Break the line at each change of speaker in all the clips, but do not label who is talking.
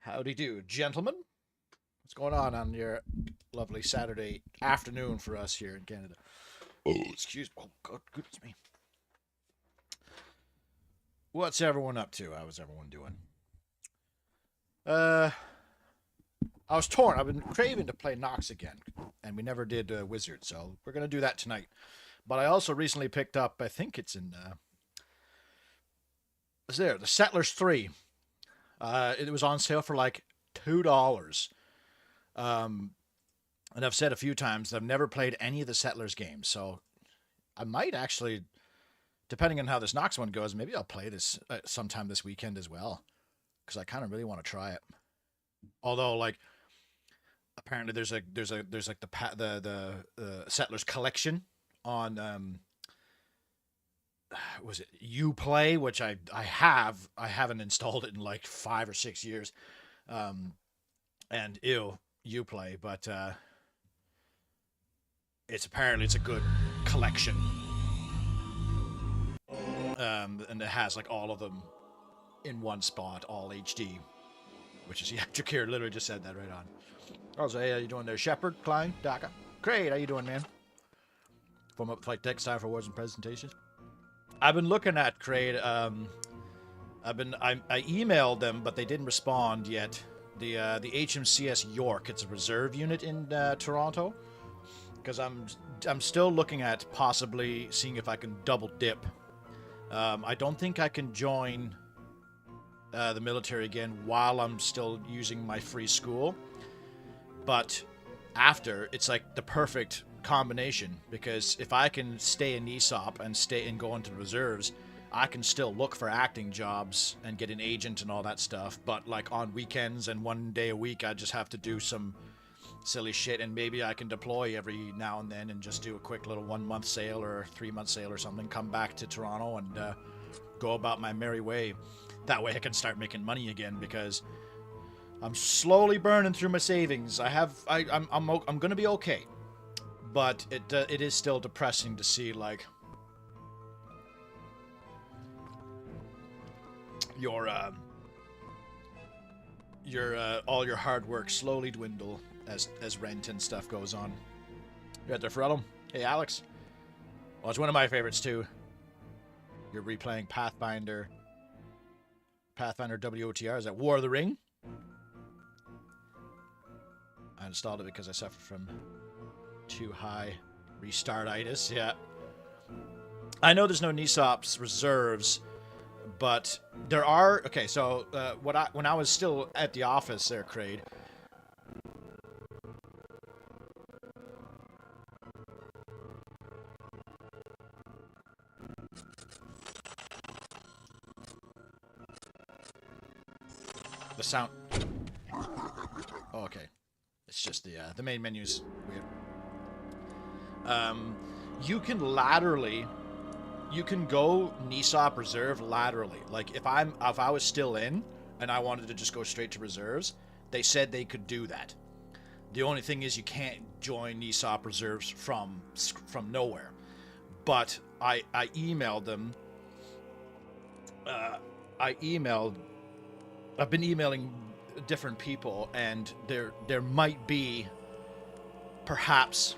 Howdy do, gentlemen. What's going on your lovely Saturday afternoon for us here in Canada? Oh, excuse me. Oh, God, goodness me. What's everyone up to? How's everyone doing? Uh, I was torn. I've been craving to play Nox again, and we never did Wizard, so we're gonna do that tonight. But I also recently picked up. I think it's in. It's there. The Settlers 3. It was on sale for like $2. Um, and I've said a few times that I've never played any of the Settlers games, so I might actually, depending on how this Nox one goes, maybe I'll play this sometime this weekend as well, because I kind of really want to try it. Although, like, apparently there's like the Settlers collection on was it Uplay, which I haven't installed it in like 5 or 6 years, and Uplay, but it's a good collection, and it has like all of them in one spot, all HD, which is yeah, Jakir literally just said that right on. Also, hey, how you doing there, Shepard, Klein, Daka? Great, how you doing, man? Form up flight deck, time for awards and presentations. I've been looking at Crade. I emailed them, but they didn't respond yet. The HMCS York, it's a reserve unit in Toronto, because I'm still looking at possibly seeing if I can double dip. I don't think I can join the military again while I'm still using my free school, but after, it's like the perfect combination, because if I can stay in ESOP and stay and go into reserves, I can still look for acting jobs and get an agent and all that stuff, but like on weekends and one day a week I just have to do some silly shit, and maybe I can deploy every now and then and just do a quick little 1 month sail or 3 month sail or something, come back to Toronto and go about my merry way. That way I can start making money again, because I'm slowly burning through my savings. I'm gonna be okay, but it is still depressing to see like your all your hard work slowly dwindle as rent and stuff goes on. You out there, Ferrellum? Hey, Alex. Well, it's one of my favorites too. You're replaying Pathfinder WOTR. Is that War of the Ring? I installed it because I suffered from too high restartitis. Yeah. I know there's no NESOPs reserves, but there are. Okay, so when I was still at the office there, Crade. The sound. Oh, okay. It's just the main menu's weird. You can laterally, you can go NESOP reserve laterally. Like if I was still in and I wanted to just go straight to reserves, they said they could do that. The only thing is you can't join NESOP reserves from nowhere. But I emailed them. I've been emailing different people, and there might be perhaps,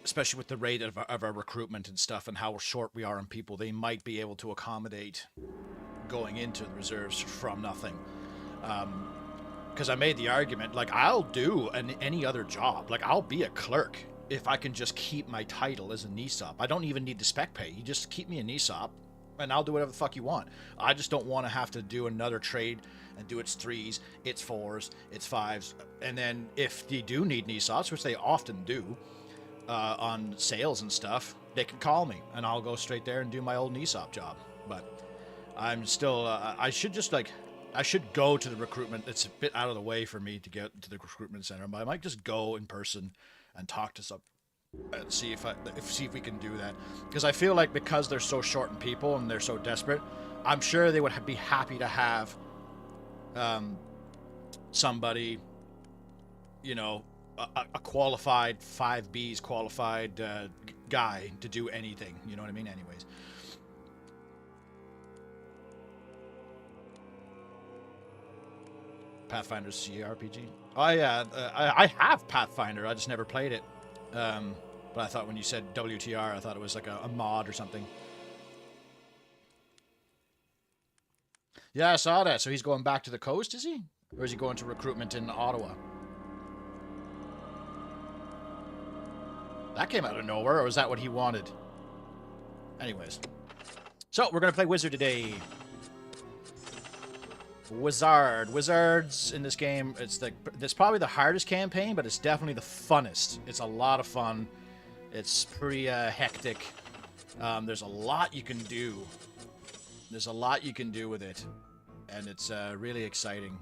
especially with the rate of our recruitment and stuff and how short we are on people, they might be able to accommodate going into the reserves from nothing. Because I made the argument, like, I'll do any other job. Like, I'll be a clerk if I can just keep my title as a NESOP. I don't even need the spec pay. You just keep me a NESOP, and I'll do whatever the fuck you want. I just don't want to have to do another trade and do its 3s, its 4s, its 5s, and then if they do need NESOPs, which they often do, on sales and stuff, they can call me, and I'll go straight there and do my old NESOP job. But I'm still, I should go to the recruitment. It's a bit out of the way for me to get to the recruitment center, but I might just go in person and talk to some and see if we can do that, because I feel like because they're so short in people and they're so desperate, I'm sure they would be happy to have somebody, you know, a qualified 5Bs qualified guy to do anything, you know what I mean? Anyways, Pathfinder's CRPG. Oh yeah, I have Pathfinder. I just never played it. But I thought when you said WTR, I thought it was like a mod or something. Yeah, I saw that. So he's going back to the coast, is he? Or is he going to recruitment in Ottawa? That came out of nowhere, or was that what he wanted? Anyways. So, we're going to play Wizard today. Wizard. Wizards in this game, it's probably the hardest campaign, but it's definitely the funnest. It's a lot of fun. It's pretty hectic. There's a lot you can do. There's a lot you can do with it. And it's really exciting.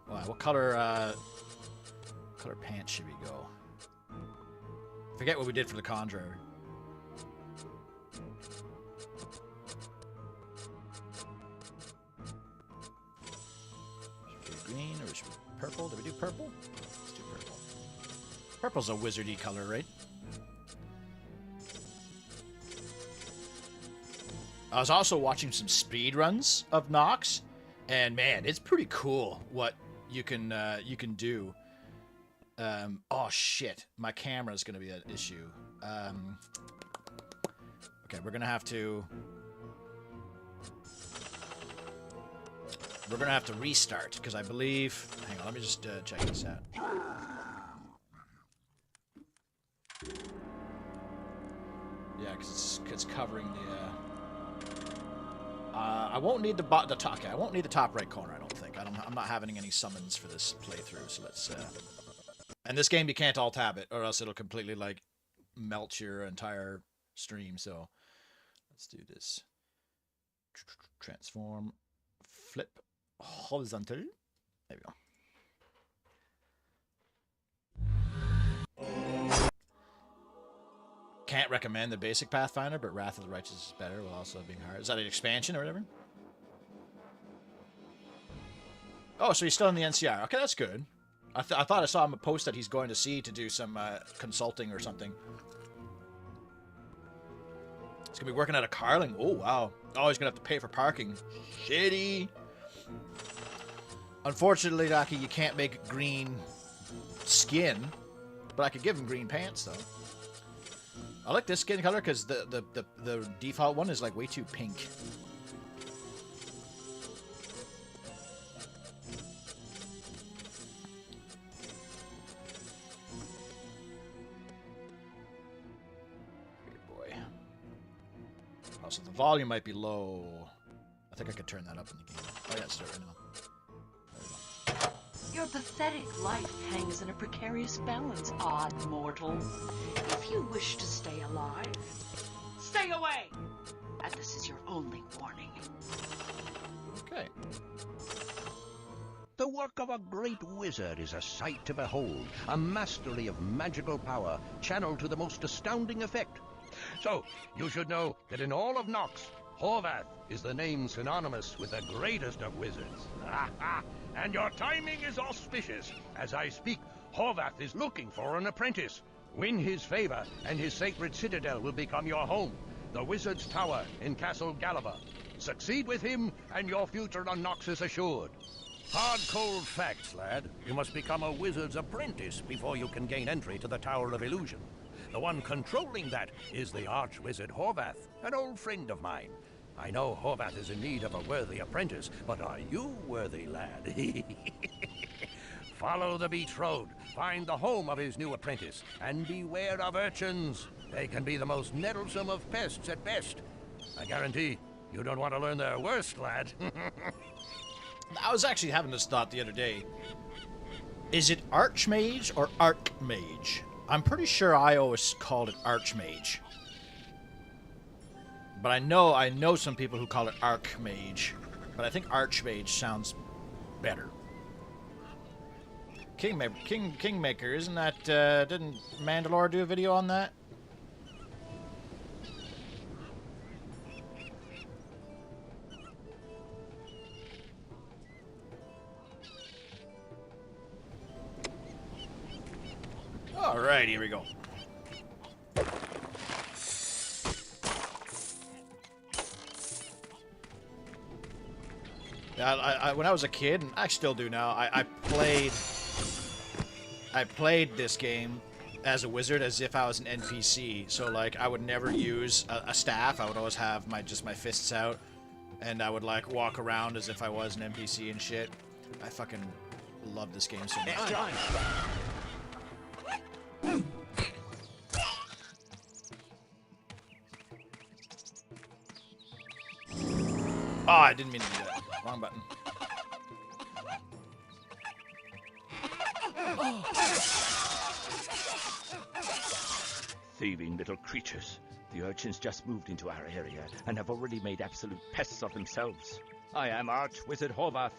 Wow, what color pants should we go? Forget what we did for the Conjurer. Should we do green or should we purple? Did we do purple? Let's do purple. Purple's a wizardy color, right? I was also watching some speed runs of Nox, and man, it's pretty cool what you can do. Oh shit, my camera's gonna be an issue. Okay, we're gonna have to restart because I believe. Hang on, let me just check this out. Yeah, because it's covering the. I won't need the top. Okay, I won't need the top right corner. I don't think. I'm not having any summons for this playthrough. So let's. And this game you can't alt tab it, or else it'll completely like melt your entire stream. So let's do this. Transform, flip, horizontal. There we go. Can't recommend the basic Pathfinder, but Wrath of the Righteous is better while also being hard. Is that an expansion or whatever? Oh, so he's still in the NCR. Okay, that's good. I thought I saw him post that he's going to sea to do some consulting or something. He's going to be working at a Carling. Oh, wow. Oh, he's going to have to pay for parking. Shitty. Unfortunately, Daki, you can't make green skin, but I could give him green pants, though. I like this skin color because the default one is like way too pink. Good boy. Oh, so the volume might be low. I think I could turn that up in the game. Oh yeah, start right now.
Your pathetic life hangs in a precarious balance, odd mortal. If you wish to stay alive, stay away! And this is your only warning.
Okay.
The work of a great wizard is a sight to behold, a mastery of magical power channeled to the most astounding effect. So, you should know that in all of Nox, Horvath is the name synonymous with the greatest of wizards. And your timing is auspicious. As I speak, Horvath is looking for an apprentice. Win his favor, and his sacred citadel will become your home, the Wizard's Tower in Castle Gallivor. Succeed with him, and your future on Nox is assured. Hard, cold facts, lad. You must become a wizard's apprentice before you can gain entry to the Tower of Illusion. The one controlling that is the arch-wizard Horvath, an old friend of mine. I know Horvath is in need of a worthy apprentice, but are you worthy, lad? Follow the beach road, find the home of his new apprentice, and beware of urchins. They can be the most nettlesome of pests at best. I guarantee you don't want to learn their worst, lad.
I was actually having this thought the other day. Is it Archmage or Archmage? I'm pretty sure I always called it Archmage. But I know some people who call it Archmage. But I think Archmage sounds better. Kingmaker, isn't that, didn't Mandalore do a video on that? Alright, here we go. When I was a kid, and I still do now, I played this game as a wizard as if I was an NPC. So like I would never use a staff. I would always have my fists out, and I would like walk around as if I was an NPC and shit. I fucking love this game so much. Oh, I didn't mean to do that. Wrong button.
Thieving little creatures. The urchins just moved into our area and have already made absolute pests of themselves. I am Arch Wizard Horvath.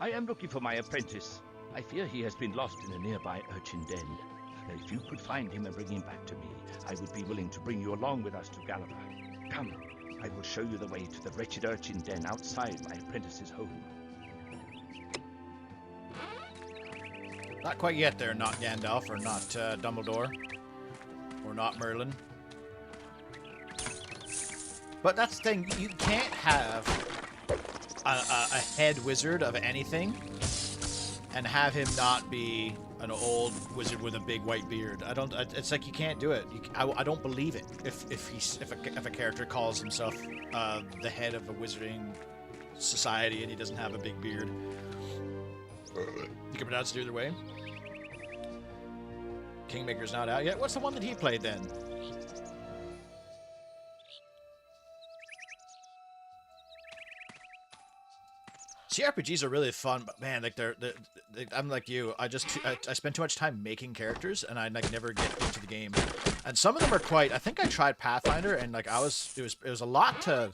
I am looking for my apprentice. I fear he has been lost in a nearby urchin den. If you could find him and bring him back to me, I would be willing to bring you along with us to Gallifrey. Come, I will show you the way to the wretched urchin den outside my apprentice's home.
Not quite yet there, not Gandalf, or not Dumbledore, or not Merlin. But that's the thing, you can't have a head wizard of anything and have him not be an old wizard with a big white beard. It's like you can't do it. I don't believe it if a character calls himself the head of a wizarding society and he doesn't have a big beard. You can pronounce it either way. Kingmaker's not out yet. What's the one that he played then? CRPGs are really fun, but man, like I'm like you. I spend too much time making characters, and I like never get into the game. And some of them are quite. I think I tried Pathfinder, and like it was a lot to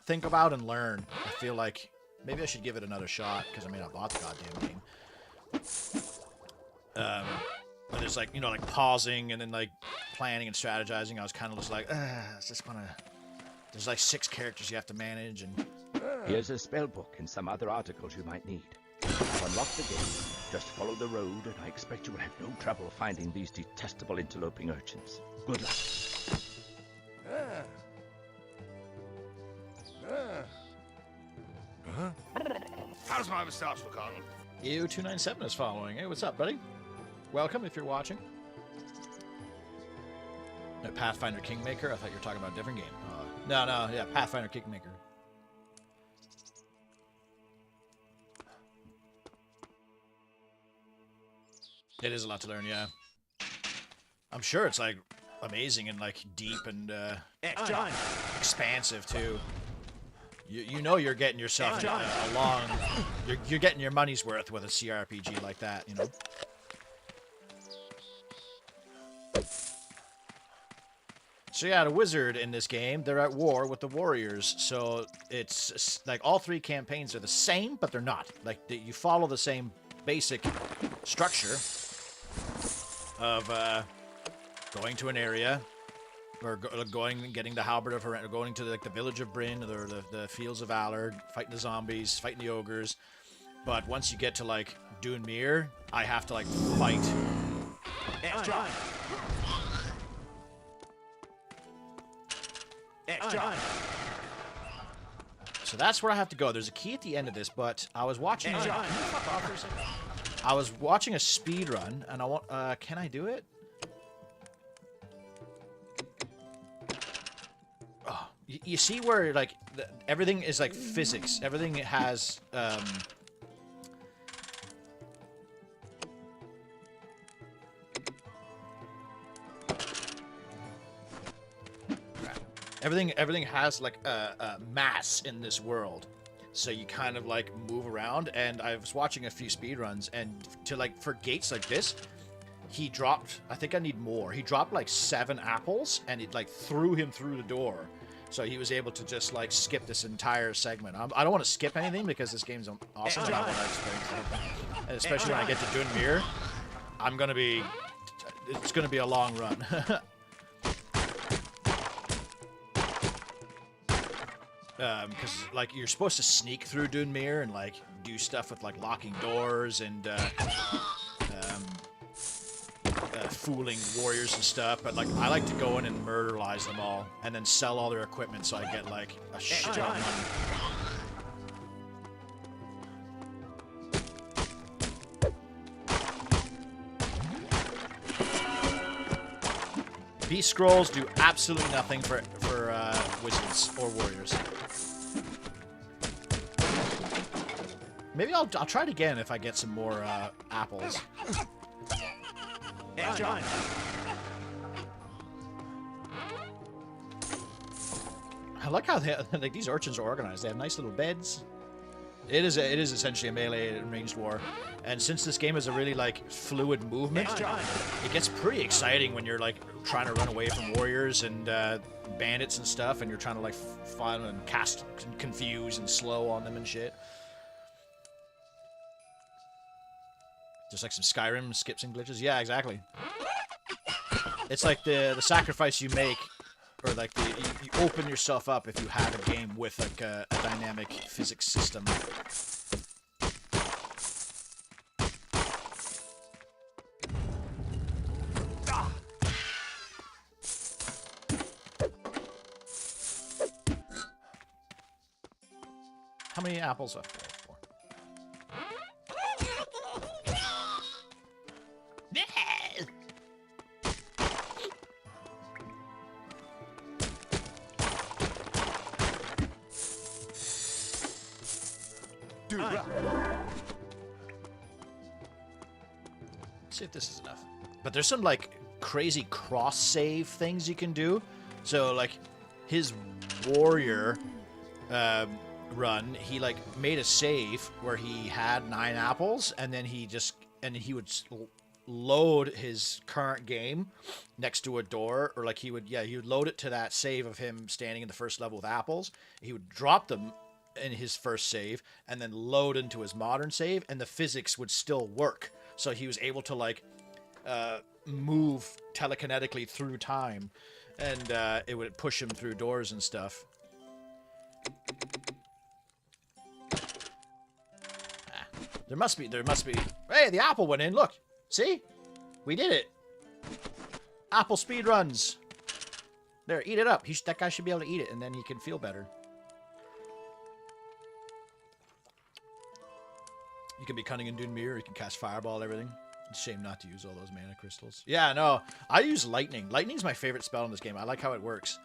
think about and learn. I feel like maybe I should give it another shot because I mean I bought the goddamn game. But there's like like pausing and then like planning and strategizing. I was kind of just like, it's just gonna. There's like 6 characters you have to manage and.
Here's a spell book and some other articles you might need. To unlock the gate, just follow the road, and I expect you will have no trouble finding these detestable interloping urchins. Good luck.
How's my moustache look on?
EU297 is following. Hey, what's up, buddy? Welcome if you're watching. Pathfinder Kingmaker? I thought you were talking about a different game. No, yeah, Pathfinder Kingmaker. It is a lot to learn, yeah. I'm sure it's like amazing and like deep and expansive too. You know you're getting yourself a long. You're getting your money's worth with a CRPG like that, you know. So yeah, the wizard in this game, they're at war with the warriors. So it's like all 3 campaigns are the same, but they're not. Like you follow the same basic structure of going to an area, or going and getting the halberd of Haren, or going to like the village of Bryn, or the fields of Valor, fighting the zombies, fighting the ogres. But once you get to like Dunmere, I have to like fight. So that's where I have to go. There's a key at the end of this, but I was watching. I was watching a speed run, and I want. Can I do it? Oh, you see where like everything is like physics. Everything has. Everything has like a mass in this world, so you kind of like move around. And I was watching a few speedruns, and for gates like this, he dropped. I think I need more. He dropped like 7 apples, and it like threw him through the door. So he was able to just like skip this entire segment. I don't want to skip anything because this game's awesome. And I want to experience it. And especially when I get to Dunmere, it's gonna be a long run. Because like you're supposed to sneak through Dunmere and like do stuff with like locking doors and fooling warriors and stuff, but like I like to go in and murderize them all and then sell all their equipment so I get like a shit ton of money. Peace scrolls do absolutely nothing for wizards or warriors. Maybe I'll try it again if I get some more apples.
Hey, John.
I like how like these urchins are organized. They have nice little beds. It is essentially a melee and ranged war, and since this game is a really like fluid movement, it gets pretty exciting when you're like trying to run away from warriors and bandits and stuff, and you're trying to like find and cast and confuse and slow on them and shit. Just like some Skyrim skips and glitches. Yeah, exactly. It's like the sacrifice you make, or like you open yourself up if you have a game with like a dynamic physics system. How many apples are there? See if this is enough. But there's some like crazy cross save things you can do. So like his warrior run, he like made a save where he had 9 apples, and then he would load his current game next to a door, or like he would load it to that save of him standing in the first level with apples. He would drop them in his first save and then load into his modern save, and the physics would still work. So he was able to like move telekinetically through time, and it would push him through doors and stuff. There must be. Hey, the apple went in. Look, see, we did it. Apple speed runs. There, eat it up. That guy should be able to eat it, and then he can feel better. You can be Cunning and Dune Mirror. You can cast Fireball, everything. It's a shame not to use all those mana crystals. Yeah, no. I use Lightning. Lightning's my favorite spell in this game. I like how it works.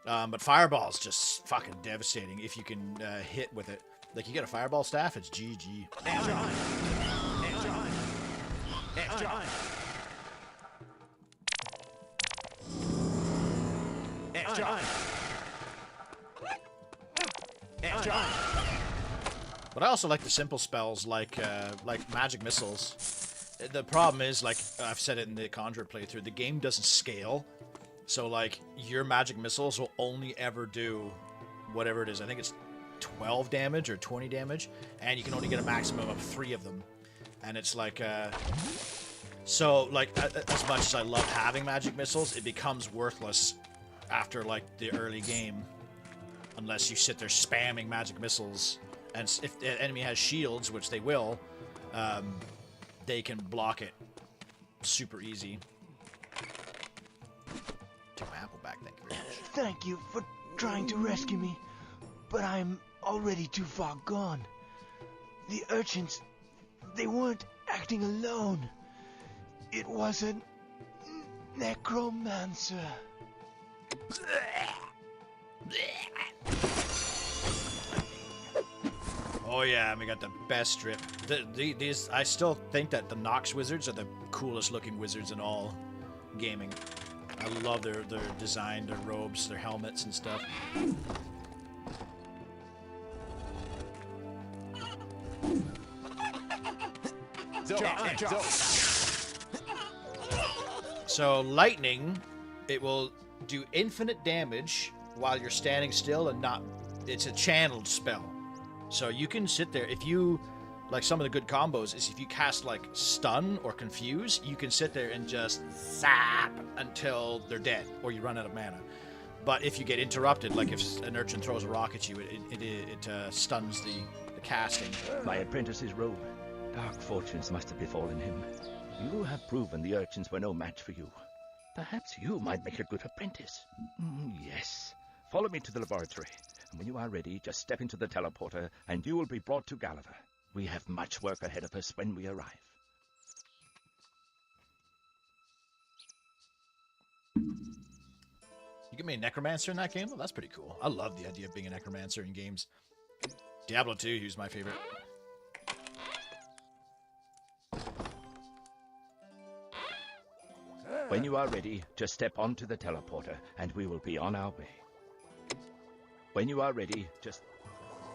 But Fireball's just fucking devastating if you can hit with it. Like, you get a Fireball staff, it's GG. But I also like the simple spells like magic missiles. The problem is, like I've said it in the Conjure playthrough, the game doesn't scale. So like your magic missiles will only ever do whatever it is. I think it's 12 damage or 20 damage, and you can only get a maximum of 3 of them. And it's like so like as much as I love having magic missiles, it becomes worthless after like the early game unless you sit there spamming magic missiles. And if the enemy has shields, which they will, they can block it super easy. Take my apple back, thank you very much.
Thank you for trying to rescue me, but I'm already too far gone. The urchins, they weren't acting alone. It was a necromancer.
Oh yeah, we got the best strip. These, I still think that the Nox Wizards are the coolest looking wizards in all gaming. I love their design, their robes, their helmets and stuff. So lightning, it will do infinite damage while you're standing still and not. It's a channeled spell. So you can sit there, if you, like some of the good combos is if you cast like stun or confuse, you can sit there and just zap until they're dead or you run out of mana. But if you get interrupted, like if an urchin throws a rock at you, it stuns the casting.
My apprentice's robe. Dark fortunes must have befallen him. You have proven the urchins were no match for you. Perhaps you might make a good apprentice. Yes. Follow me to the laboratory. And when you are ready, just step into the teleporter, and you will be brought to Gulliver. We have much work ahead of us when we arrive.
can be a necromancer in that game? Well, that's pretty cool. I love the idea of being a necromancer in games. Diablo 2, he was my favorite.
When you are ready, just step onto the teleporter, and we will be on our way. When you are ready, just...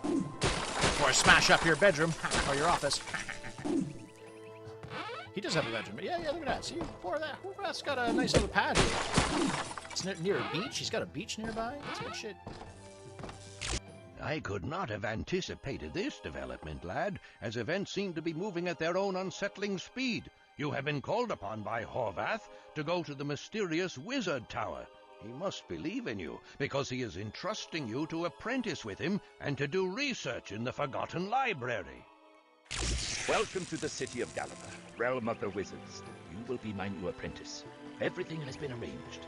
Before I smash up your bedroom, or your office. He does have a bedroom. Yeah, look at that. See, poor that. That's got a nice little pad here. It's near a beach. He's got a beach nearby. That's good shit.
I could not have anticipated this development, lad, as events seem to be moving at their own unsettling speed. You have been called upon by Horvath to go to the mysterious Wizard Tower. He must believe in you, because he is entrusting you to apprentice with him and to do research in the Forgotten Library.
Welcome to the city of Gallifrey, realm of the wizards. You will be my new apprentice. Everything has been arranged.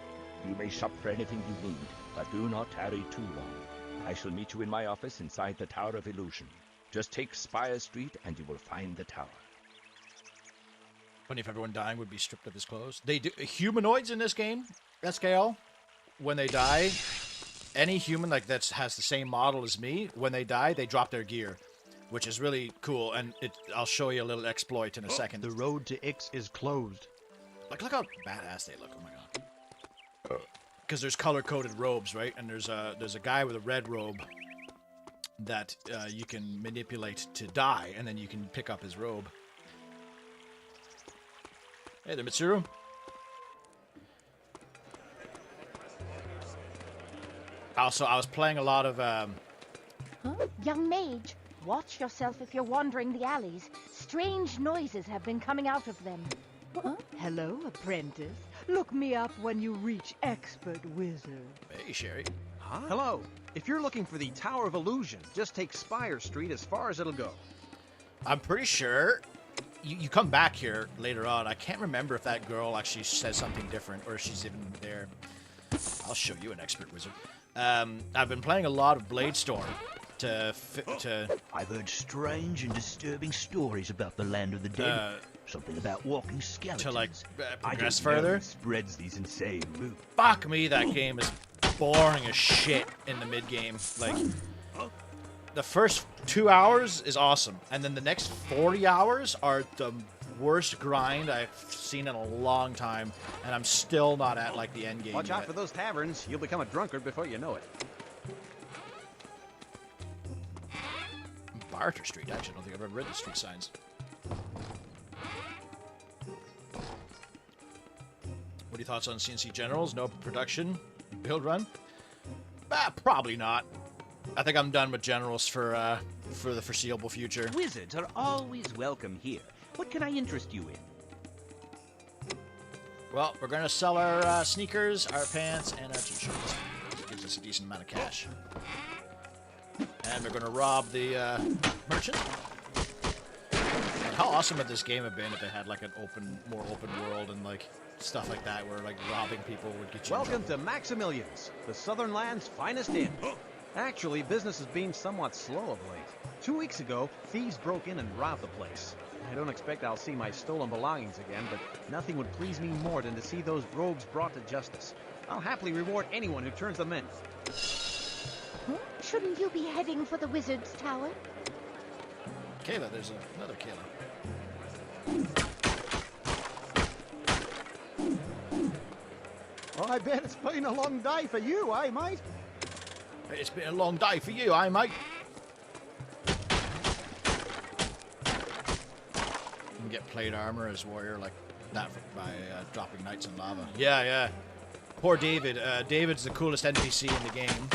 You may shop for anything you need, but do not tarry too long. I shall meet you in my office inside the Tower of Illusion. Just take Spire Street and you will find the tower.
Funny if everyone dying would be stripped of his clothes. They do humanoids in this game, SKL. When they die, any human like that has the same model as me, when they die, they drop their gear, which is really cool. And I'll show you a little exploit in a second.
The road to Ix is closed.
Like, look how badass they look. Oh my god. Because there's color-coded robes, right? And there's a guy with a red robe that you can manipulate to die, and then you can pick up his robe. Hey there, Mitsuru. Also, I was playing a lot of...
Huh? Young mage, watch yourself if you're wandering the alleys. Strange noises have been coming out of them.
Huh? Hello, apprentice. Look me up when you reach expert wizard.
Hey, Sherry.
Huh? Hello. If you're looking for the Tower of Illusion, just take Spire Street as far as it'll go.
I'm pretty sure you come back here later on. I can't remember if that girl actually says something different or if she's even there. I'll show you an expert wizard. I've been playing a lot of Bladestorm to...
I've heard strange and disturbing stories about the land of the dead. Something about walking skeletons.
To, like, progress further.
Spreads these insane rumors.
Fuck me, that game is boring as shit in the mid-game. Like, the first 2 hours is awesome, and then the next 40 hours are the worst grind I've seen in a long time, and I'm still not at, like, the end game
Watch out
yet.
for those taverns. You'll become a drunkard before you know it.
Barter Street, actually. I don't think I've ever read the street signs. What are your thoughts on CNC Generals? No production? Build run? Probably not. I think I'm done with Generals for the foreseeable future.
Wizards are always welcome here. What can I interest you in?
Well, we're going to sell our sneakers, our pants, and our t-shirts. It gives us a decent amount of cash. And we're going to rob the merchant. And how awesome would this game have been if it had like an more open world and like stuff like that, where like robbing people would get you.
Welcome to Maximilian's, the Southern Land's finest inn. Actually, business has been somewhat slow of late. 2 weeks ago, thieves broke in and robbed the place. I don't expect I'll see my stolen belongings again, but nothing would please me more than to see those rogues brought to justice. I'll happily reward anyone who turns them in.
Shouldn't you be heading for the Wizard's Tower?
Kayla, there's another Kayla.
Well, I bet it's been a long day for you, eh, mate?
It's been a long day for you, eh, mate? You can get plate armor as warrior like that by dropping knights in lava. Yeah. Poor David. David's the coolest NPC in the game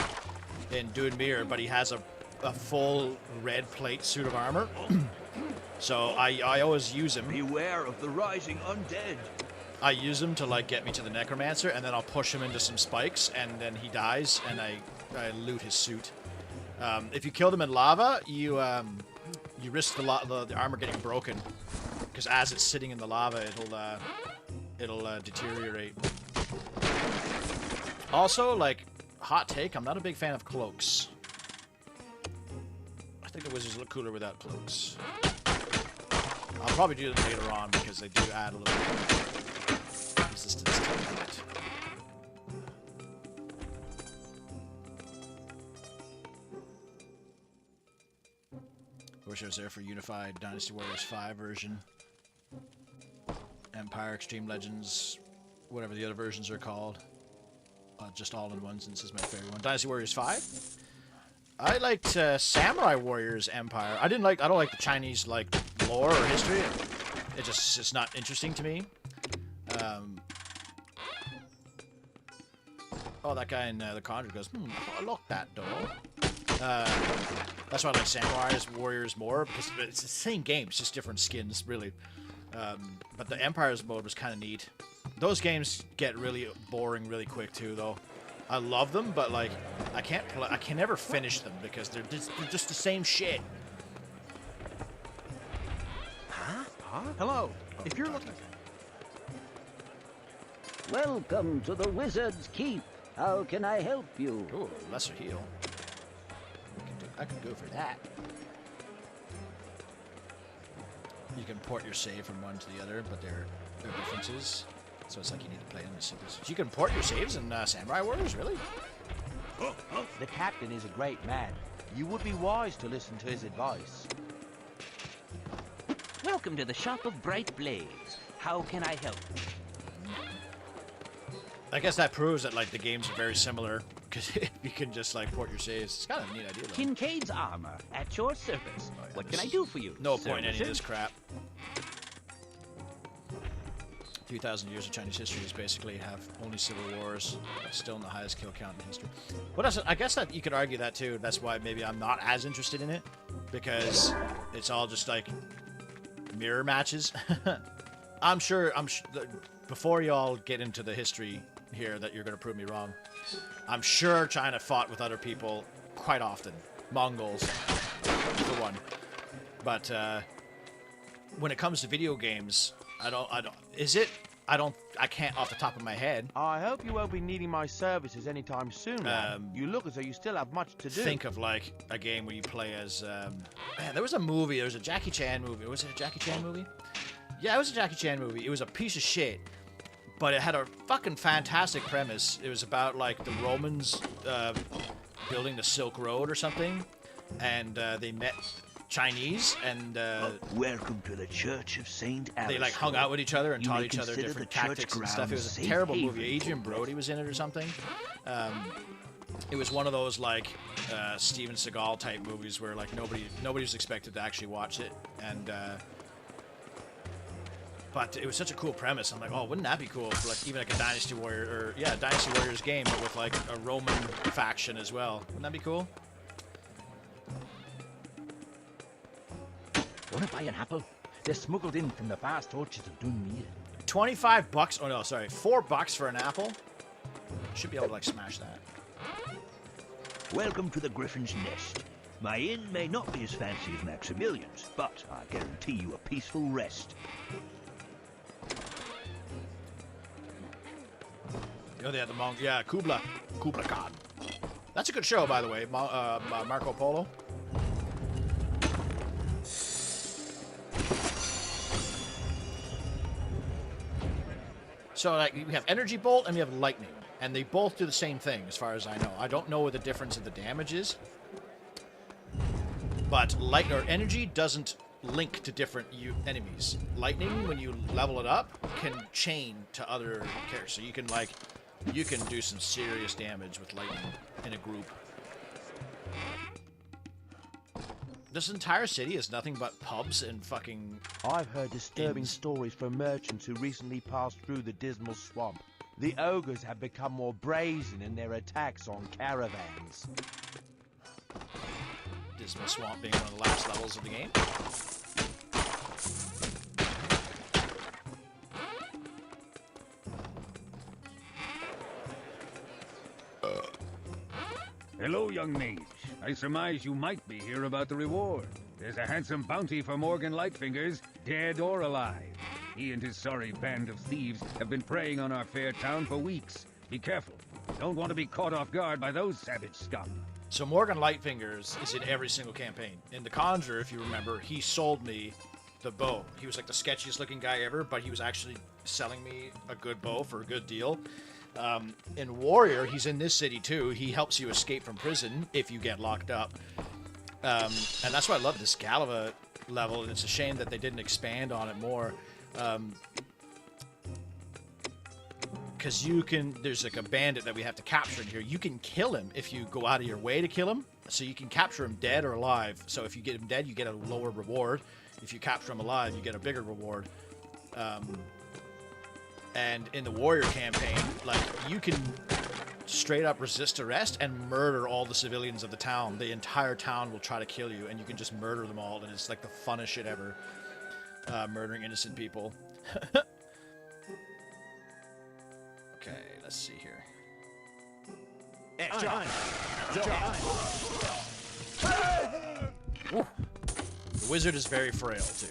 in Dune Mirror, but he has a full red plate suit of armor. So I always use him.
Beware of the rising undead.
I use him to like get me to the necromancer, and then I'll push him into some spikes, and then he dies, and I loot his suit. If you killed him in lava, you risk the armor getting broken, because as it's sitting in the lava, it'll deteriorate. Also, like, hot take, I'm not a big fan of cloaks. I think the wizards look cooler without cloaks. I'll probably do them later on because they do add a little resistance to it. I wish I was there for Unified Dynasty Warriors 5 version. Empire, Extreme Legends, whatever the other versions are called. Just all in one, since this is my favorite one. Dynasty Warriors 5. I liked Samurai Warriors Empire. I don't like the Chinese like lore or history. It's not interesting to me. Oh, that guy in the Conjure goes, I locked that door. That's why I like Samurai Warriors more, because it's the same game, it's just different skins, really. But the Empire's mode was kind of neat. Those games get really boring really quick too, though. I love them, but like I can never finish them because they're just the same shit.
Huh? Hello. If you're looking.
Welcome to the Wizard's Keep. How can I help you?
Ooh, lesser heal. I could go for that. You can port your save from one to the other, but there are differences. So it's like you need to play in the sequence. So you can port your saves in Samurai Warriors, really?
The captain is a great man. You would be wise to listen to his advice.
Welcome to the Shop of Bright Blades. How can I help?
I guess that proves that like the games are very similar, because you can just like port your saves. It's kind of a neat idea, though.
Kincaid's armor at your service.
Oh, yeah,
What can I do for you?
No point in any of this crap. 3,000 years of Chinese history is basically have only civil wars, but still in the highest kill count in history. What else? I guess that you could argue that too. That's why maybe I'm not as interested in it, because it's all just like mirror matches. I'm sure. Before y'all get into the history here, that you're going to prove me wrong. I'm sure China fought with other people quite often, Mongols for one. But when it comes to video games, I can't off the top of my head.
I hope you won't be needing my services anytime soon. You look as though you still have much to do.
Think of like a game where you play as. Man, there was a movie. There was a Jackie Chan movie. Was it a Jackie Chan movie? Yeah, it was a Jackie Chan movie. It was a piece of shit, but it had a fucking fantastic premise. It was about like the Romans building the Silk Road or something, and they met Chinese, and
welcome to the Church of Saint Alice.
They like hung out with each other and taught each other different tactics and stuff. It was a terrible movie. Adrian Brody was in it or something. It was one of those like Steven Seagal type movies where like nobody was expected to actually watch it, and but it was such a cool premise. I'm like, oh, wouldn't that be cool for like even like a Dynasty Warrior or Dynasty Warriors game, but with like a Roman faction as well. Wouldn't that be cool?
Want to buy an apple? They're smuggled in from the vast orchards of Dunmere.
$25? Oh no, sorry, $4 for an apple. Should be able to like smash that.
Welcome to the Griffin's Nest. My inn may not be as fancy as Maximilian's, but I guarantee you a peaceful rest.
Oh, they had the Mong. Yeah, Kubla Khan. That's a good show, by the way. Marco Polo. So like we have Energy Bolt and we have Lightning, and they both do the same thing as far as I know. I don't know what the difference of the damage is, but Energy doesn't link to different enemies. Lightning, when you level it up, can chain to other characters, so you can do some serious damage with Lightning in a group. This entire city is nothing but pubs and fucking...
I've heard disturbing stories from merchants who recently passed through the Dismal Swamp. The ogres have become more brazen in their attacks on caravans.
Dismal Swamp being one of the last levels of the game.
Hello, young mage. I surmise you might be here about the reward. There's a handsome bounty for Morgan Lightfingers, dead or alive. He and his sorry band of thieves have been preying on our fair town for weeks. Be careful. Don't want to be caught off guard by those savage scum.
So Morgan Lightfingers is in every single campaign. In The Conjure, if you remember, he sold me the bow. He was like the sketchiest looking guy ever, but he was actually selling me a good bow for a good deal. In Warrior, he's in this city too. He helps you escape from prison if you get locked up. And that's why I love this Galava level, and it's a shame that they didn't expand on it more. Because you can, there's like a bandit that we have to capture in here. You can kill him if you go out of your way to kill him. So you can capture him dead or alive. So if you get him dead, you get a lower reward. If you capture him alive, you get a bigger reward. And in the warrior campaign, like, you can straight up resist arrest and murder all the civilians of the town. The entire town will try to kill you, and you can just murder them all, and it's like the funnest shit ever. Murdering innocent people. Okay, let's see here. Woo. The wizard is very frail, too.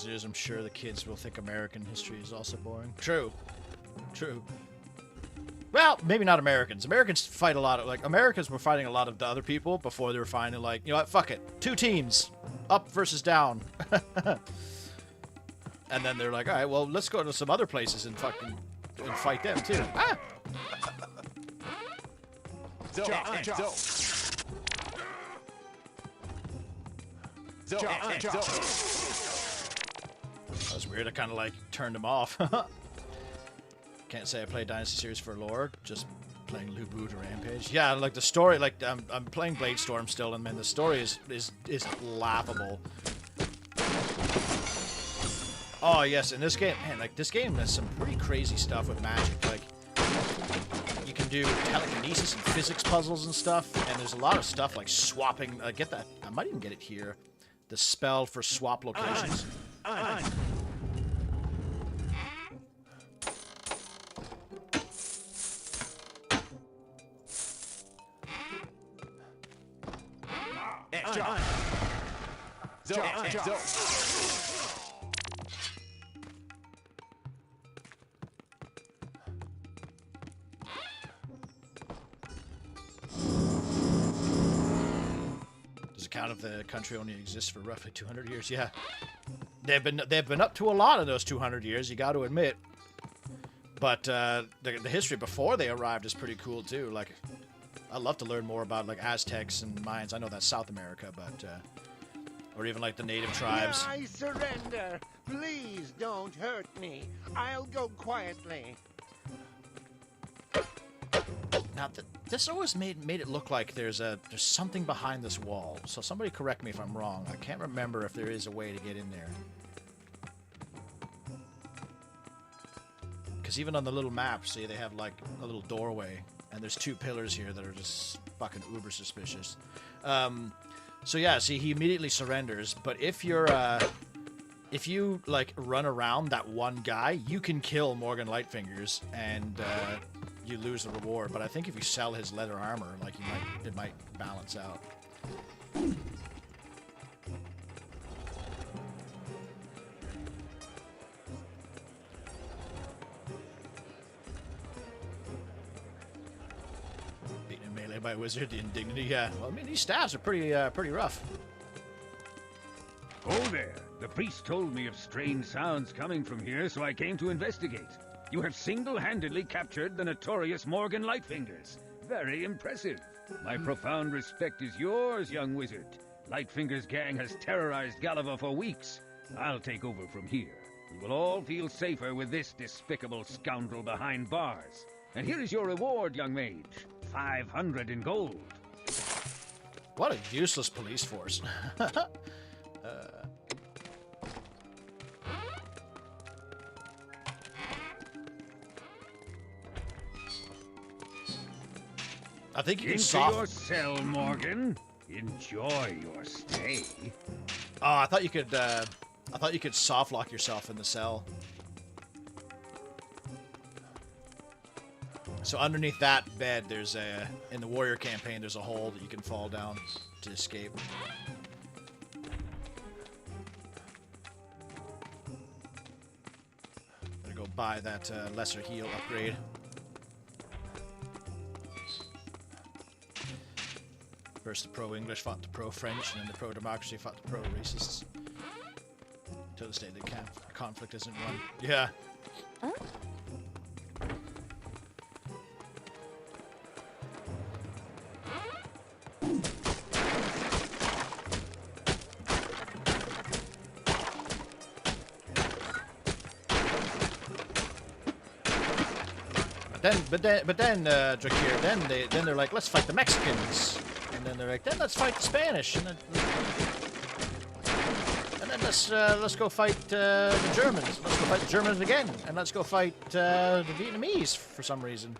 Years, I'm sure the kids will think American history is also boring. True. True. Well, maybe not Americans. Americans fight a lot of, like, Americans were fighting a lot of the other people before they were finally like, you know what, fuck it. 2 teams. Up versus down. And then they're like, alright, well, let's go to some other places and fucking and fight them too. Ah! That was weird. I kind of like turned him off. Can't say I played Dynasty series for lore. Just playing Lubu to Rampage. Yeah, like the story. Like I'm playing Blade Storm still, and man, the story is laughable. Oh yes, in this game, man, like this game has some pretty crazy stuff with magic. Like you can do telekinesis and physics puzzles and stuff, and there's a lot of stuff like swapping. Get that? I might even get it here. The spell for swap locations. Does it count if the country only exists for roughly 200 years? Yeah. They've been up to a lot in those 200 years, you got to admit. But the history before they arrived is pretty cool too. Like, I'd love to learn more about like Aztecs and Mayans. I know that's South America, but or even like the native tribes.
I surrender. Please don't hurt me. I'll go quietly.
Now, this always made it look like there's something behind this wall. So somebody correct me if I'm wrong. I can't remember if there is a way to get in there. Because even on the little map, see, they have like a little doorway, and there's 2 pillars here that are just fucking uber suspicious. So yeah, see, he immediately surrenders. But if you like run around that one guy, you can kill Morgan Lightfingers, and you lose the reward. But I think if you sell his leather armor, like it might balance out. Beaten in melee by a wizard, the indignity. Yeah, well, I mean, these stats are pretty rough.
Oh there! The priest told me of strange sounds coming from here, so I came to investigate. You have single-handedly captured the notorious Morgan Lightfingers. Very impressive. My profound respect is yours, young wizard. Lightfinger's gang has terrorized Galava for weeks. I'll take over from here. We will all feel safer with this despicable scoundrel behind bars. And here is your reward, young mage. 500 in gold.
What a useless police force. I think you can
Into your cell, Morgan. Enjoy your stay.
Oh, I thought you could soft lock yourself in the cell. So underneath that bed, there's in the warrior campaign, there's a hole that you can fall down to escape. buy that lesser heal upgrade. First the pro-English fought the pro-French, and then the pro-democracy fought the pro-racists. Until this day, the conflict isn't won. Yeah.
Huh?
But then, Drakir, then they're like, let's fight the Mexicans, and then they're like, then let's fight the Spanish, and then let's go fight the Germans. Let's go fight the Germans again, and let's go fight the Vietnamese for some reason.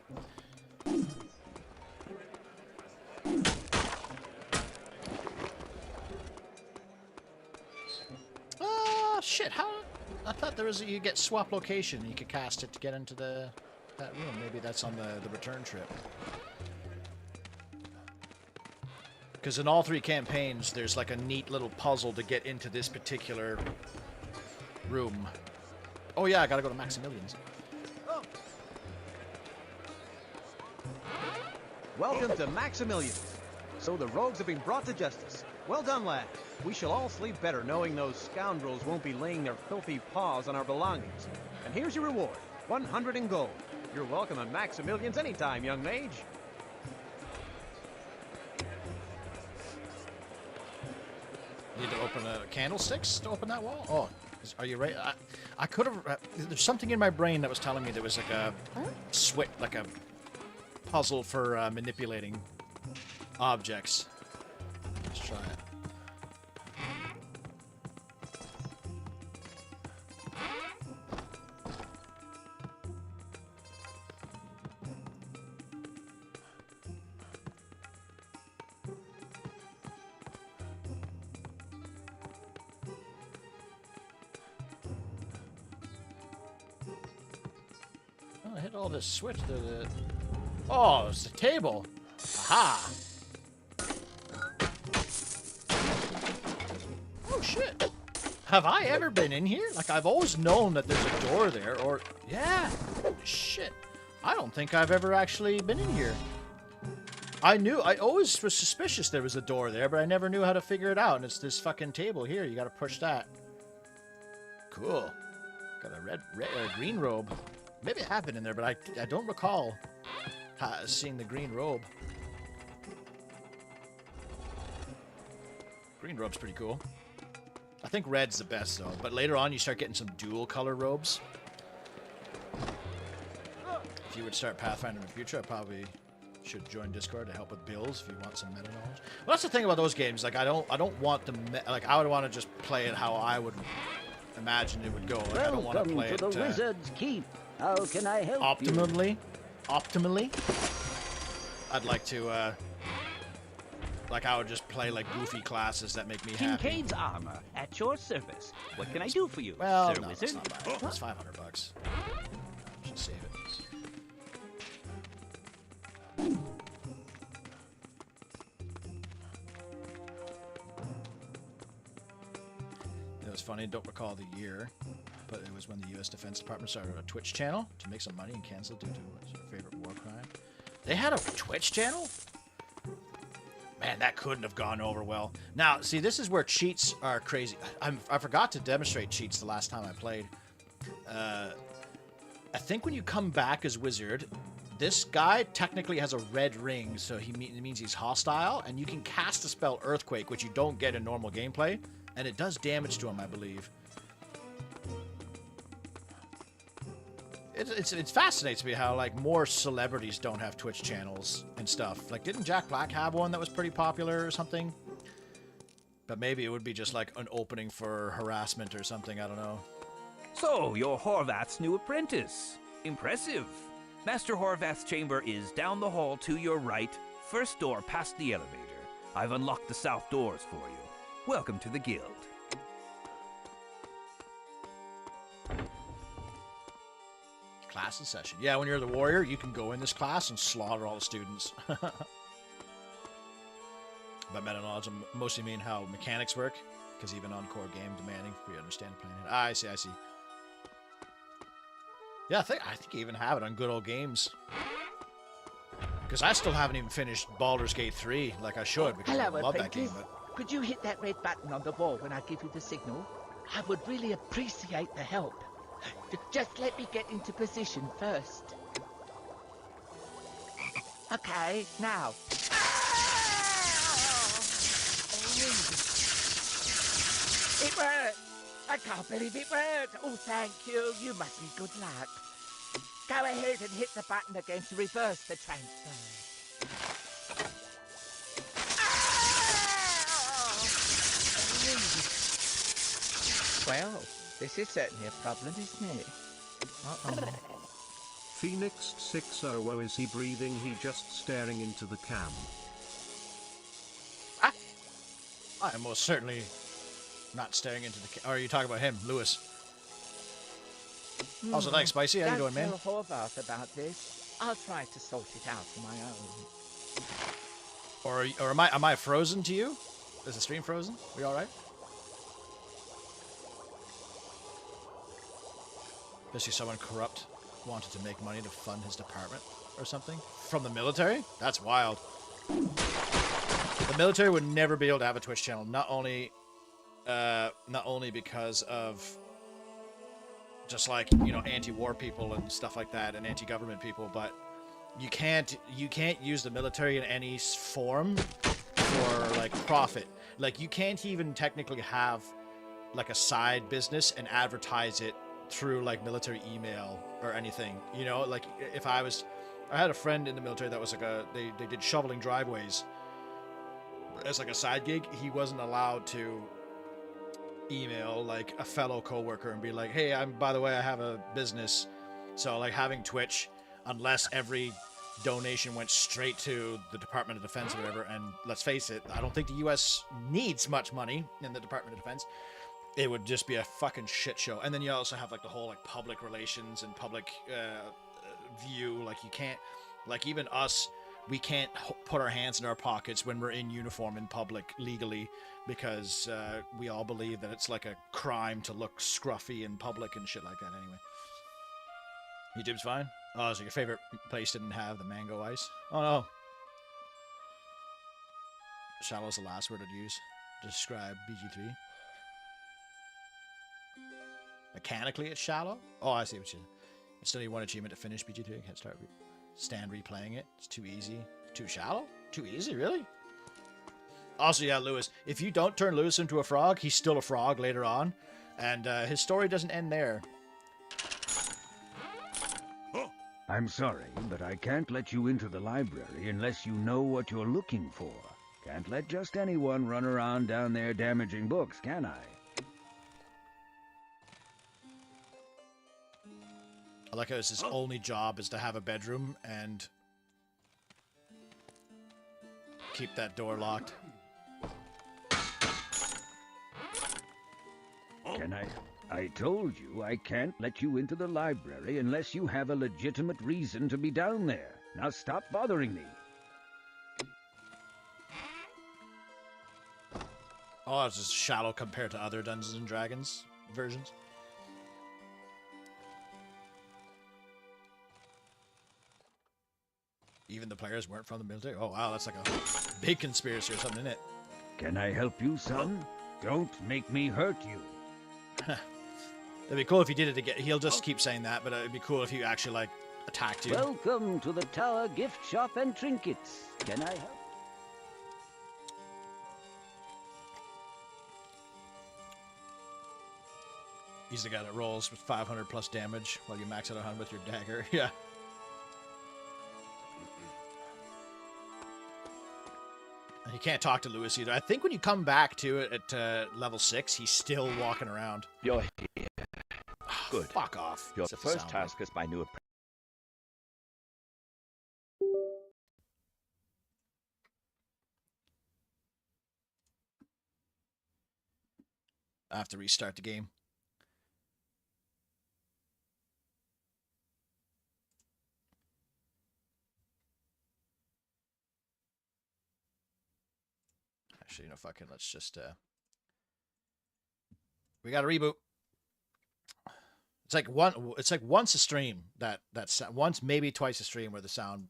Shit! How? I thought there was you get swap location. You could cast it to get into that room. Maybe that's on the return trip. Because in all 3 campaigns, there's like a neat little puzzle to get into this particular room. Oh yeah, I gotta go to Maximilian's.
Welcome to Maximilian's. So the rogues have been brought to justice. Well done, lad. We shall all sleep better knowing those scoundrels won't be laying their filthy paws on our belongings. And here's your reward, 100 in gold. You're welcome at Maximilian's anytime, young mage.
Need to open candlesticks to open that wall? Oh, are you right? I could have... there's something in my brain that was telling me there was like a switch, like a puzzle for manipulating objects. Let's try it. I hit all this switch. Oh, it's a table. Aha! Oh shit! Have I ever been in here? Like, I've always known that there's a door there, or... Yeah! Shit! I don't think I've ever actually been in here. I always was suspicious there was a door there, but I never knew how to figure it out, and it's this fucking table here. You gotta push that. Cool. Got a green robe. Maybe I have been in there, but I don't recall seeing the green robe. Green robe's pretty cool. I think red's the best, though. But later on, you start getting some dual color robes. If you would start Pathfinder in the future, I probably should join Discord to help with builds if you want some meta knowledge. Well, that's the thing about those games. Like, I don't want the like. I would want to just play it how I would imagine it would go. Like, I don't want to play it
the Wizard's Keep. How can I help
optimally? Optimally, I'd like to. Like, I would just play like goofy classes that make me happy.
Kincaid's armor at your service. What can I do for you,
well,
Sir
no,
Wizard?
that's not bad. That's $500. Should save it. It was funny. Don't recall the year, but it was when the U.S. Defense Department started a Twitch channel to make some money and canceled due to what's your favorite war crime. They had a Twitch channel? Man, that couldn't have gone over well. Now, see, this is where cheats are crazy. I forgot to demonstrate cheats the last time I played. I think when you come back as Wizard, this guy technically has a red ring, so it means he's hostile, and you can cast the spell Earthquake, which you don't get in normal gameplay, and it does damage to him, I believe. It fascinates me how, like, more celebrities don't have Twitch channels and stuff. Like, didn't Jack Black have one that was pretty popular or something? But maybe it would be just, like, an opening for harassment or something, I don't know.
So, you're Horvath's new apprentice. Impressive. Master Horvath's chamber is down the hall to your right, first door past the elevator. I've unlocked the south doors for you. Welcome to the guild.
Class in session. Yeah, when you're the warrior, you can go in this class and slaughter all the students. By meta knowledge, I mostly mean how mechanics work, because even on core game demanding for you to understand planning. I see. Yeah, I think you even have it on Good Old Games. Because I still haven't even finished Baldur's Gate 3 like I should, because
Hello,
I love that
apprentice.
game. But
Could you hit that red button on the wall when I give you the signal? I would really appreciate the help. Just let me get into position first. Okay, now. It worked! I can't believe it worked! Oh, thank you. You must be good luck. Go ahead and hit the button again to reverse the transfer. Well, this is certainly a problem, isn't it? Uh-oh.
Phoenix 600, is he breathing? He just staring into the cam.
I am most certainly not staring into the... Or are you talking about him, Lewis? Also, thanks, Spicy. How you doing, man?
Don't tell Horvath about this. I'll try to sort it out on my own.
Or am I frozen to you? Is the stream frozen? We all right? Especially someone corrupt wanted to make money to fund his department or something from the military. That's wild. The military would never be able to have a Twitch channel. Not only because of just like, you know, anti-war people and stuff like that, and anti-government people, but you can't use the military in any form for like profit. Like, you can't even technically have like a side business and advertise it through like military email or anything, you know. Like, if I had a friend in the military that was like they did shoveling driveways as like a side gig. He wasn't allowed to email like a fellow coworker and be like, hey, by the way, I have a business. So like, having Twitch, unless every donation went straight to the Department of Defense or whatever, and let's face it, I don't think the US needs much money in the Department of Defense. It would just be a fucking shit show. And then you also have like the whole like public relations and public view. Like, you can't, like, even us, we can't put our hands in our pockets when we're in uniform in public legally, because we all believe that it's like a crime to look scruffy in public and shit like that. Anyway, YouTube's fine. Oh, so your favorite place didn't have the mango ice? Oh no. Shallow's the last word I'd use to describe BG3. Mechanically, it's shallow. Oh, I see what you. You still need one achievement to finish BG3. Can't stand replaying it. It's too easy. Too shallow? Too easy, really? Also, yeah, Lewis. If you don't turn Lewis into a frog, he's still a frog later on, and his story doesn't end there.
I'm sorry, but I can't let you into the library unless you know what you're looking for. Can't let just anyone run around down there damaging books, can I?
I like how his only job is to have a bedroom and keep that door locked.
Can I told you I can't let you into the library unless you have a legitimate reason to be down there. Now stop bothering me.
Oh, it's just shallow compared to other Dungeons and Dragons versions. Even the players weren't from the military? Oh, wow, that's like a big conspiracy or something, isn't it?
Can I help you, son? Don't make me hurt you.
It'd be cool if he did it again. He'll just keep saying that, but it'd be cool if he actually, like, attacked you.
Welcome to the Tower Gift Shop and Trinkets. Can I help?
He's the guy that rolls with 500 plus damage while you max out 100 with your dagger. Yeah. And you can't talk to Lewis either. I think when you come back to it at level 6, he's still walking around.
You're here. Good.
Fuck off.
Your first task as my new apprentice.
I have to restart the game. Actually, no, fucking, let's just, we got a reboot. It's like once a stream once, maybe twice a stream where the sound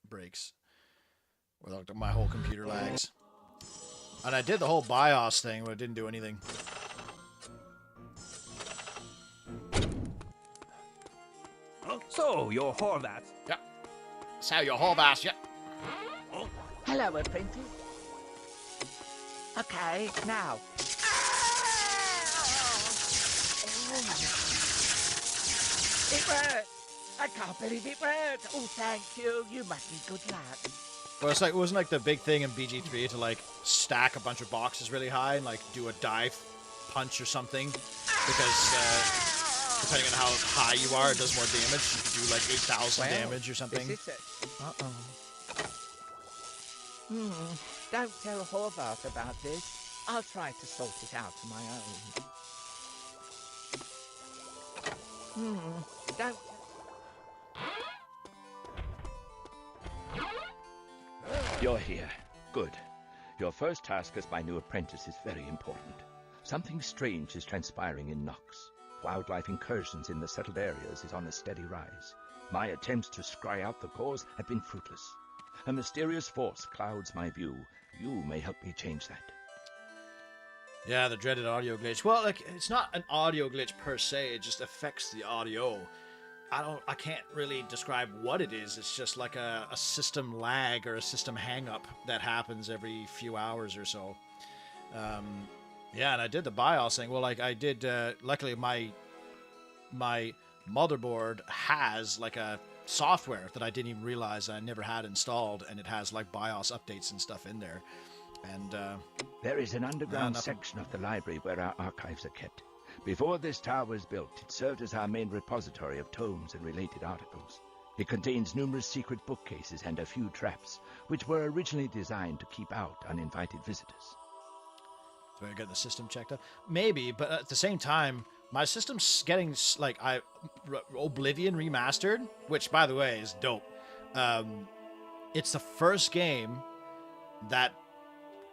breaks, where like my whole computer lags. And I did the whole BIOS thing, but it didn't do anything.
So, your Horvath.
Yeah. So, your Horvath, yeah.
Hello, apprentice. Okay, now. It worked! I can't believe it worked! Oh, thank you. You must be good luck.
Well, it's like, it wasn't like the big thing in BG3 to like stack a bunch of boxes really high and like do a dive punch or something, because depending on how high you are, it does more damage. You can do like 8,000 damage or something.
Uh-oh. Don't tell Horvath about this. I'll try to sort it out on my own. Don't...
You're here. Good. Your first task as my new apprentice is very important. Something strange is transpiring in Nox. Wildlife incursions in the settled areas is on a steady rise. My attempts to scry out the cause have been fruitless. A mysterious force clouds my view. You may help me change that.
Yeah, the dreaded audio glitch. Well, like, it's not an audio glitch per se, it just affects the audio. I can't really describe what it is. It's just like a system lag or a system hang-up that happens every few hours or so. Yeah, and I did the BIOS thing. Well, like, I did, luckily my motherboard has, like, a software that I didn't even realize I never had installed, and it has, like, BIOS updates and stuff in there. And,
there is an underground section of the library where our archives are kept. Before this tower was built, it served as our main repository of tomes and related articles. It contains numerous secret bookcases and a few traps, which were originally designed to keep out uninvited visitors.
So I get the system checked out? Maybe, but at the same time, my system's getting, like, Oblivion Remastered, which, by the way, is dope. It's the first game that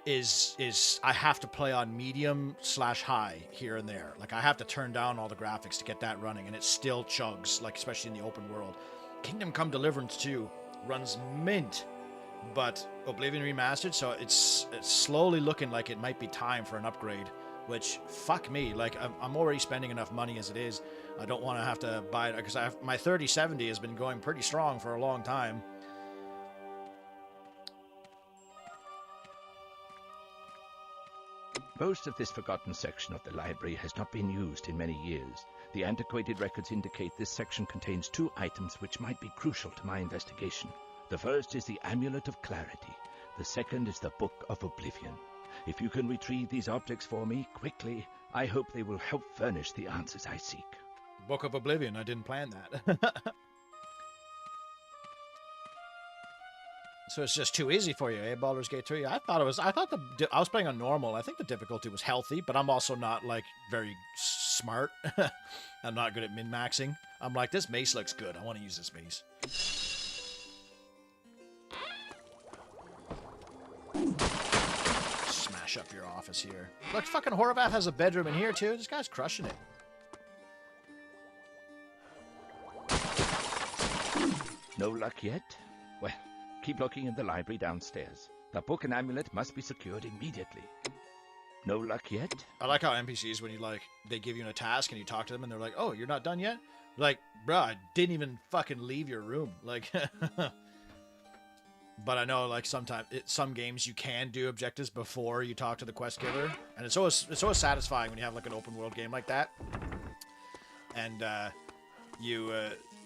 is I have to play on medium/high here and there. Like, I have to turn down all the graphics to get that running, and it still chugs, like, especially in the open world. Kingdom Come Deliverance 2 runs mint, but Oblivion Remastered, so it's slowly looking like it might be time for an upgrade, which, fuck me, like, I'm already spending enough money as it is. I don't want to have to buy it, because my 3070 has been going pretty strong for a long time.
Most of this forgotten section of the library has not been used in many years. The antiquated records indicate this section contains 2 items which might be crucial to my investigation. The first is the Amulet of Clarity. The second is the Book of Oblivion. If you can retrieve these objects for me quickly, I hope they will help furnish the answers I seek.
Book of Oblivion, I didn't plan that. So it's just too easy for you, eh, Baldur's Gate 3? I thought I was playing on normal. I think the difficulty was healthy, but I'm also not, like, very smart. I'm not good at min-maxing. I'm like, this mace looks good. I want to use this mace. Smash up your office here. Look, fucking Horvath has a bedroom in here, too. This guy's crushing it.
No luck yet? Well, keep looking in the library downstairs. The book and amulet must be secured immediately. No luck yet?
I like how NPCs, when you, like, they give you a task and you talk to them and they're like, oh, you're not done yet? Like, bruh, I didn't even fucking leave your room. Like, but I know, like, sometimes, some games you can do objectives before you talk to the quest giver. And it's always satisfying when you have, like, an open world game like that. And,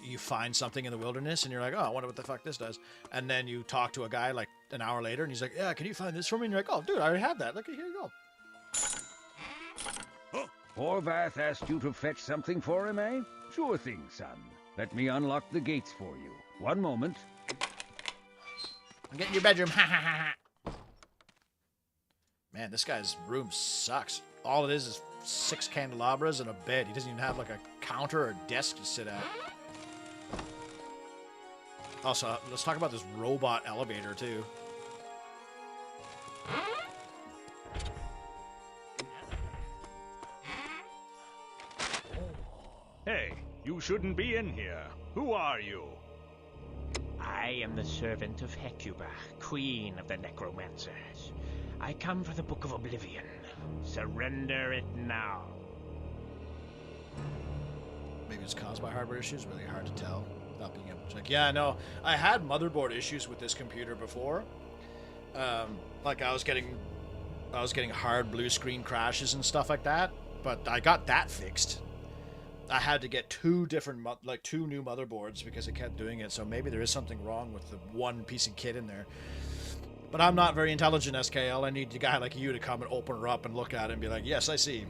you find something in the wilderness and you're like, oh, I wonder what the fuck this does. And then you talk to a guy like an hour later and he's like, yeah, can you find this for me? And you're like, oh, dude, I already have that. Look, here you go.
Horvath asked you to fetch something for him, eh? Sure thing, son. Let me unlock the gates for you. One moment.
I'm getting your bedroom. Ha ha ha ha. Man, this guy's room sucks. All it is 6 candelabras and a bed. He doesn't even have like a counter or desk to sit at. Also, let's talk about this robot elevator, too.
Hey, you shouldn't be in here. Who are you?
I am the servant of Hecuba, queen of the necromancers. I come for the Book of Oblivion. Surrender it now.
Maybe it's caused by hardware issues. Really hard to tell without being able to check. Yeah, no, I had motherboard issues with this computer before. Like I was getting hard blue screen crashes and stuff like that. But I got that fixed. I had to get two new motherboards because it kept doing it. So maybe there is something wrong with the one piece of kit in there. But I'm not very intelligent, SKL. I need a guy like you to come and open her up and look at it and be like, yes, I see.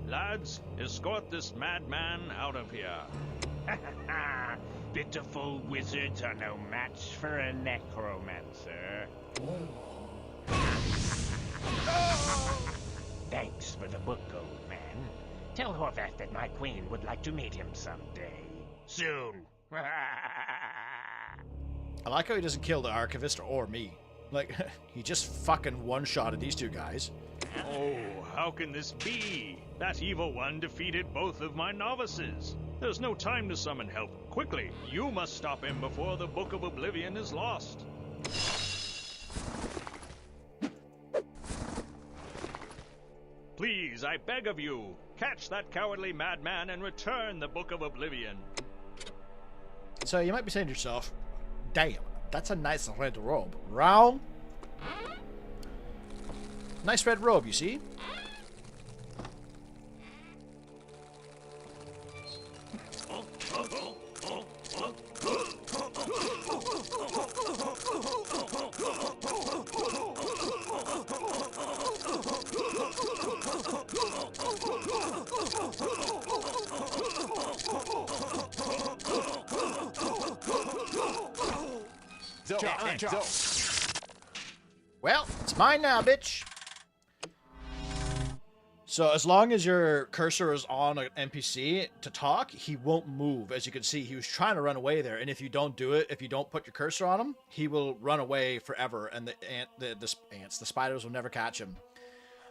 Lads, escort this madman out of here.
Pitiful wizards are no match for a necromancer. Thanks for the book, old man. Tell Horvath that my queen would like to meet him someday. Soon.
I like how he doesn't kill the archivist or me. Like, he just fucking one-shotted these two guys.
Oh, how can this be? That evil one defeated both of my novices. There's no time to summon help. Quickly, you must stop him before the Book of Oblivion is lost. Please, I beg of you, catch that cowardly madman and return the Book of Oblivion.
So you might be saying to yourself, damn, that's a nice red robe. Wrong. Nice red robe, you see? Well, it's mine now, bitch. So as long as your cursor is on an NPC to talk, he won't move. As you can see, he was trying to run away there, and if you don't do it, if you don't put your cursor on him, he will run away forever, and the spiders will never catch him.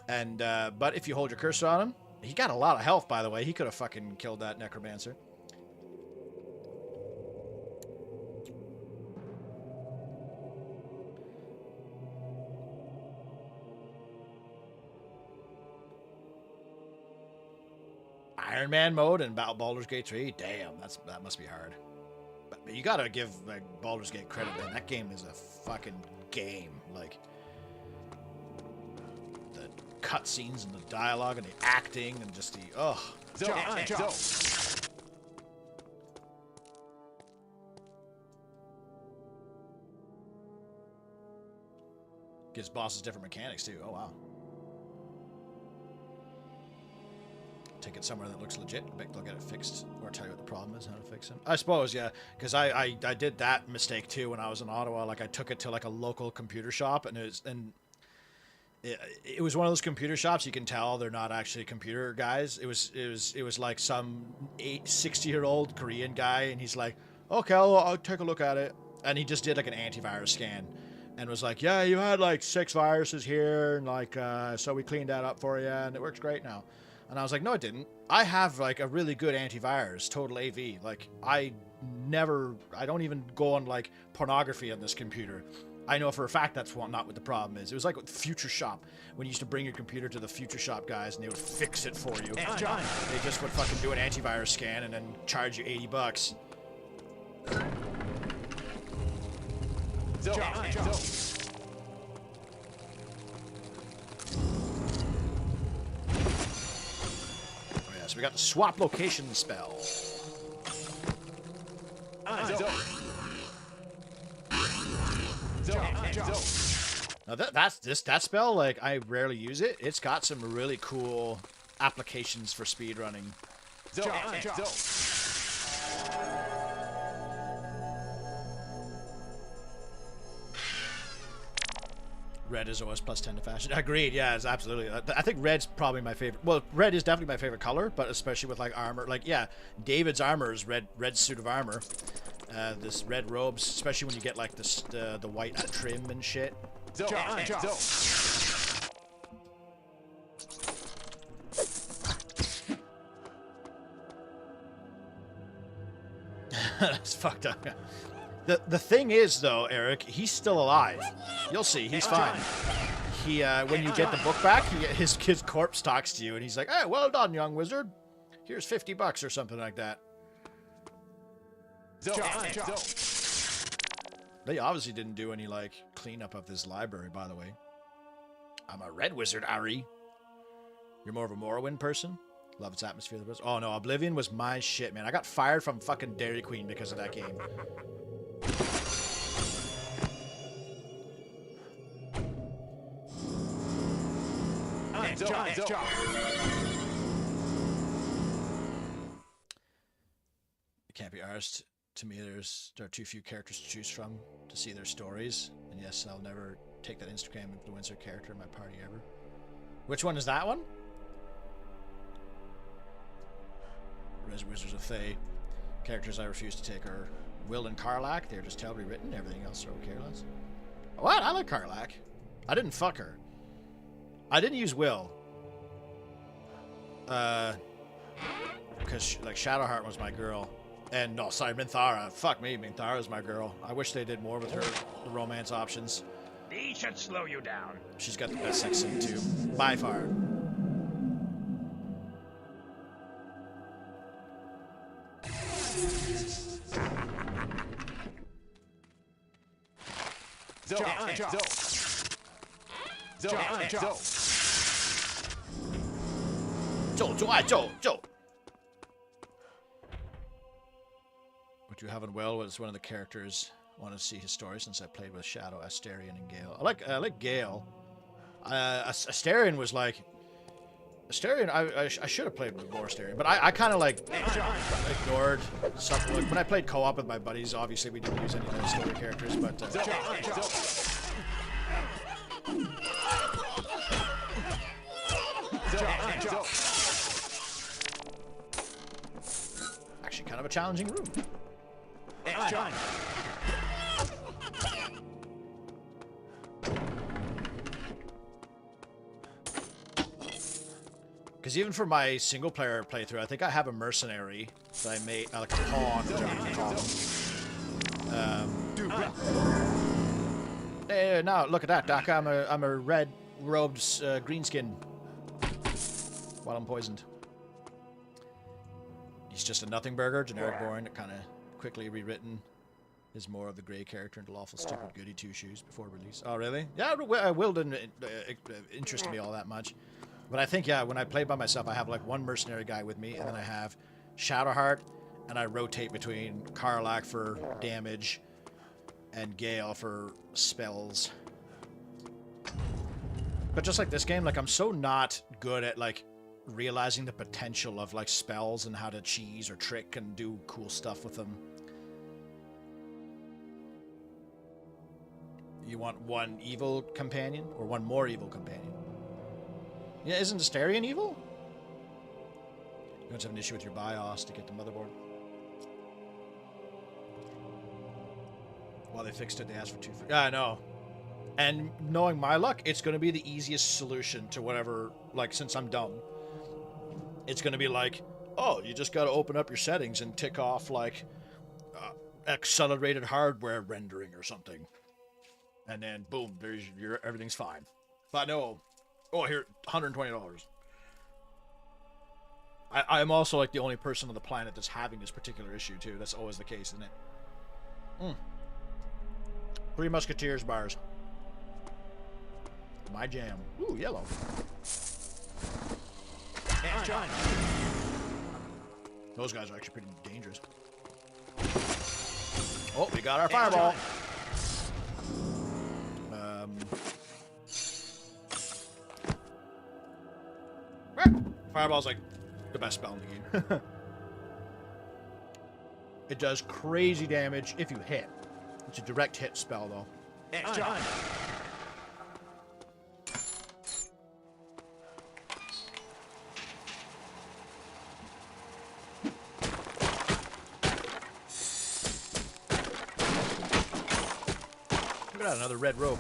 And but if you hold your cursor on him, he got a lot of health, by the way. He could have fucking killed that necromancer. Iron Man mode in Baldur's Gate 3? Damn, that must be hard. But you gotta give like Baldur's Gate credit, man. That game is a fucking game. Like, the cutscenes and the dialogue and the acting and just the... Ugh. Gives bosses different mechanics, too. Oh, wow. Take it somewhere that looks legit. They'll get it fixed, or tell you what the problem is, how to fix it. I suppose, yeah, because I did that mistake too when I was in Ottawa. Like, I took it to like a local computer shop, and it was one of those computer shops you can tell they're not actually computer guys. It was like some 60-year-old Korean guy, and he's like, okay, I'll take a look at it, and he just did like an antivirus scan, and was like, yeah, you had like 6 viruses here, and like so we cleaned that up for you, and it works great now. And I was like, no, it didn't. I have, like, a really good antivirus, Total AV. Like, I don't even go on, like, pornography on this computer. I know for a fact that's not what the problem is. It was like with Future Shop, when you used to bring your computer to the Future Shop guys, and they would fix it for you. They just would fucking do an antivirus scan and then charge you $80. So we got the swap location spell. Now that spell, like, I rarely use it. It's got some really cool applications for speedrunning. Red is always +10 to fashion. Agreed, yeah, it's absolutely. I think red's probably my favorite. Well, red is definitely my favorite color, but especially with, like, armor. Like, yeah, David's armor is red suit of armor. This red robes, especially when you get, like, this the white trim and shit. That's fucked up. The thing is, though, Eric, he's still alive. You'll see, he's fine. He when you get the book back, his corpse talks to you, and he's like, "Hey, well done, young wizard. Here's $50 or something like that." They obviously didn't do any like cleanup of this library, by the way. I'm a red wizard, Ari. You're more of a Morrowind person? Love its atmosphere. Oh no, Oblivion was my shit, man. I got fired from fucking Dairy Queen because of that game. It can't be arsed. To me, there are too few characters to choose from to see their stories. And yes, I'll never take that Instagram influencer character in my party ever. Which one is that one? Wizards of Thay. Characters I refuse to take are Will and Karlach. They're just terribly written. Everything else are careless. What? I like Karlach. I didn't fuck her. I didn't use Will. Because like Shadowheart was my girl. And no, sorry, Minthara. Fuck me, Minthara's my girl. I wish they did more with her the romance options.
He should slow you down.
She's got the best sex scene too, by far. Joe. What you haven't well was one of the characters. Want to see his story since I played with Shadow, Asterion, and Gale. I like Gale. Asterion was like Asterion. I should have played with more Asterion, but I kind of like ignored something. Like, when I played co-op with my buddies, obviously we didn't use any of those story characters, but. Actually, kind of a challenging room. Because even for my single player playthrough, I think I have a mercenary that I made, like a pawn, whatever you call them. Hey, now look at that, Doc. I'm a red robed greenskin. While I'm poisoned. He's just a nothing burger, generic boring, kind of quickly rewritten. Is more of the gray character into lawful stupid goody two shoes before release. Oh really? Yeah, Will didn't interest me all that much. But I think, yeah, when I play by myself, I have like one mercenary guy with me, and then I have Shadowheart, and I rotate between Karlach for damage and Gale for spells. But just like this game, like I'm so not good at like realizing the potential of like spells and how to cheese or trick and do cool stuff with them. You want one evil companion or one more evil companion? Yeah, isn't Asterion evil? You don't have an issue with your BIOS to get the motherboard. Well, they fixed it. They asked for 2 free. Yeah, I know. And knowing my luck, it's going to be the easiest solution to whatever, like, since I'm dumb. It's going to be like, oh, you just got to open up your settings and tick off, like, accelerated hardware rendering or something. And then, boom, there's everything's fine. But no, oh, here, $120. I'm also, like, the only person on the planet that's having this particular issue, too. That's always the case, isn't it? 3 Musketeers bars. My jam. Ooh, yellow. Those guys are actually pretty dangerous. Oh, we got our fireball. Fireball's like the best spell in the game. It does crazy damage if you hit. It's a direct hit spell, though. Look at that, another red robe.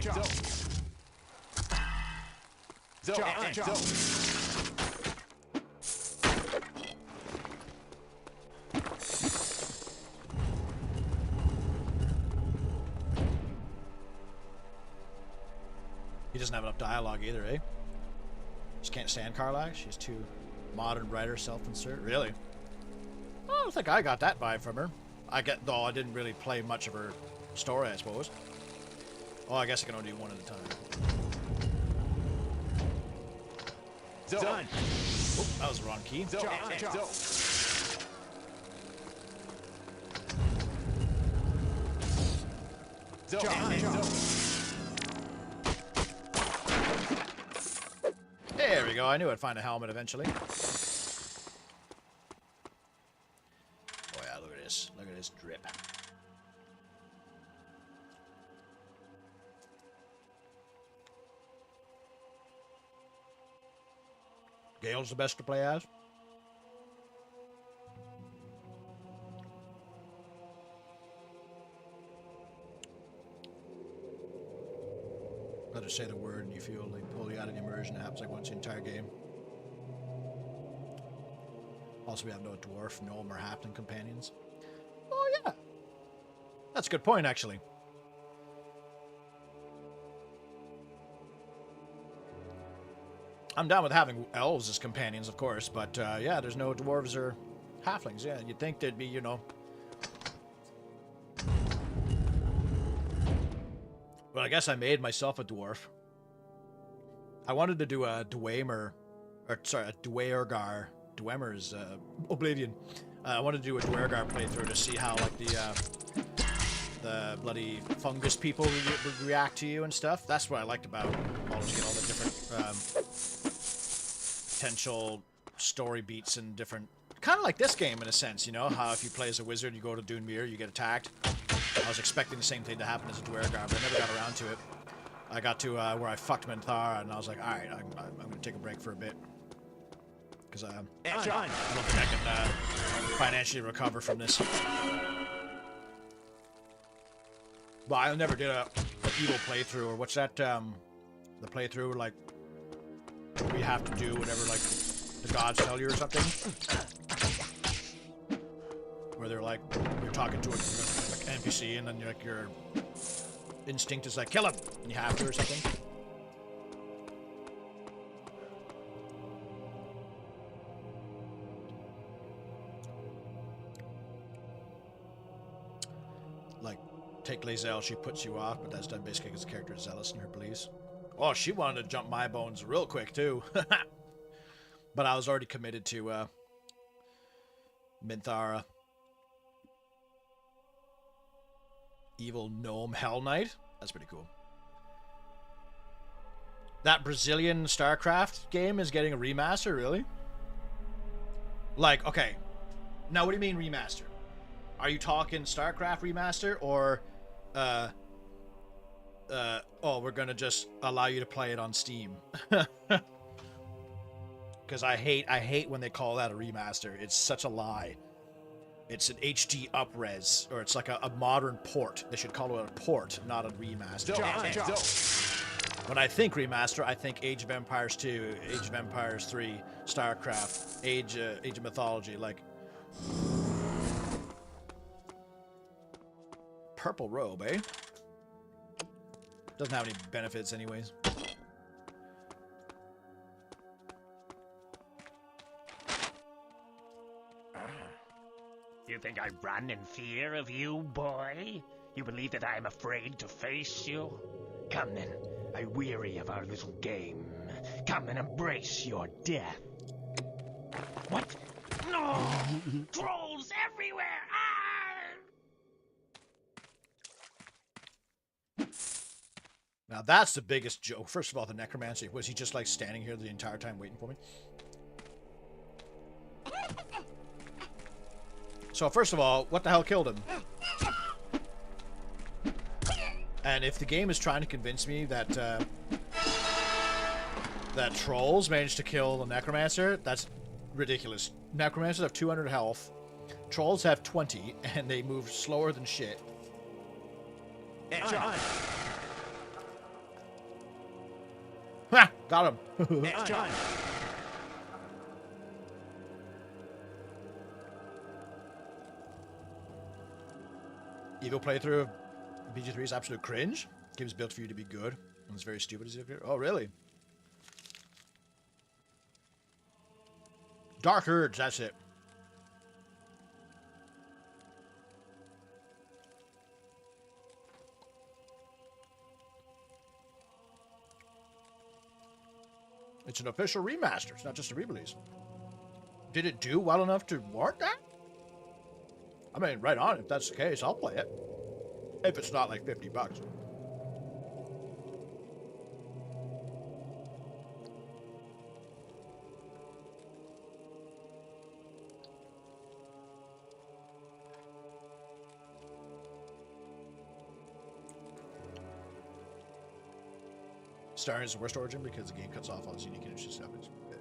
He doesn't have enough dialogue either, eh? Just can't stand Carlac. She's too modern, writer, self-insert. Really? I don't think I got that vibe from her. Though I didn't really play much of her story, I suppose. Oh, I guess I can only do one at a time.
Done.
Oh, that was the wrong key. There we go. I knew I'd find a helmet eventually. Oh yeah, look at this. Look at this drip. Gale's the best to play as. Let her say the word and you feel like pull you out of the immersion. It happens like once the entire game. Also, we have no dwarf, gnome, or halfling companions. Oh yeah, that's a good point actually. I'm down with having elves as companions, of course, but yeah, there's no dwarves or halflings. Yeah, you'd think there'd be, you know. But I guess I made myself a dwarf. I wanted to do a Dwemer, or sorry, a Dwemergar. Dwemer's Oblivion. I wanted to do a Dwemergar playthrough to see how like the bloody fungus people would react to you and stuff. That's what I liked about all the different potential story beats and different, kind of like this game in a sense, you know, how if you play as a wizard, you go to Dunmere, you get attacked. I was expecting the same thing to happen as a Dwemergar, but I never got around to it. I got to where I fucked Minthara, and I was like, all right, I'm going to take a break for a bit. Because I don't think I can financially recover from this. But I never did an evil playthrough, or what's that, the playthrough, like, where you have to do whatever, like, the gods tell you or something. Where they're like, you're talking to an NPC, and then like your instinct is like, kill him, and you have to or something. Like, take Lae'zel, she puts you off, but that's done basically because the character is zealous in her beliefs. Oh, she wanted to jump my bones real quick, too. But I was already committed to Minthara. Evil Gnome Hell Knight. That's pretty cool. That Brazilian StarCraft game is getting a remaster, really? Like, okay. Now, what do you mean remaster? Are you talking StarCraft remaster, or oh, we're gonna just allow you to play it on Steam? Because I hate when they call that a remaster. It's such a lie. It's an HD upres, or it's like a modern port. They should call it a port, not a remaster. When I think remaster, I think Age of Empires 2, Age of Empires 3, StarCraft, Age of Mythology, like... Purple robe, eh? Doesn't have any benefits anyways.
You think I run in fear of you, boy? You believe that I am afraid to face you? Come then, I weary of our little game. Come and embrace your death. What? No! Trolls everywhere! Ah!
Now that's the biggest joke. First of all, the necromancer, was he just like standing here the entire time waiting for me? So first of all, what the hell killed him? And if the game is trying to convince me that that trolls managed to kill the necromancer, that's ridiculous. Necromancers have 200 health, trolls have 20, and they move slower than shit. Got him.
John.
Eagle playthrough of BG3 is absolute cringe. Game is built for you to be good, and it's very stupid as you Oh, really? Dark Urge, that's it. It's an official remaster. It's not just a re-release. Did it do well enough to warrant that? I mean, right on. If that's the case, I'll play it. If it's not like $50. Star is the worst origin because the game cuts off all this unique and interesting stuff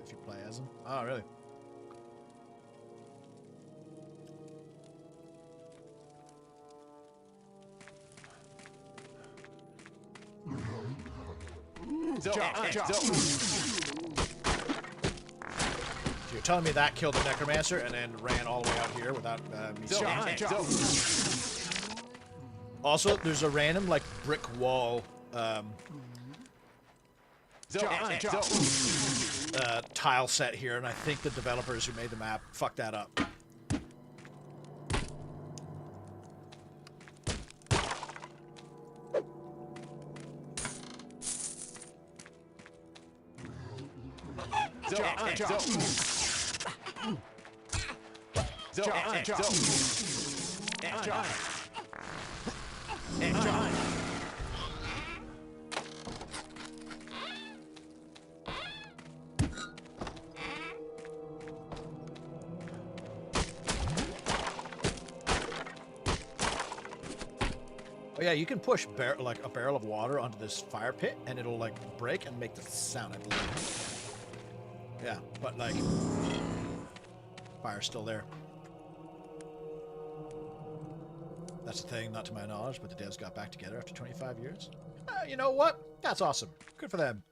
if you play as them. Oh, really? So you're telling me that killed the Necromancer and then ran all the way out here without me seeing? Also, there's a random, like, brick wall tile set here, and I think the developers who made the map fucked that up. Oh yeah, you can push like a barrel of water onto this fire pit, and it'll like break and make the sound, I believe. Yeah, but like, fire's still there. That's the thing, not to my knowledge, but the devs got back together after 25 years. You know what? That's awesome. Good for them.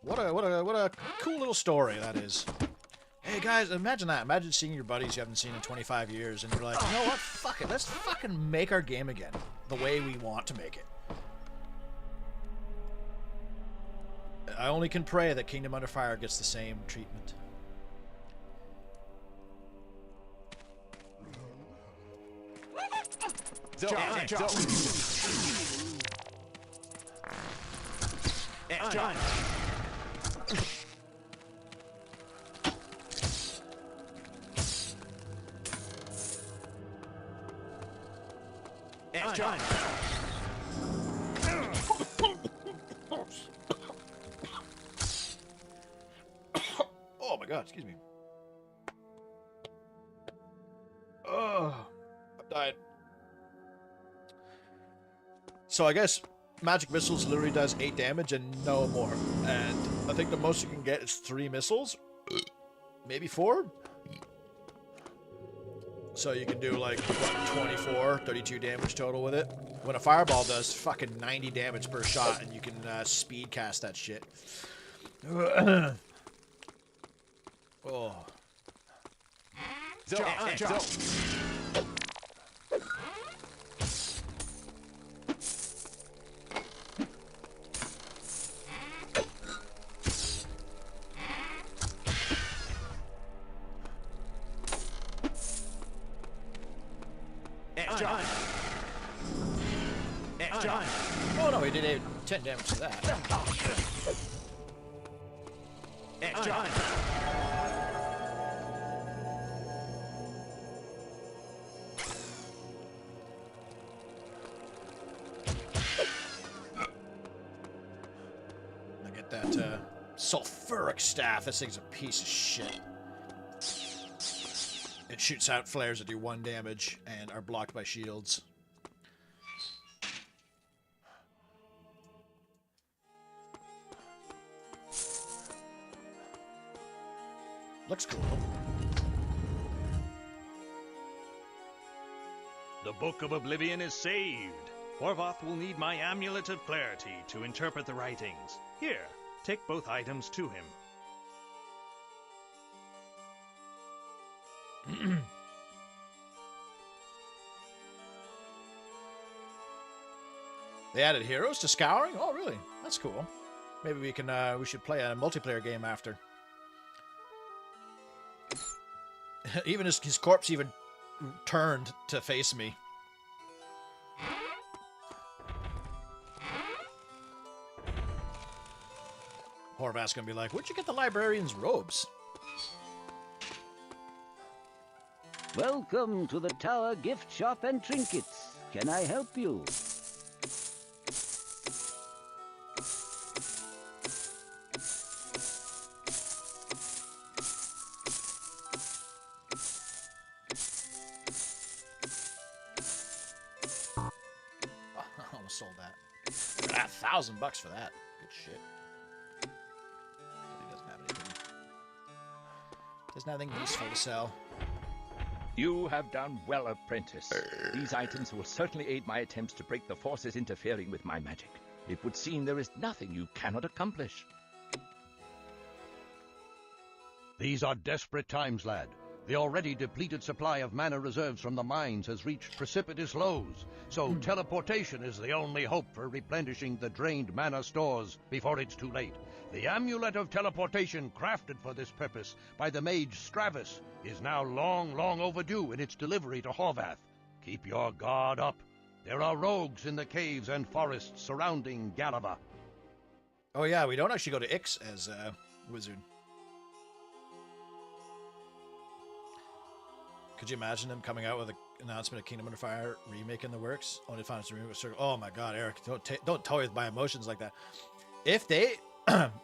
What a cool little story that is. Hey guys, imagine that. Imagine seeing your buddies you haven't seen in 25 years, and you're like, you know what? Fuck it. Let's fucking make our game again the way we want to make it. I only can pray that Kingdom Under Fire gets the same treatment.
John. John.
Oh my god, excuse me. Oh, I'm dying. So I guess magic missiles literally does 8 damage and no more. And I think the most you can get is 3 missiles. Maybe 4? So you can do like, what, 24, 32 damage total with it. When a fireball does fucking 90 damage per shot, and you can speed cast that shit. Oh.
John.
Oh no, he did 10 damage to that.
John.
I get that sulfuric staff. This thing's a piece of shit. It shoots out flares that do 1 damage and are blocked by shields. Looks cool.
The Book of Oblivion is saved. Horvath will need my Amulet of Clarity to interpret the writings. Here, take both items to him.
They added heroes to Scouring? Oh, really? That's cool. Maybe we can, we should play a multiplayer game after. Even his corpse even turned to face me. Horvath's gonna be like, where'd you get the librarian's robes?
Welcome to the Tower Gift Shop and Trinkets. Can I help you?
I almost sold that. $1,000 for that. Good shit. He doesn't have anything. There's nothing useful to sell.
You have done well, apprentice. These items will certainly aid my attempts to break the forces interfering with my magic. It would seem there is nothing you cannot accomplish.
These are desperate times, lad. The already depleted supply of mana reserves from the mines has reached precipitous lows, so teleportation is the only hope for replenishing the drained mana stores before it's too late. The Amulet of Teleportation, crafted for this purpose by the mage Stravis, is now long overdue in its delivery to Horvath. Keep your guard up. There are rogues in the caves and forests surrounding Galava.
Oh yeah, we don't actually go to Ix as a wizard. Could you imagine them coming out with an announcement of Kingdom Under Fire remake in the works? Only to find it's a remake. Oh my god, Eric, don't toy with my emotions like that. If they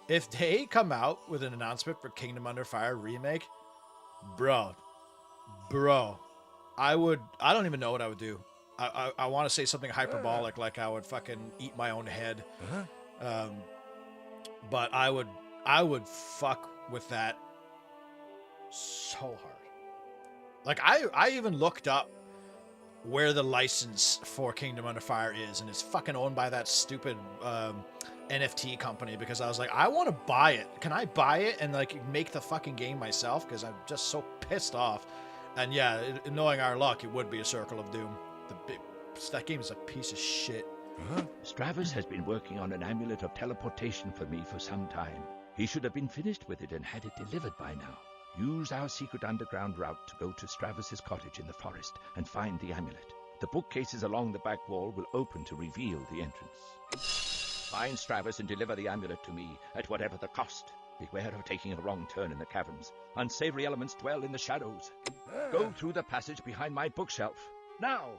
if they come out with an announcement for Kingdom Under Fire remake, bro, I don't even know what I would do. I want to say something hyperbolic, like I would fucking eat my own head. But I would fuck with that so hard. Like, I even looked up where the license for Kingdom Under Fire is, and it's fucking owned by that stupid NFT company, because I was like, I want to buy it. Can I buy it and, like, make the fucking game myself? Because I'm just so pissed off. And yeah, knowing our luck, it would be a Circle of Doom. That game is a piece of shit.
Stravis has been working on an Amulet of Teleportation for me for some time. He should have been finished with it and had it delivered by now. Use our secret underground route to go to Stravis's cottage in the forest and find the amulet. The bookcases along the back wall will open to reveal the entrance. Find Stravis and deliver the amulet to me at whatever the cost. Beware of taking a wrong turn in the caverns. Unsavory elements dwell in the shadows. Go through the passage behind my bookshelf. Now!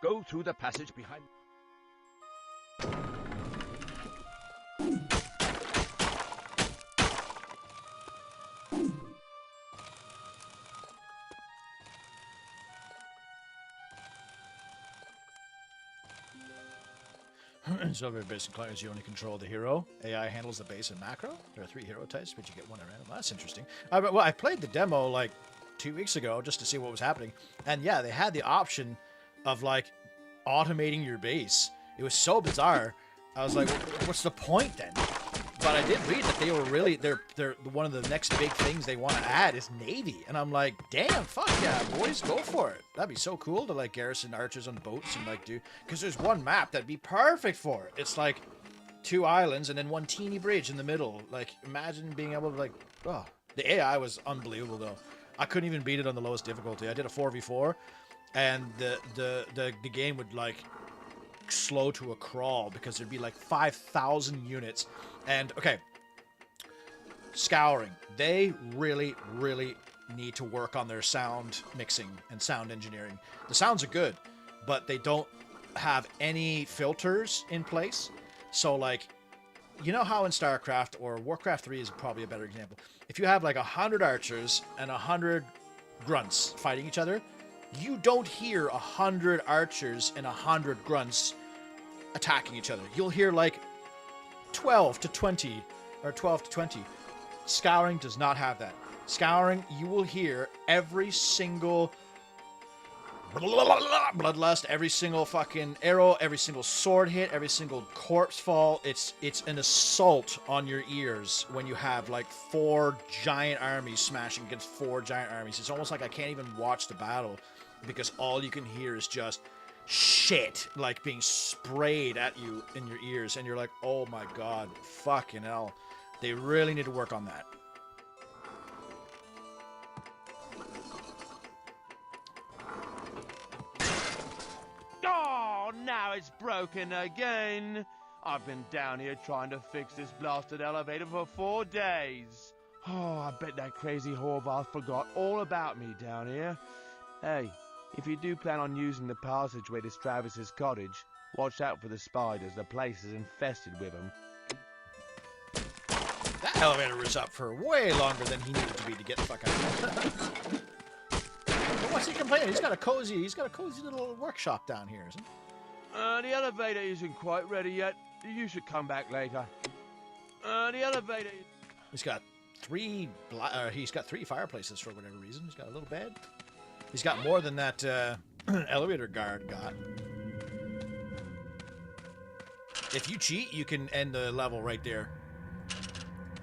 Go through the passage behind...
So very basic players, you only control the hero. AI handles the base and macro. There are 3 hero types, but you get 1 at random. That's interesting. Well, I played the demo like 2 weeks ago just to see what was happening. And yeah, they had the option of like automating your base. It was so bizarre. I was like, what's the point then? But I did read that they were really, they're one of the next big things they want to add is Navy. And I'm like, damn, fuck yeah, boys, go for it. That'd be so cool to like garrison archers on boats and like do, because there's one map that'd be perfect for it. It's like 2 islands and then 1 teeny bridge in the middle. Like, imagine being able to like, oh, the AI was unbelievable though. I couldn't even beat it on the lowest difficulty. I did a 4v4 and the game would like slow to a crawl because there'd be like 5,000 units. And okay, Scouring, they really need to work on their sound mixing and sound engineering. The sounds are good, but they don't have any filters in place. So like, you know how in StarCraft or Warcraft 3 is probably a better example. If you have like 100 archers and 100 grunts fighting each other, you don't hear 100 archers and 100 grunts attacking each other. You'll hear like 12 to 20 or 12 to 20. Scouring does not have that. Scouring, you will hear every single bloodlust, every single fucking arrow, every single sword hit, every single corpse fall. It's an assault on your ears when you have like 4 giant armies smashing against 4 giant armies. It's almost like I can't even watch the battle because all you can hear is just shit like being sprayed at you in your ears, and you're like, oh my god, fucking hell. They really need to work on that.
Oh, now it's broken again. I've been down here trying to fix this blasted elevator for 4 days. Oh, I bet that crazy Horvath forgot all about me down here. Hey, if you do plan on using the passageway to Stravis's cottage, watch out for the spiders. The place is infested with them.
That elevator was up for way longer than he needed to be to get the fuck out. But what's he complaining? He's got a cozy little workshop down here, isn't he?
The elevator isn't quite ready yet. You should come back later. The elevator...
He's got 3 fireplaces for whatever reason. He's got a little bed. He's got more than that elevator guard got. If you cheat, you can end the level right there.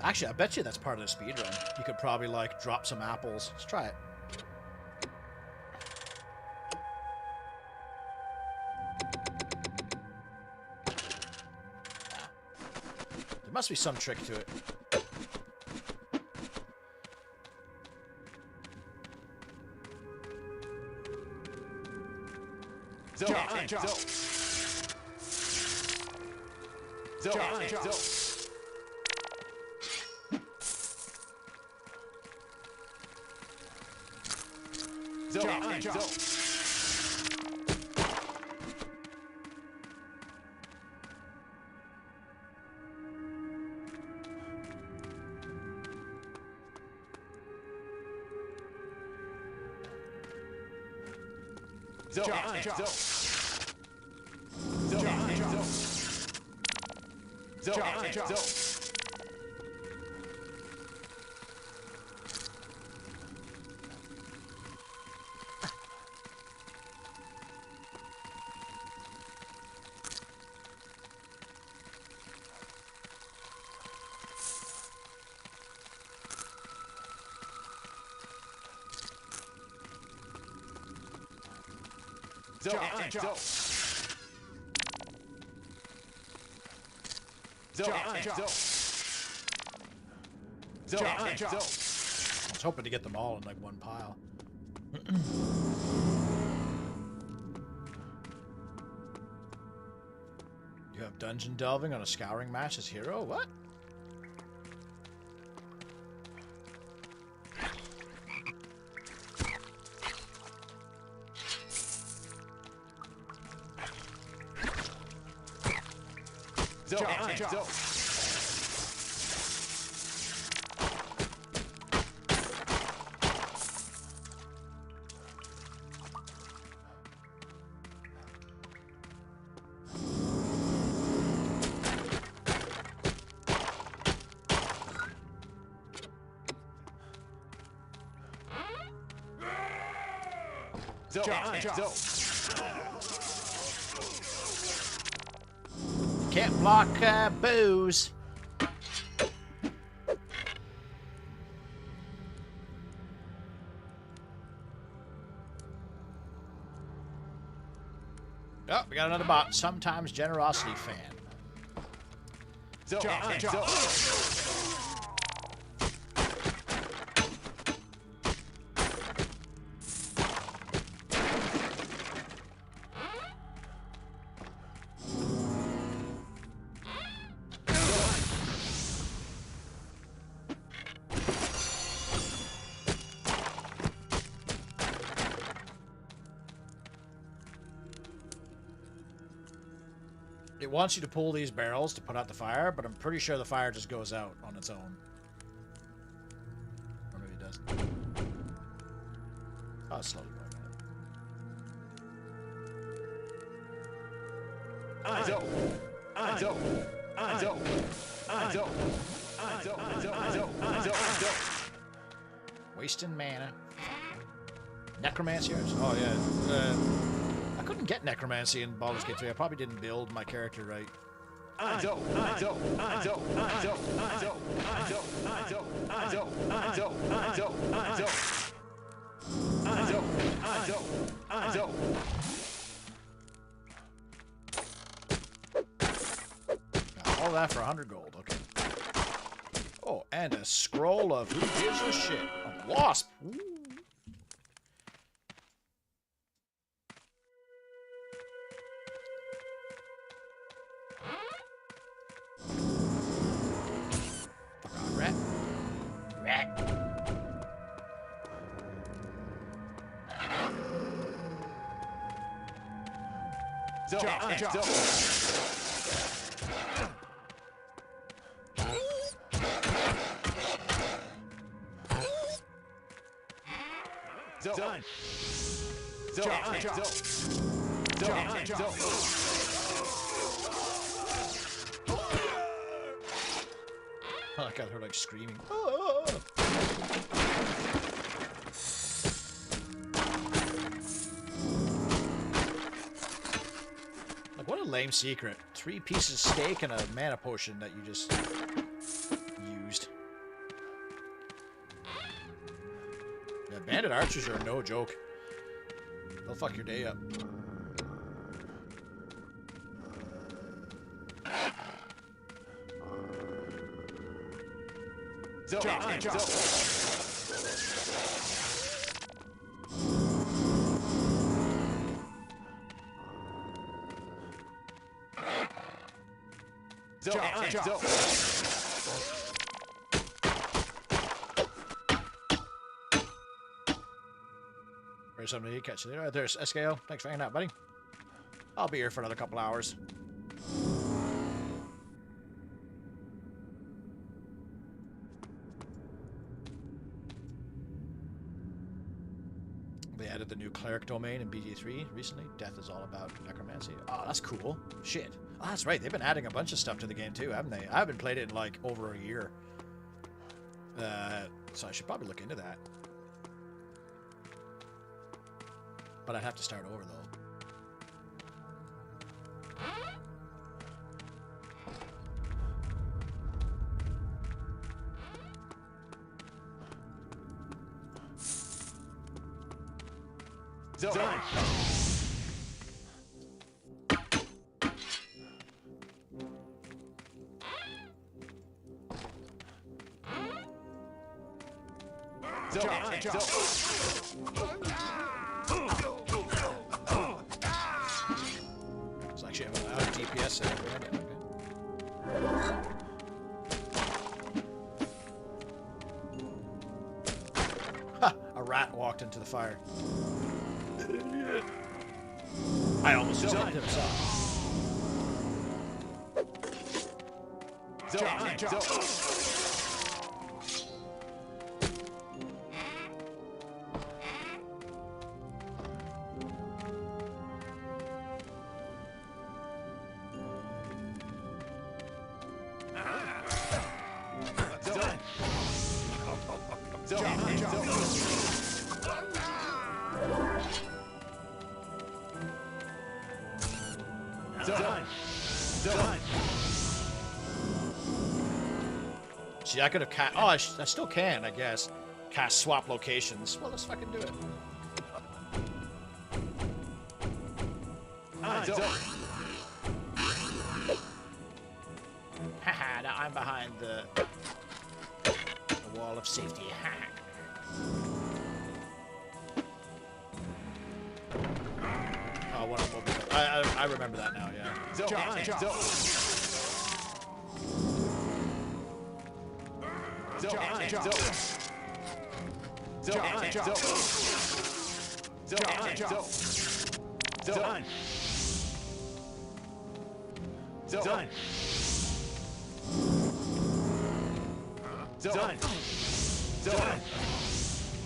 Actually, I bet you that's part of the speedrun. You could probably, like, drop some apples. Let's try it. There must be some trick to it. I was hoping to get them all in like one pile. You have dungeon delving on a scouring match as hero? What? Can't block booze. Oh, we got another bot. Sometimes generosity fan. It wants you to pull these barrels to put out the fire, but I'm pretty sure the fire just goes out on its own. Or maybe it doesn't. Oh, it's slowly going. Wasting mana. Necromancy arts? Oh, yeah. I couldn't get Necromancy in Baldur's Gate 3. I probably didn't build my character right. All that for 100 gold, okay. Oh, and a scroll of who gives a shit. A wasp. Ooh. Fuck off, rat. Rat.
Done.
Oh, I got her like screaming. Oh. Like, what a lame secret. 3 pieces of steak and a mana potion that you just used. Yeah, bandit archers are no joke. They'll fuck your day up. There's somebody to catch you there. There's SKO. Thanks for hanging out, buddy. I'll be here for another couple hours. They added the new cleric domain in BG3 recently. Death is all about necromancy. Oh, that's cool. Shit. Oh, that's right. They've been adding a bunch of stuff to the game too, haven't they? I haven't played it in like over a year. So I should probably look into that. But I'd have to start over, though.
Done.
It's actually an out of DPS setup, right? Okay. Ha! A rat walked into the fire. I almost jumped him See, I could have cast. Oh, I still can, I guess. Cast swap locations. Well, let's fucking do it. Haha, now I'm behind the wall of safety. Oh, what I'm moving. I remember that now, yeah.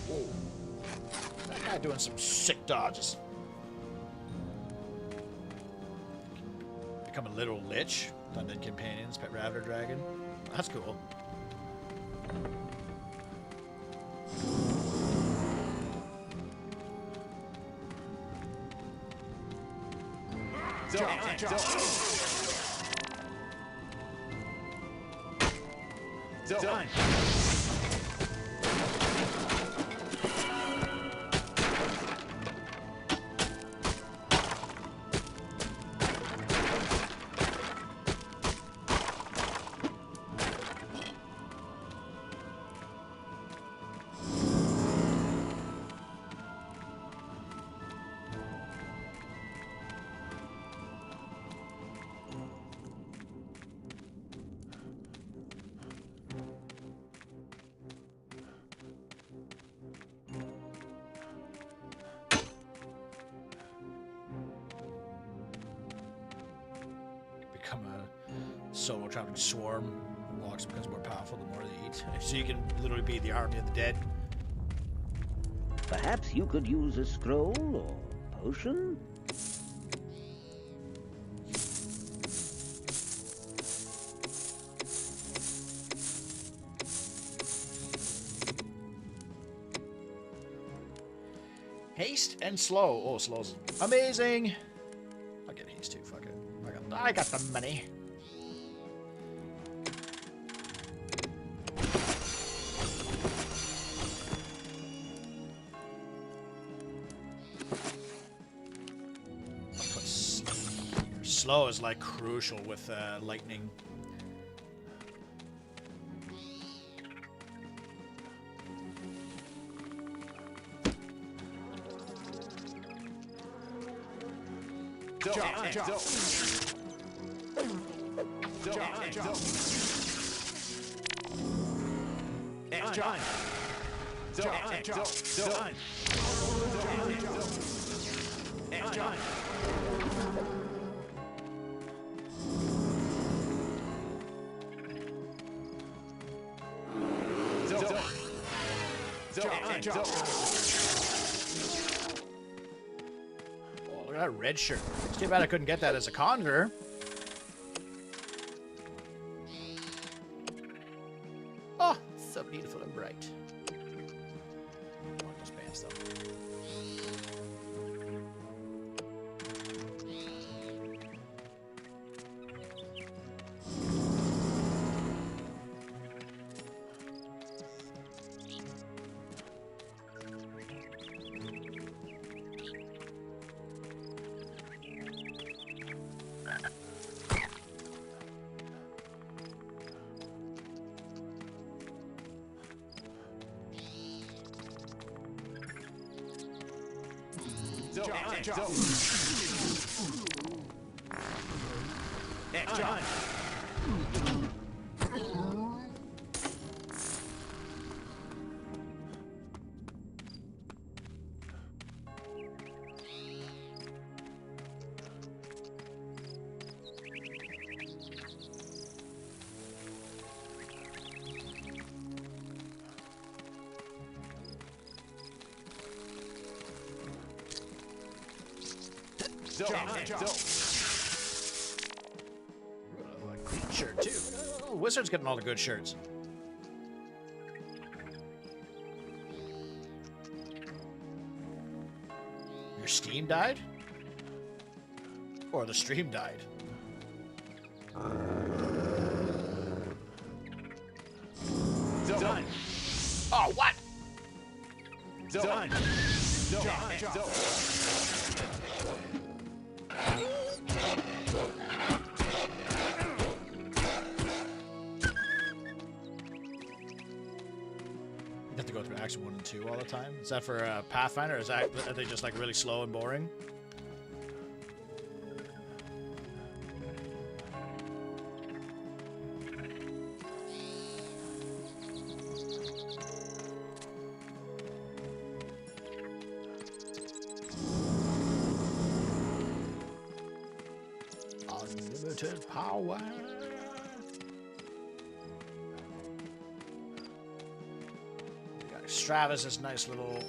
Whoa. That guy doing some sick dodges. Become a literal lich. Undead companions, pet rabbit or dragon. That's cool.
Done.
Become a solo traveling swarm. Walks becomes more powerful the more they eat. So you can literally be the army of the dead.
Perhaps you could use a scroll or potion?
Haste and slow. Oh, slow's amazing. I'll get haste too. Fuck it. I got the money. I'll put slow here. Slow is like crucial with lightning. Oh, look at that red shirt. It's too bad I couldn't get that as a conjurer. Oh, so beautiful and bright. Those pants, though. Green shirt too. Oh, Wizard's getting all the good shirts. Your Steam died? Or the stream died?
Done.
Oh, what?
Done.
You have to go through Acts 1 and 2 all the time? Is that for Pathfinder, or is that, are they just like really slow and boring? Unlimited power. Stravis' nice little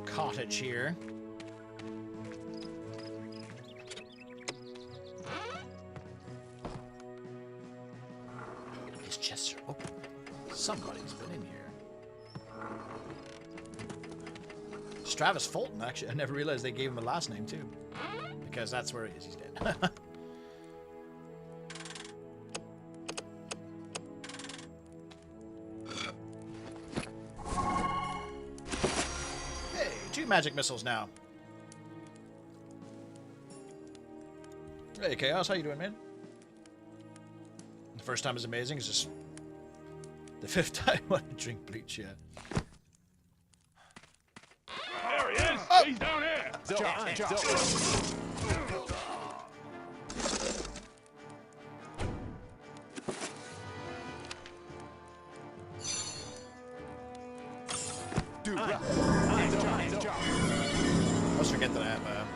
cottage here. These chests are open. Somebody's been in here. it's Travis Fulton, actually. I never realized they gave him a last name, too. Because that's where he is. He's dead. Hey, 2 magic missiles now. Hey, Chaos, how you doing, man? The first time is amazing. It's just the 5th time I want to drink bleach yet.
There he is!
Oh.
He's down here!
I always forget that I have a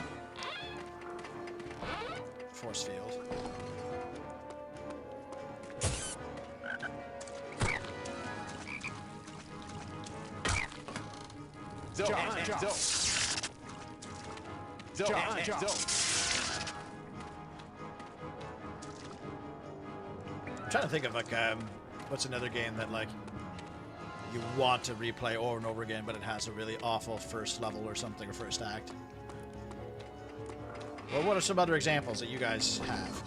force field. I'm trying to think of like what's another game that like you want to replay over and over again, but it has a really awful first level or something, or first act. Well, what are some other examples that you guys have?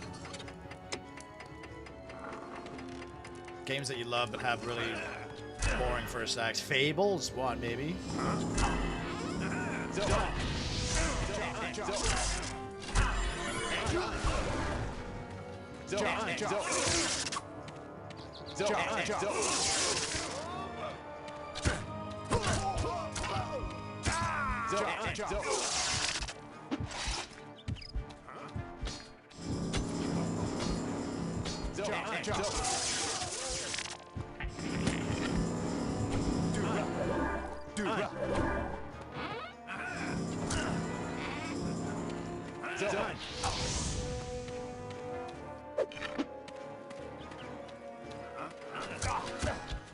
Games that you love but have really boring first acts. Fables, one maybe.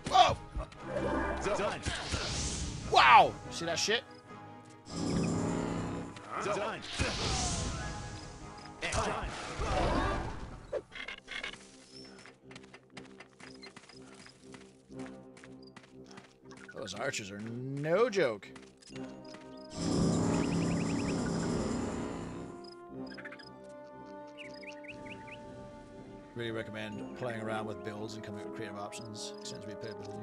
Whoa! Wow! See that shit? Those archers are no joke. Really recommend playing around with builds and coming up with creative options. Extends replayability.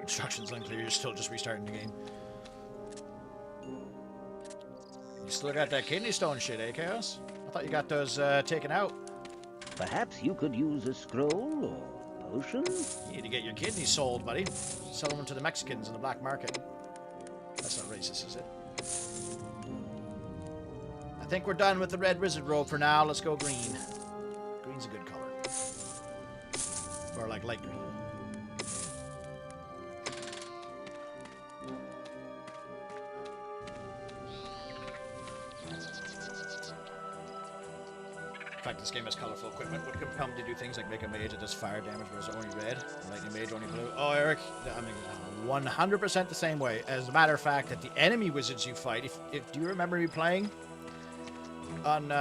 Instructions unclear, you're still just restarting the game. You still got that kidney stone shit, eh, Chaos? I thought you got those taken out.
Perhaps you could use a scroll or potion?
You need to get your kidneys sold, buddy. Sell them to the Mexicans in the black market. That's not racist, is it? I think we're done with the red wizard robe for now. Let's go green. Green's a good color. Or like light green. In fact, this game has colorful equipment, would compel me to do things like make a mage that does fire damage but is only red, a lightning mage only blue. Oh, Eric, I mean, 100% the same way. As a matter of fact, that the enemy wizards you fight, if do you remember me playing on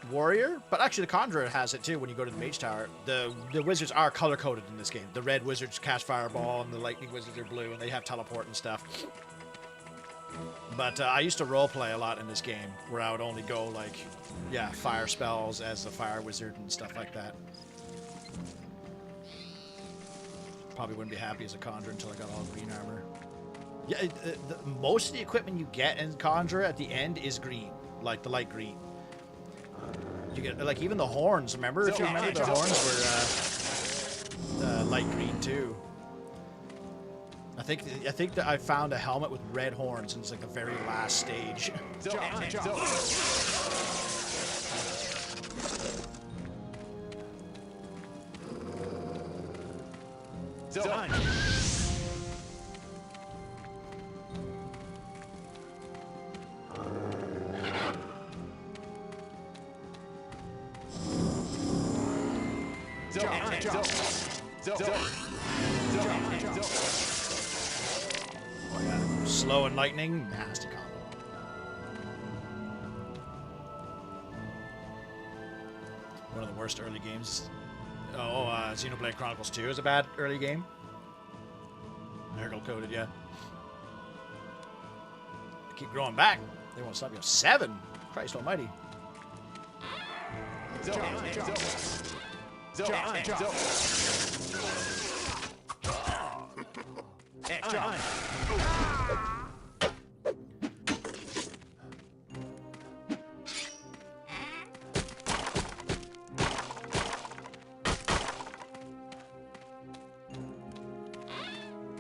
Warrior? But actually, the Conjurer has it too when you go to the Mage Tower. The wizards are color-coded in this game. The red wizards cast Fireball, and the lightning wizards are blue, and they have teleport and stuff. But I used to roleplay a lot in this game, where I would only go, like, yeah, fire spells as a fire wizard and stuff like that. Probably wouldn't be happy as a Conjurer until I got all green armor. Yeah, most of the equipment you get in Conjurer at the end is green, like the light green. You get, like, even the horns, remember? If you remember, the horns were light green, too. I think that I found a helmet with red horns, and it's like the very last stage. Slow and lightning, nasty combo. One of the worst early games. Oh, Xenoblade Chronicles 2 is a bad early game. Nurgle coded, yeah. Keep growing back. They won't stop you. 7? Christ almighty.
That's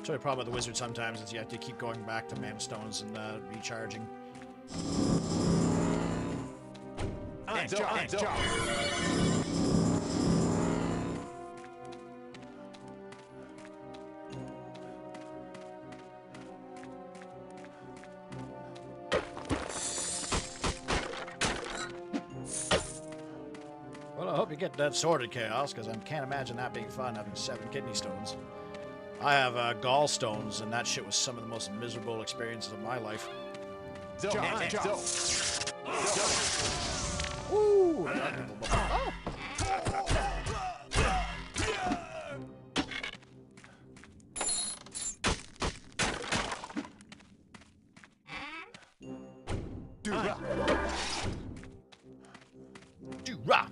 the problem with the wizard sometimes is you have to keep going back to mana stones and recharging. Well, I hope you get that sorted, Chaos, because I can't imagine that being fun, having 7 kidney stones. I have gallstones, and that shit was some of the most miserable experiences of my life. Woo! Oh. Do-rah!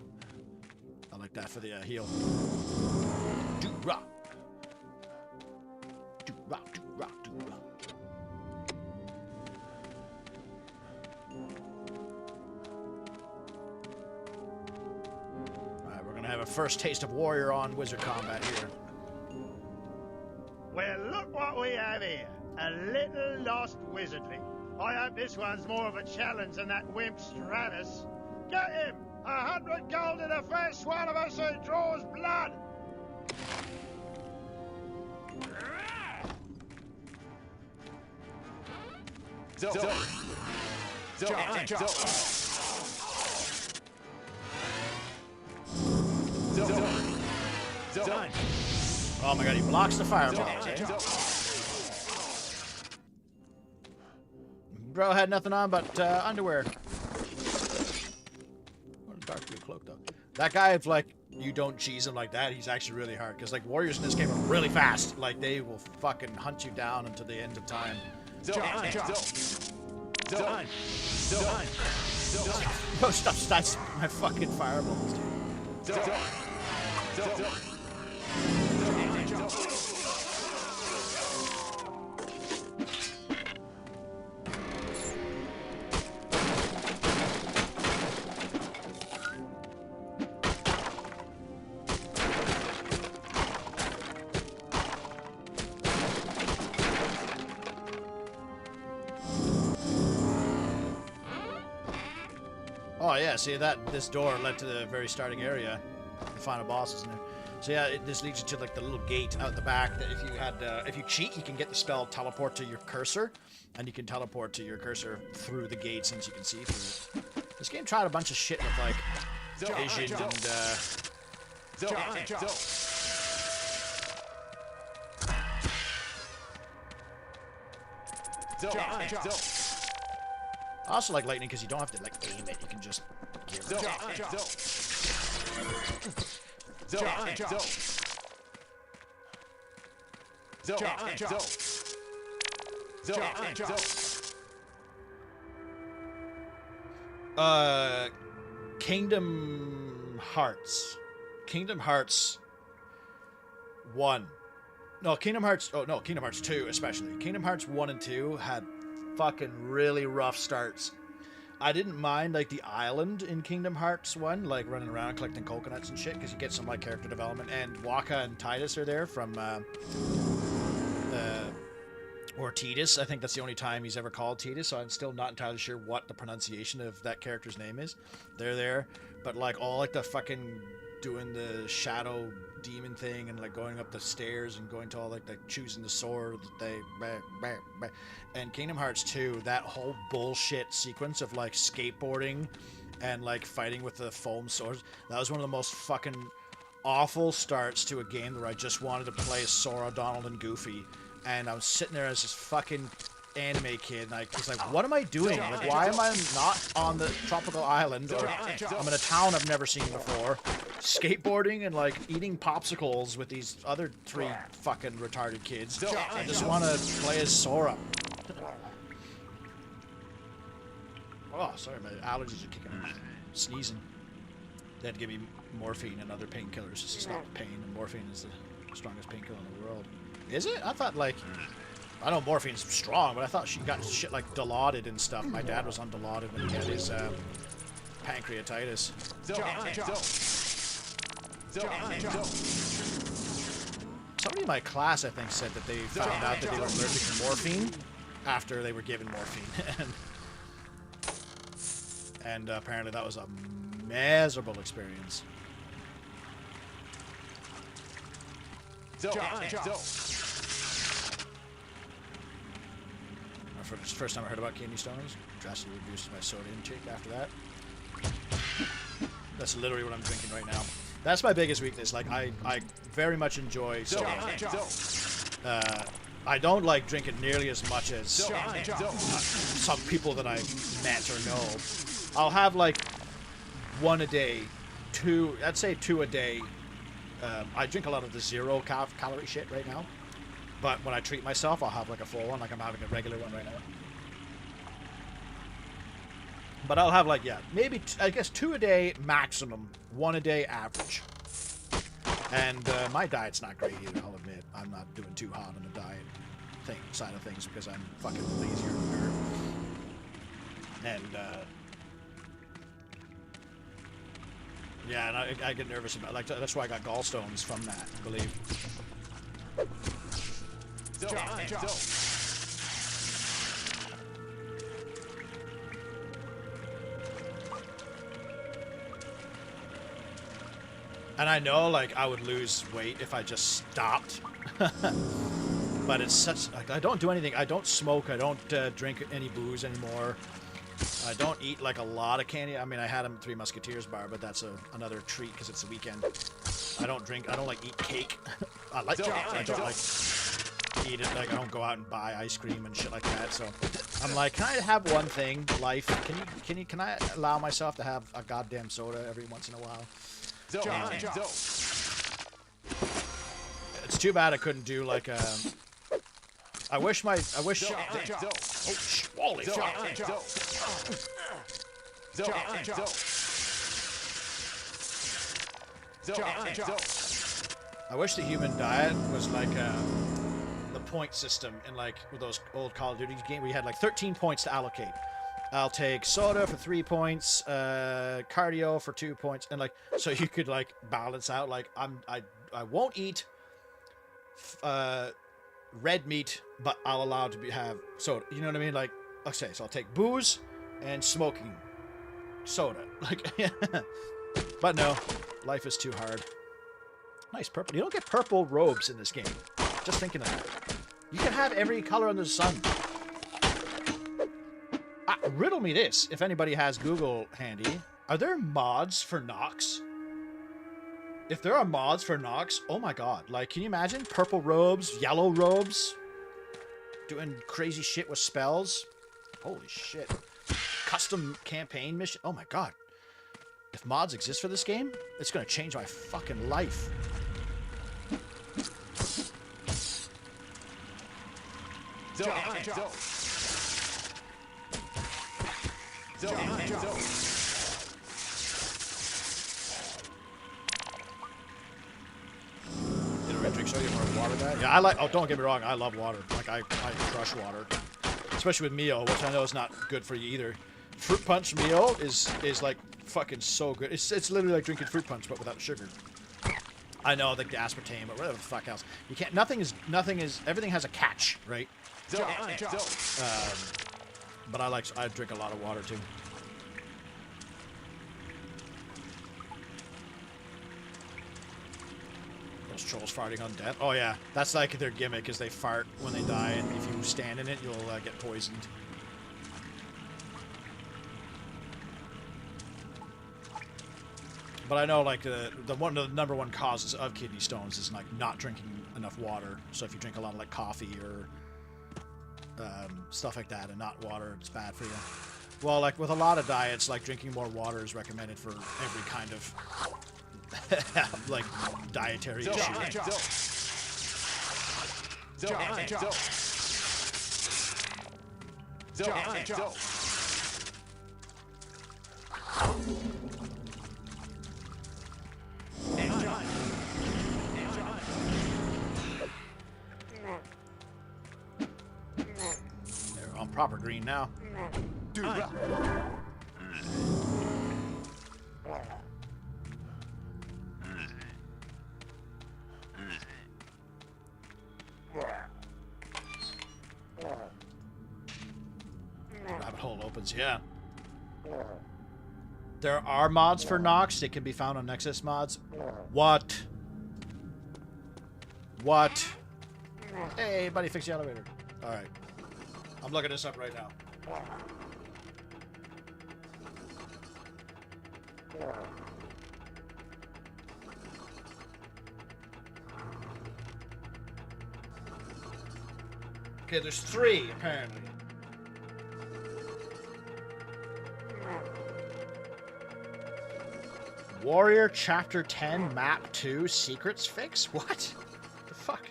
I like that for the heal. Do-rah! Do-rah, do-rah, do-rah. Alright, we're gonna have a first taste of warrior on wizard combat here.
Well, look what we have here. A little lost wizardly. I hope this one's more of a challenge than that wimp Stratus. Get him! 100 gold to the first one of us who draws blood!
Oh my god, he blocks the fireballs, eh? Bro had nothing on but underwear. What a dark blue cloak, though. That guy, if like you don't cheese him like that, he's actually really hard. Because like warriors in this game are really fast. Like they will fucking hunt you down until the end of time. Bro, stop stats my fucking fireballs, dude. Oh yeah, see that this door led to the very starting area. The final boss is in there. So yeah, this leads you to like the little gate out the back that if you cheat, you can get the spell teleport to your cursor, and you can teleport to your cursor through the gate since you can see through it. This game tried a bunch of shit with like vision and I also like lightning because you don't have to like aim it, you can just give it. Kingdom Hearts. Kingdom Hearts 1. No, Kingdom Hearts 2 especially. Kingdom Hearts 1 and 2 had fucking really rough starts. I didn't mind like the island in Kingdom Hearts 1, like running around collecting coconuts and shit, because you get some like character development, and Waka and Tidus are there from or Tidus. I think that's the only time he's ever called Tidus, so I'm still not entirely sure what the pronunciation of that character's name is. They're there, but like all like the fucking doing the shadow demon thing and like going up the stairs and going to all like choosing the sword that they and Kingdom Hearts 2, that whole bullshit sequence of like skateboarding and like fighting with the foam swords, that was one of the most fucking awful starts to a game where I just wanted to play as Sora, Donald, and Goofy, and I was sitting there as this fucking anime kid, and I was like, what am I doing? Like, why am I not on the tropical island, or I'm in a town I've never seen before, skateboarding and like eating popsicles with these other 3 fucking retarded kids? I just want to play as Sora.
Oh, sorry, my allergies are kicking in. Sneezing. They had to give me morphine and other painkillers just to stop the pain, and morphine is the strongest painkiller in the world. Is it? I thought, like... I know morphine's strong, but I thought she got shit like Dilaudid and stuff. My dad was on Dilaudid when he had his pancreatitis. Somebody in my class, I think, said that they found out that they were allergic to morphine after they were given morphine. And apparently that was a miserable experience. For the first time I heard about kidney stones, drastically reduced my soda intake after that. That's literally what I'm drinking right now. That's my biggest weakness. Like, I very much enjoy soda. I don't like drinking nearly as much as some people that I met or know. I'll have like one a day, I'd say 2 a day. I drink a lot of the zero calorie shit right now. But when I treat myself, I'll have like a full one, like I'm having a regular one right now. But I'll have like, yeah, maybe, I guess 2 a day maximum, 1 a day average. And my diet's not great either, I'll admit. I'm not doing too hot on the diet side of things because I'm fucking lazier than her. And, yeah, and I get nervous about, like, that's why I got gallstones from that, I believe. And I know, like, I would lose weight if I just stopped. But it's such, like, I don't do anything. I don't smoke. I don't drink any booze anymore. I don't eat, like, a lot of candy. I mean, I had a Three Musketeers bar, but that's another treat because it's the weekend. I don't drink. I don't, like, eat cake. I like cake. I don't, like, eat it. Like, I don't go out and buy ice cream and shit like that. So I'm like, can I have one thing, life? Can I allow myself to have a goddamn soda every once in a while? It's too bad I couldn't do like a. I wish. Holy fuck! I wish the human diet was like the point system in like with those old Call of Duty games where you had like 13 points to allocate. I'll take soda for 3 points, cardio for 2 points, and like so you could like balance out. Like I won't eat red meat, but I'll allow to have soda. You know what I mean? Like, okay, so I'll take booze and smoking soda. Like, but no, life is too hard. Nice purple. You don't get purple robes in this game. Just thinking of that. You can have every color under the sun. Riddle me this, if anybody has Google handy. Are there mods for Nox? If there are mods for Nox, oh my god. Like, can you imagine? Purple robes, yellow robes, doing crazy shit with spells. Holy shit. Custom campaign mission. Oh my god. If mods exist for this game, it's gonna change my fucking life. Yeah, I like. Oh, don't get me wrong. I love water. Like I crush water, especially with Mio, which I know is not good for you either. Fruit punch Mio is like fucking so good. It's literally like drinking fruit punch but without sugar. I know the aspartame, but whatever the fuck else. You can't. Nothing is. Everything has a catch, right? But I drink a lot of water too. Those trolls farting on death. Oh yeah, that's like their gimmick, is they fart when they die, and if you stand in it, you'll get poisoned. But I know like the number one causes of kidney stones is like not drinking enough water. So if you drink a lot of like coffee or stuff like that and not water, it's bad for you. Well, like with a lot of diets, like drinking more water is recommended for every kind of like dietary issue. proper green now.
Dude,
Rabbit hole opens, yeah. There are mods for Nox. They can be found on Nexus mods. What? What? Hey, buddy, fix the elevator. Alright. I'm looking this up right now. Okay, there's 3, apparently. Warrior Chapter 10, Map 2, Secrets Fix? What? The fuck?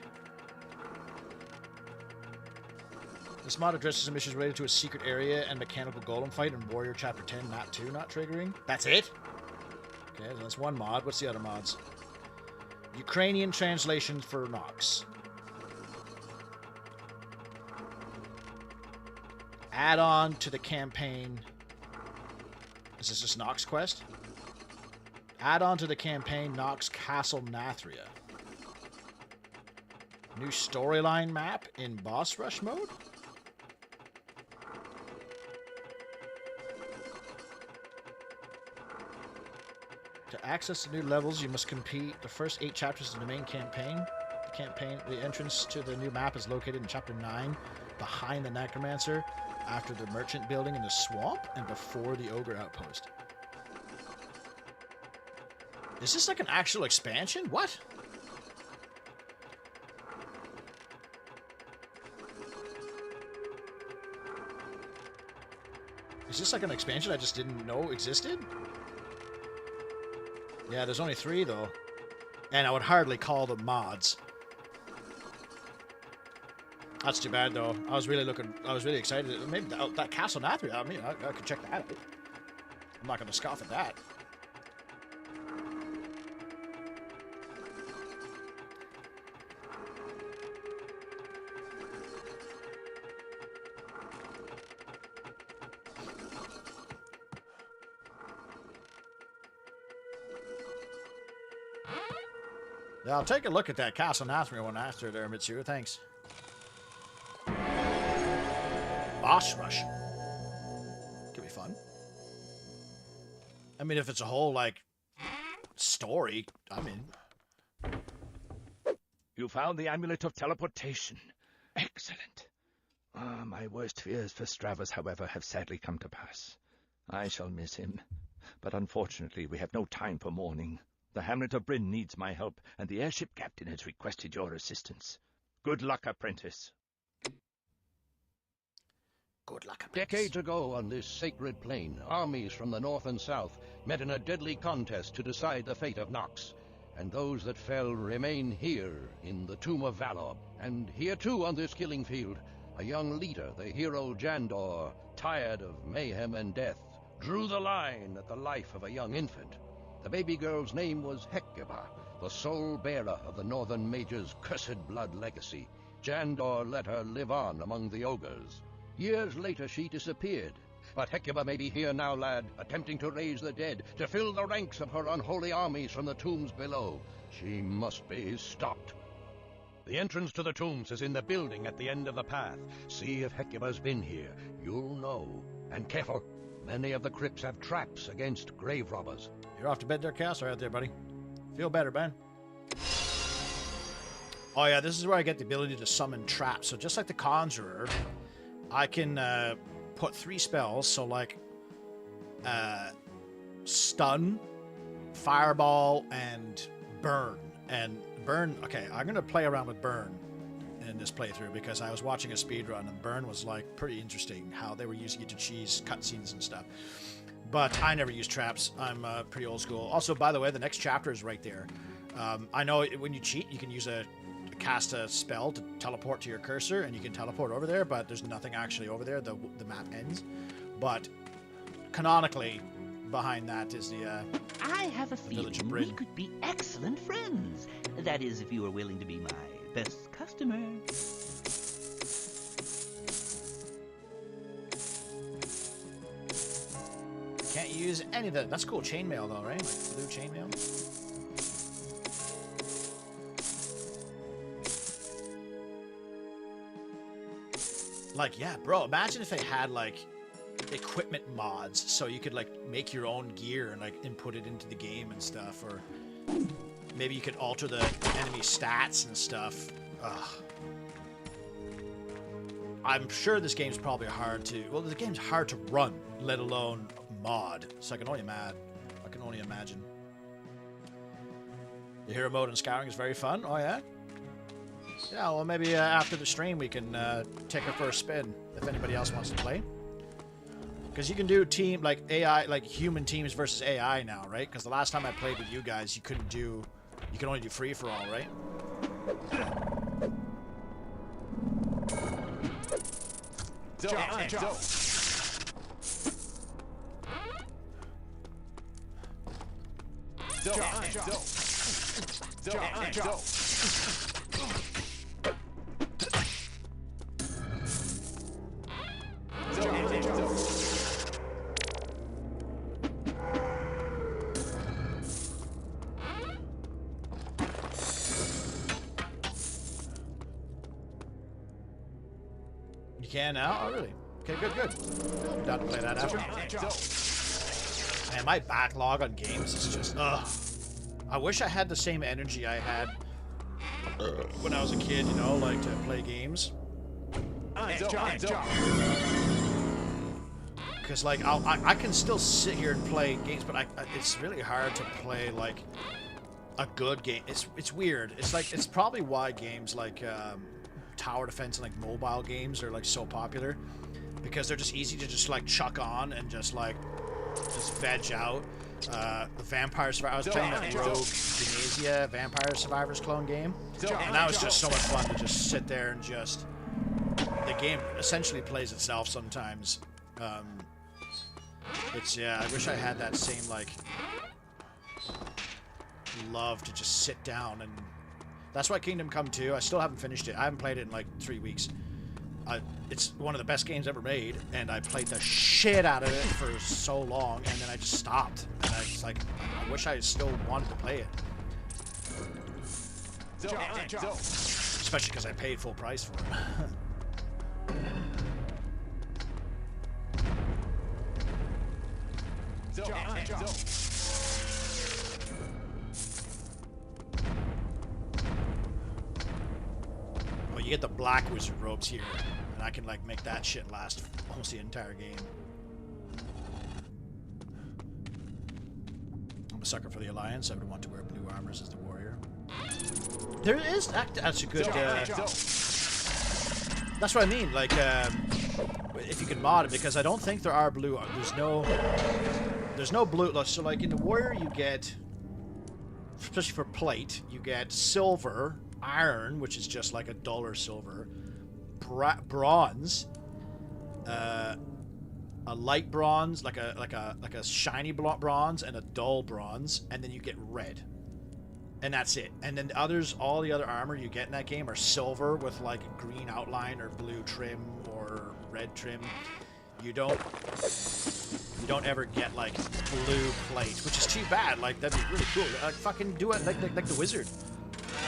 This mod addresses some issues related to a secret area and mechanical golem fight in Warrior Chapter 10, Map 2 not triggering. That's it? Okay, so that's one mod. What's the other mods? Ukrainian translation for Nox. Add-on to the campaign. Is this just Nox quest? Add-on to the campaign Nox Castle Nathria. New storyline map in boss rush mode? To access the new levels, you must complete the first 8 chapters of the main campaign. The entrance to the new map is located in Chapter 9, behind the Necromancer, after the merchant building in the swamp, and before the Ogre outpost. Is this like an actual expansion? What? Is this like an expansion I just didn't know existed? Yeah, there's only 3 though. And I would hardly call them mods. That's too bad though. I was really excited. Maybe that Castle Nathria, I mean, I could check that out. I'm not going to scoff at that. Yeah, I'll take a look at that Castle Nathria one after there, Mitsuru. Thanks. Boss rush. Could be fun. I mean, if it's a whole, like, story, I'm in.
You found the Amulet of Teleportation. Excellent. My worst fears for Stravas, however, have sadly come to pass. I shall miss him. But unfortunately, we have no time for mourning. The hamlet of Bryn needs my help, and the airship captain has requested your assistance. Good luck, apprentice.
Good luck, apprentice.
Decades ago on this sacred plain, armies from the north and south met in a deadly contest to decide the fate of Nox. And those that fell remain here in the Tomb of Valor. And here too on this killing field, a young leader, the hero Jandor, tired of mayhem and death, drew the line at the life of a young infant. The baby girl's name was Hecuba, the sole bearer of the Northern Mage's cursed blood legacy. Jandor let her live on among the ogres. Years later she disappeared. But Hecuba may be here now, lad, attempting to raise the dead, to fill the ranks of her unholy armies from the tombs below. She must be stopped. The entrance to the tombs is in the building at the end of the path. See if Hecuba's been here. You'll know. And careful, many of the crypts have traps against grave robbers.
You're off to bed there, Cass, right there, buddy. Feel better, man. Oh yeah, this is where I get the ability to summon traps. So just like the Conjurer, I can put 3 spells. So like Stun, Fireball, and Burn. And Burn, okay, I'm going to play around with Burn in this playthrough because I was watching a speedrun and Burn was like pretty interesting how they were using it to cheese cutscenes and stuff. But I never use traps. I'm pretty old school. Also, by the way, the next chapter is right there. I know when you cheat, you can use cast a spell to teleport to your cursor, and you can teleport over there, but there's nothing actually over there. The map ends. But canonically, behind that is the
I have a feeling
of
we could be excellent friends. That is, if you are willing to be my best customer.
use any of that. That's cool. Chainmail though, right? Like blue chainmail. Like, yeah, bro. Imagine if they had like equipment mods, so you could like make your own gear and like input it into the game and stuff, or maybe you could alter the enemy stats and stuff. Ugh. I'm sure this game's probably hard to... Well, the game's hard to run, let alone mod. So I can only imagine. The hero mode in Scouring is very fun. Oh, yeah? Yeah, well, maybe after the stream we can take her for a spin, if anybody else wants to play. Because you can do team, like AI, like human teams versus AI now, right? Because the last time I played with you guys, you couldn't do... You can only do free-for-all, right? You can now? Oh, really? Okay, good. I'm down to play that after. Man, my backlog on games is just, ugh. I wish I had the same energy I had when I was a kid, you know, like to play games. Because, like, I can still sit here and play games, but it's really hard to play, like, a good game. It's weird. It's probably why games like tower defense and, like, mobile games are, like, so popular. Because they're just easy to just, like, chuck on and just veg out. The Vampire Survivor. I was playing that Rogue Genesia Vampire Survivors clone game. And that was just so much fun to just sit there and just... The game essentially plays itself sometimes. Yeah, I wish I had that same, like, love to just sit down and... That's why Kingdom Come 2, I still haven't finished it. I haven't played it in, like, 3 weeks. It's one of the best games ever made, and I played the shit out of it for so long, and then I just stopped. And I was like, I wish I still wanted to play it. Especially because I paid full price for it. Well, you get the Black Wizard robes here, and I can, like, make that shit last almost the entire game. I'm a sucker for the Alliance. I would want to wear blue armors as the warrior. There is... That's a good... That's what I mean, like, if you can mod it, because I don't think there are blue... There's no blue... So, like, in the warrior, you get... Especially for plate, you get silver... Iron, which is just like a duller silver, bronze, a light bronze, like a shiny bronze, and a dull bronze, and then you get red, and that's it. And then all the other armor you get in that game are silver with like green outline or blue trim or red trim. You don't ever get like blue plate, which is too bad. Like that'd be really cool. Like fucking do it like the Wizard.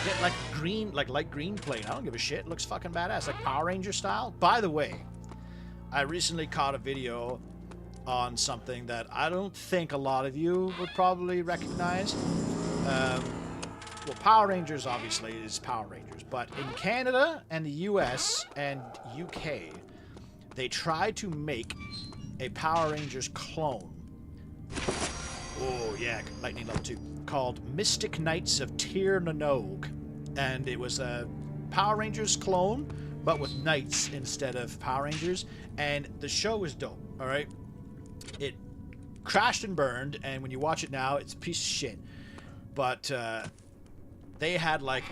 Get like green, like light green plate. I don't give a shit. It looks fucking badass, like Power Ranger style. By the way, I recently caught a video on something that I don't think a lot of you would probably recognize. Well, Power Rangers obviously is Power Rangers, but in Canada and the US and UK, they tried to make a Power Rangers clone. Oh yeah, Lightning Level 2. Called Mystic Knights of Tir Nanog, and it was a Power Rangers clone, but with knights instead of Power Rangers, and the show was dope, alright? It crashed and burned, and when you watch it now, it's a piece of shit. But they had like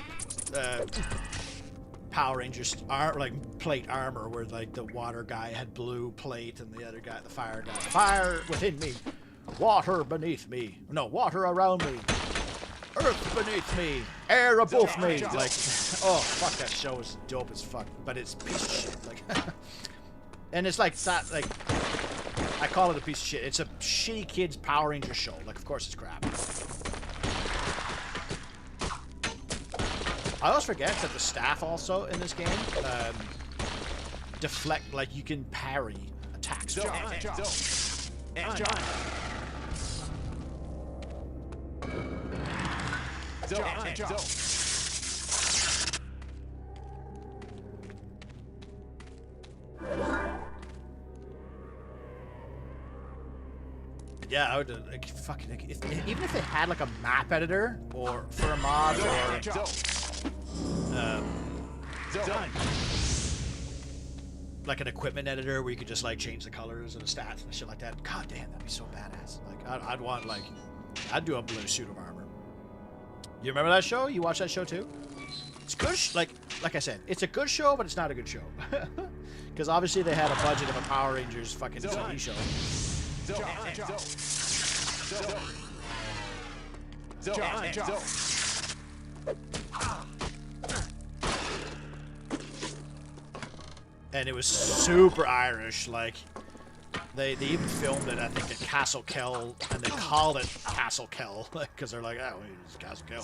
Power Rangers like plate armor, where like the water guy had blue plate, and the other guy, the fire guy, fire within me. Water beneath me. No, water around me. Earth beneath me. Air above me. Like, oh, fuck, that show is dope as fuck. But it's a piece of shit. Like, and it's like that, like, I call it a piece of shit. It's a shitty kids Power Ranger show. Like, of course it's crap. I always forget that the staff also in this game deflect, like you can parry attacks. Yeah, I would like fucking like, even if they had like a map editor or for a mod or like an equipment editor where you could just like change the colors and the stats and shit like that. God damn, that'd be so badass. Like I'd want like I'd do a blue suit of armor. You remember that show? You watched that show too? It's good. Like I said, it's a good show, but it's not a good show because obviously they had a budget of a Power Rangers fucking TV show. And it was super Irish, like they even filmed it I think at Castle Kell, and they called it Castle Kell because they're like, oh, it's Castle Kell.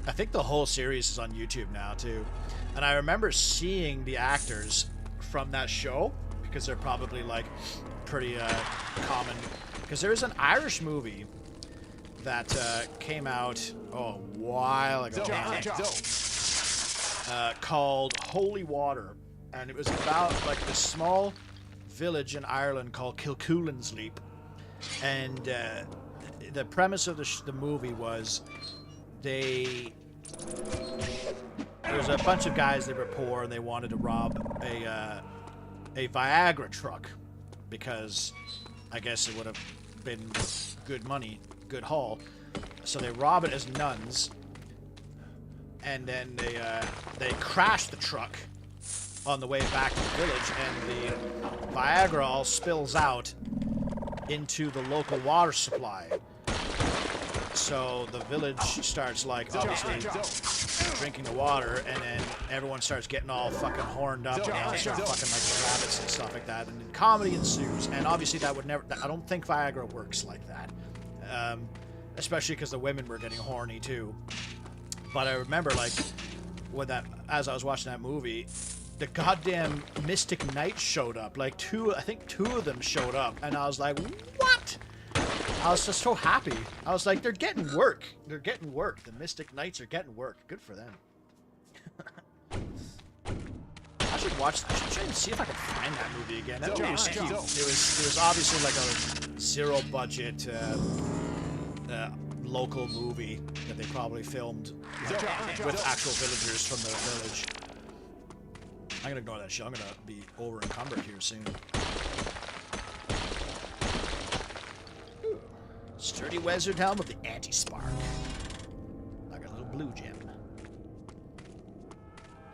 I think the whole series is on YouTube now too, and I remember seeing the actors from that show because they're probably like pretty common, because there is an Irish movie that came out a while ago called Holy Water, and it was about like this small village in Ireland called Kilcoolan's-Leap, and the premise of the movie was there was a bunch of guys that were poor and they wanted to rob a Viagra truck because I guess it would have been good money, good haul. So they rob it as nuns, and then they crash the truck on the way back to the village, and the Viagra all spills out into the local water supply. So the village starts like obviously drinking the water, and then everyone starts getting all fucking horned up and they all start fucking like rabbits and stuff like that, and then comedy ensues. And obviously that would never, I don't think Viagra works like that, especially because the women were getting horny too. But I remember like when as I was watching that movie, the goddamn Mystic Knights showed up. Like I think two of them showed up, and I was like, what? I was just so happy. I was like, they're getting work. They're getting work. The Mystic Knights are getting work. Good for them. I should try and see if I can find that movie again. That movie was cute. It was obviously like a zero budget local movie that they probably filmed with actual villagers from the village. I'm gonna ignore that shit. I'm gonna be over encumbered here soon. Sturdy wizard helm with the anti-spark. Like a little blue gem.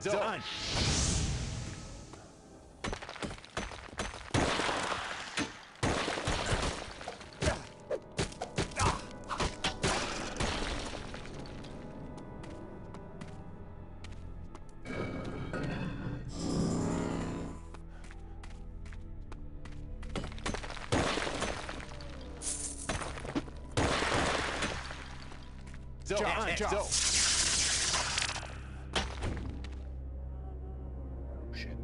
Done. Shit.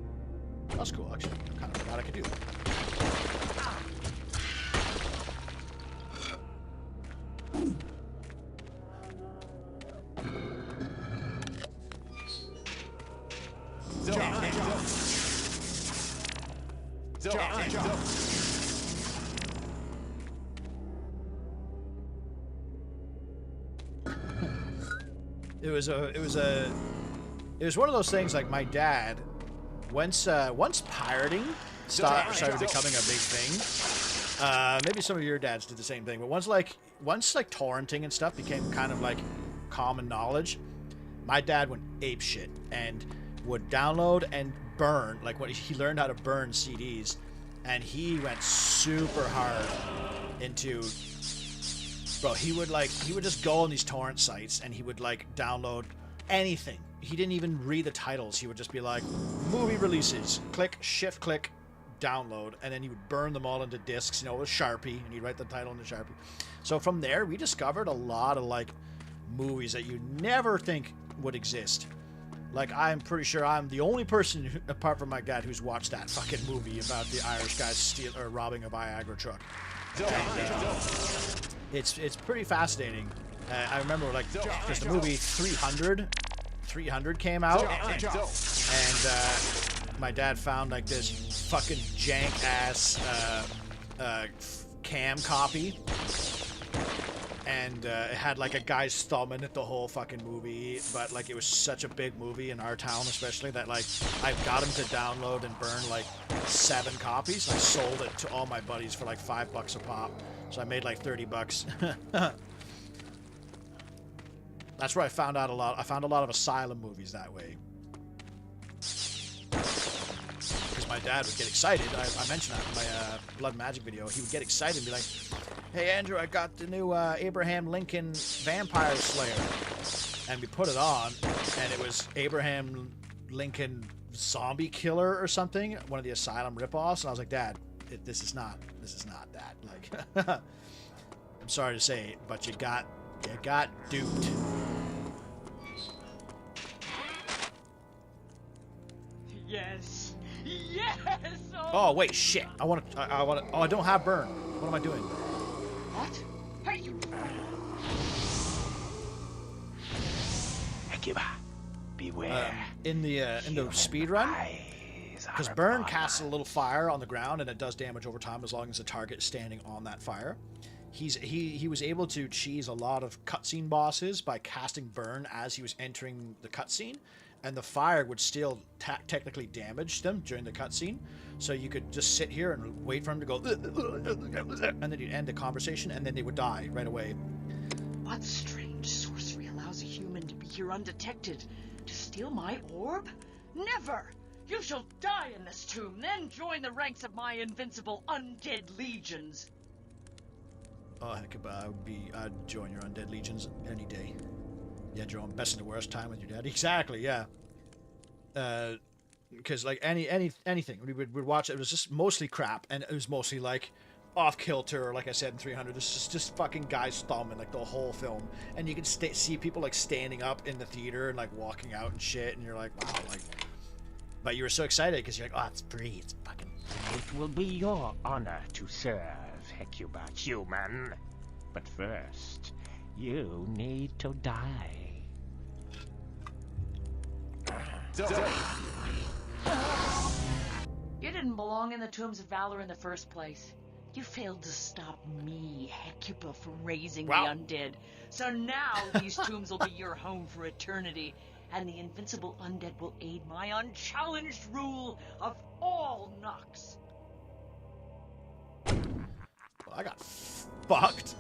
That's cool, actually. I kind of forgot I could do that. It was one of those things. Like my dad, once pirating started becoming a big thing. Maybe some of your dads did the same thing, but once torrenting and stuff became kind of like common knowledge, my dad went ape shit, and would download and burn, like what he learned how to burn CDs, and he went super hard into, bro, he would just go on these torrent sites and he would like download anything. He didn't even read the titles. He would just be like, movie releases, click, shift click, download, and then he would burn them all into discs, you know, with Sharpie, and he'd write the title in the Sharpie. So from there, we discovered a lot of like movies that you never think would exist. Like, I'm pretty sure I'm the only person, apart from my dad, who's watched that fucking movie about the Irish guys robbing a Viagra truck. And, it's pretty fascinating. I remember, like, because the movie 300 came out, and my dad found like this fucking jank ass cam copy. And it had like a guy's thumb in it the whole fucking movie, but like it was such a big movie in our town especially that like I got him to download and burn like 7 copies. I sold it to all my buddies for like $5 a pop, so I made like $30. That's where I found out a lot. I found a lot of Asylum movies that way. Because my dad would get excited. I mentioned that in my Blood Magic video. He would get excited and be like, "Hey Andrew, I got the new Abraham Lincoln Vampire Slayer." And we put it on, and it was Abraham Lincoln Zombie Killer or something, one of the Asylum ripoffs. And I was like, "Dad, this is not that." Like, I'm sorry to say, but you got duped.
Yes. Yes.
Oh wait, shit! I want to. Oh, I don't have burn. What am I doing?
What? Hey, you.
Hecuba, beware.
In the speed run, because burn casts a little fire on the ground and it does damage over time as long as the target is standing on that fire. He was able to cheese a lot of cutscene bosses by casting burn as he was entering the cutscene, and the fire would still technically damage them during the cutscene. So you could just sit here and wait for him to go, and then you'd end the conversation, and then they would die right away.
What strange sorcery allows a human to be here undetected? To steal my orb? Never! You shall die in this tomb, then join the ranks of my invincible undead legions.
Oh, heck, I'd join your undead legions any day. Yeah, Jerome, best and the worst time with your dad. Exactly, yeah. Because like anything we would watch, it was just mostly crap, and it was mostly like off kilter, like I said in 300. This is just fucking guys thumbing like the whole film, and you can see people like standing up in the theater and like walking out and shit, and you're like, wow, like. But you were so excited because you're like, oh, it's free, it's fucking.
It will be your honor to serve, Hecuba human. But first, you need to die.
You didn't belong in the Tombs of Valor in the first place. You failed to stop me, Hecuba, from raising the undead. So now these tombs will be your home for eternity, and the invincible undead will aid my unchallenged rule of all Nox.
Well, I got fucked.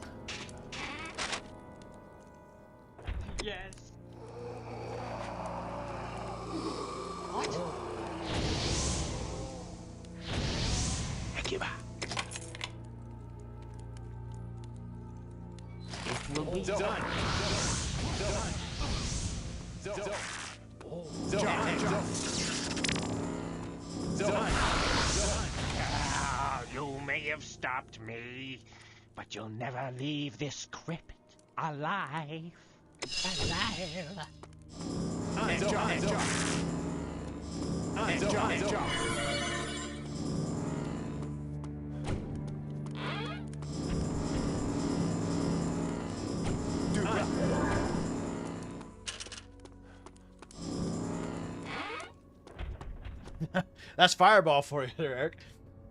Yes. What?
Hecuba.
It will be done. You may have stopped me, but you'll never leave this crypt alive.
That's Fireball for you there, Eric.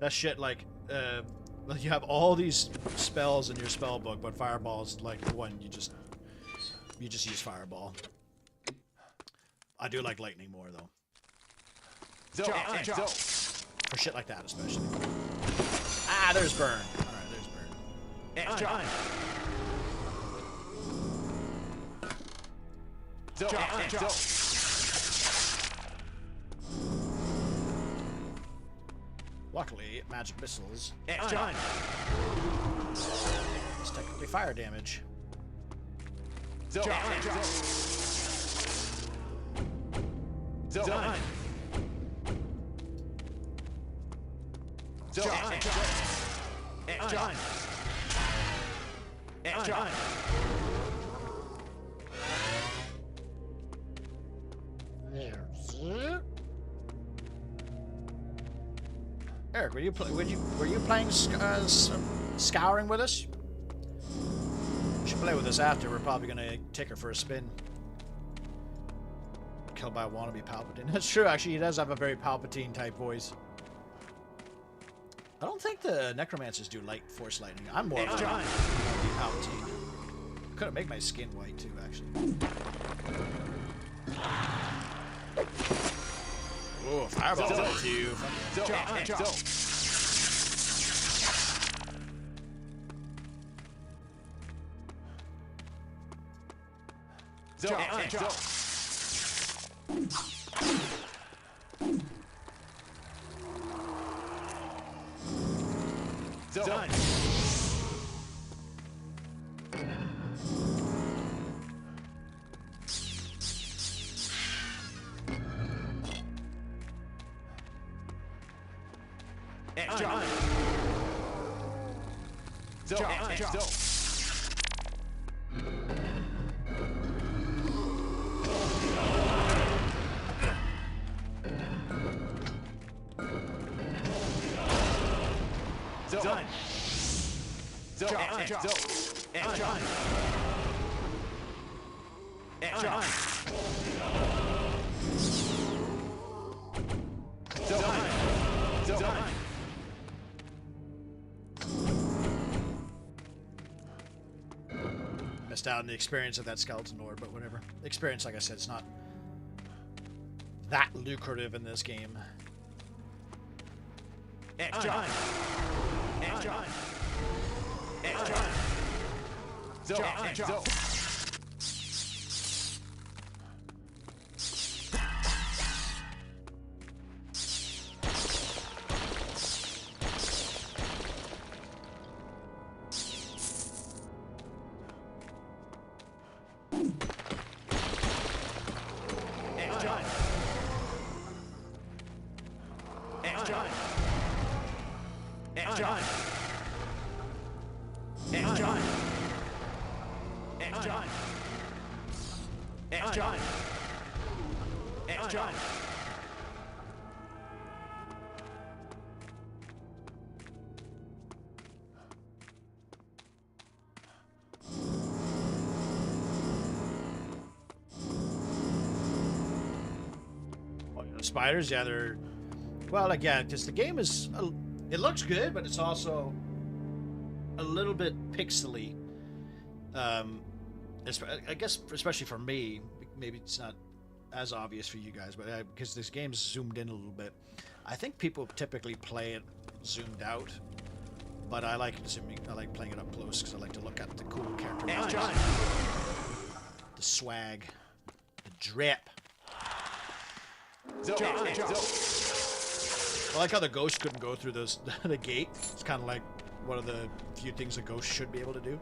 That shit, like, you have all these spells in your spell book, but Fireball is like the one you just use Fireball. I do like Lightning more though. For shit like that, especially. Ah, there's Burn. All right, there's Burn. Luckily, magic missiles.
Action!
It's technically fire damage.
Done.
Eric, were you playing Scouring with us? You should play with us after. We're probably gonna take her for a spin. Killed by a wannabe Palpatine. That's true, actually. He does have a very Palpatine type voice. I don't think the Necromancers do light Force lightning. I'm more of a Palpatine. Couldn't make my skin white too, actually. Oh, fireball to you.
Done.
Missed out on the experience of that skeleton lord, but whatever. The experience, like I said, it's not that lucrative in this game. Spiders, yeah, they're... Well, again, because the game is... It looks good, but it's also a little bit pixely. I guess, especially for me, maybe it's not as obvious for you guys, but because this game's zoomed in a little bit. I think people typically play it zoomed out, but I like playing it up close because I like to look at the cool character models. The swag, the drip. I like how the ghost couldn't go through the gate. It's kind of like one of the few things a ghost should be able to do.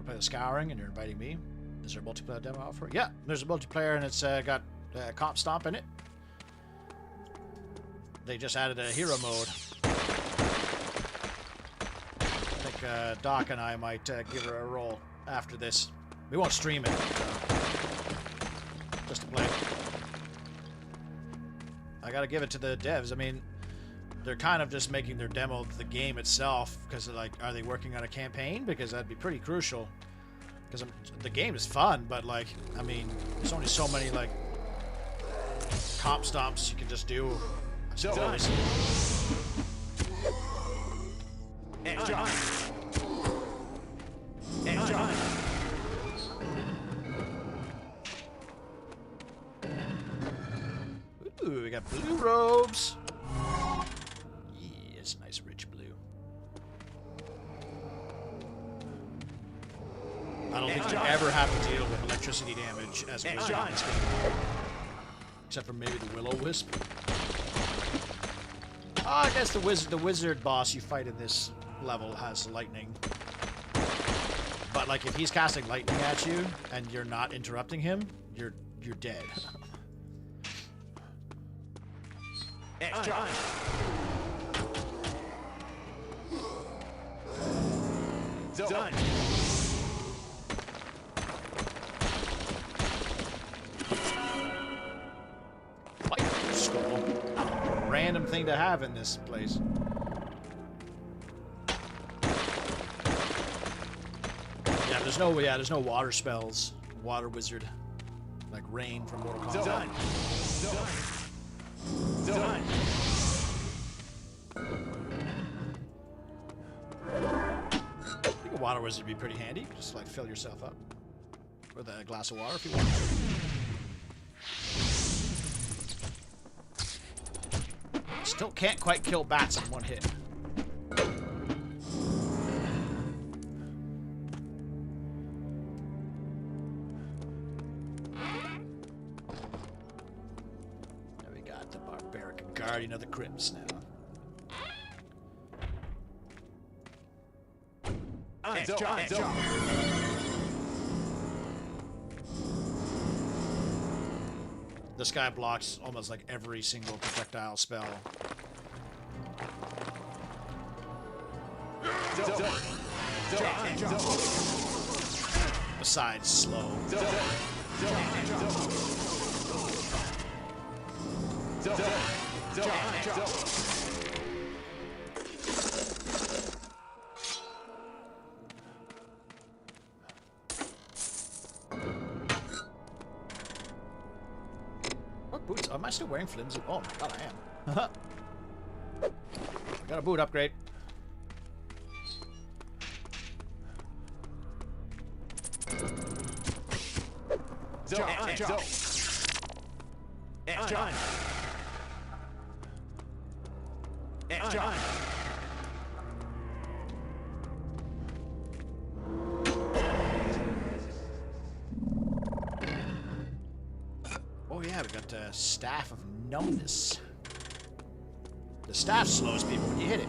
want to play the Scouring and you're inviting me. Is there a multiplayer demo out for it? Yeah, there's a multiplayer and it's got Comp Stomp in it. They just added a hero mode. I think Doc and I might give her a roll after this. We won't stream it, just to play. I gotta give it to the devs. I mean, they're kind of just making their demo of the game itself because like, are they working on a campaign? Because that'd be pretty crucial. Because the game is fun, but like, I mean, there's only so many like comp stomps you can just do. Ooh, we got blue robes. Yes, nice rich blue. I don't think you ever have to deal with electricity damage as a wizard in this game. Except for maybe the Will-O-Wisp. Oh, I guess the wizard boss you fight in this level has lightning. But like if he's casting lightning at you and you're not interrupting him, you're dead.
Done.
Lightning skull. Random thing to have in this place. There's no water spells. Water wizard. Like rain from Mortal Kombat.
Done.
I think a water wizard would be pretty handy. Just like fill yourself up with a glass of water if you want to. Still can't quite kill bats in one hit. Now we got the barbaric guardian of the crypts now. This guy blocks almost like every single projectile spell. Besides slow. What boots? Am I still wearing flimsy? Oh my god, I am. Got a boot upgrade. Oh yeah, we got Staff of Numbness. The staff slows people when you hit it.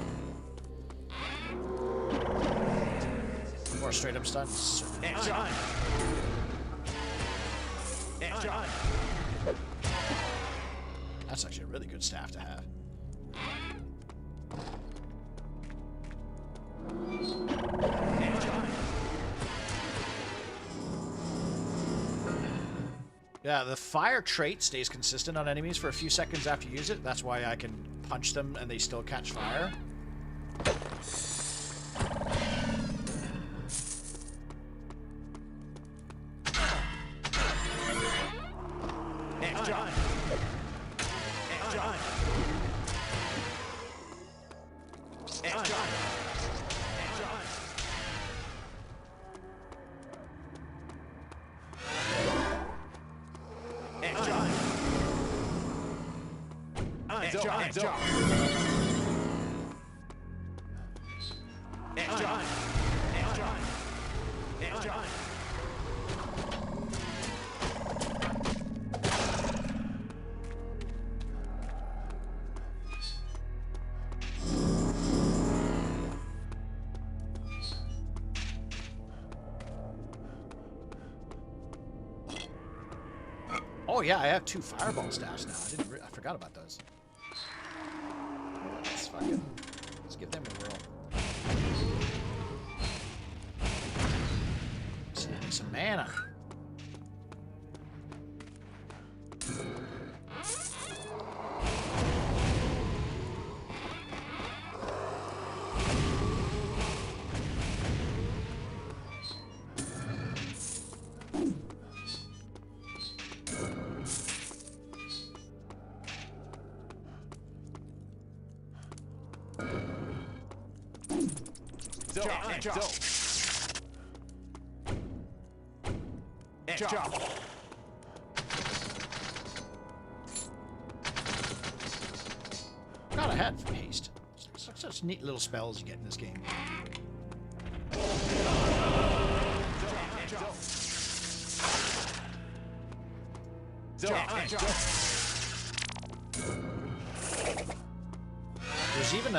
More straight up stuns. That's actually a really good staff to have. Yeah, the fire trait stays consistent on enemies for a few seconds after you use it. That's why I can punch them and they still catch fire. Oh yeah, I have 2 fireball staffs now. I forgot about those. Let's give them a whirl. Some mana.
Jump.
God, I had haste. Such neat little spells you get in this game. There's even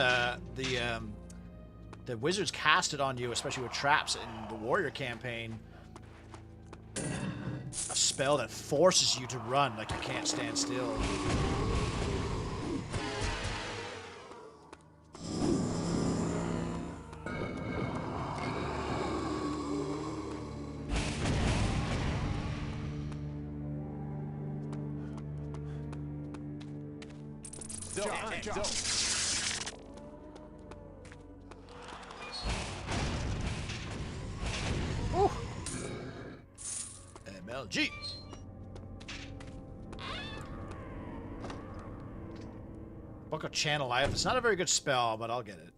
the wizards cast it on you, especially with traps in the warrior campaign. A spell that forces you to run, like you can't stand still. Jump. Ooh. MLG. Book of Channel Life. It's not a very good spell, but I'll get it.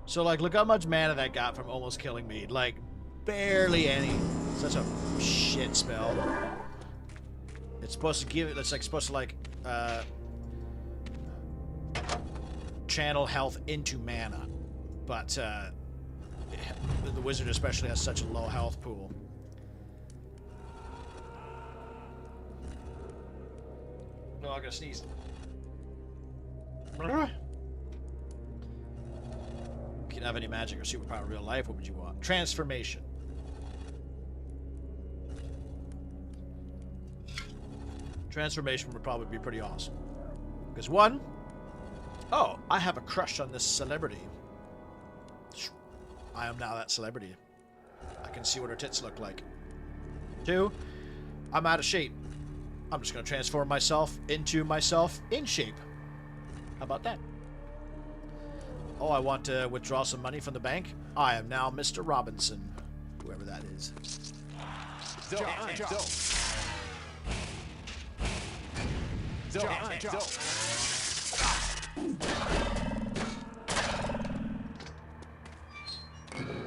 So, like, look how much mana that got from almost killing me. Like, barely any. Such a shit spell. It's supposed to give it. It's like supposed to like channel health into mana, but the wizard especially has such a low health pool. No, I'm gonna sneeze. If you didn't have any magic or superpower in real life, what would you want? Transformation. Transformation would probably be pretty awesome. Because one, oh, I have a crush on this celebrity. I am now that celebrity. I can see what her tits look like. Two, I'm out of shape. I'm just going to transform myself into myself in shape. How about that? Oh, I want to withdraw some money from the bank. I am now Mr. Robinson. Whoever that is.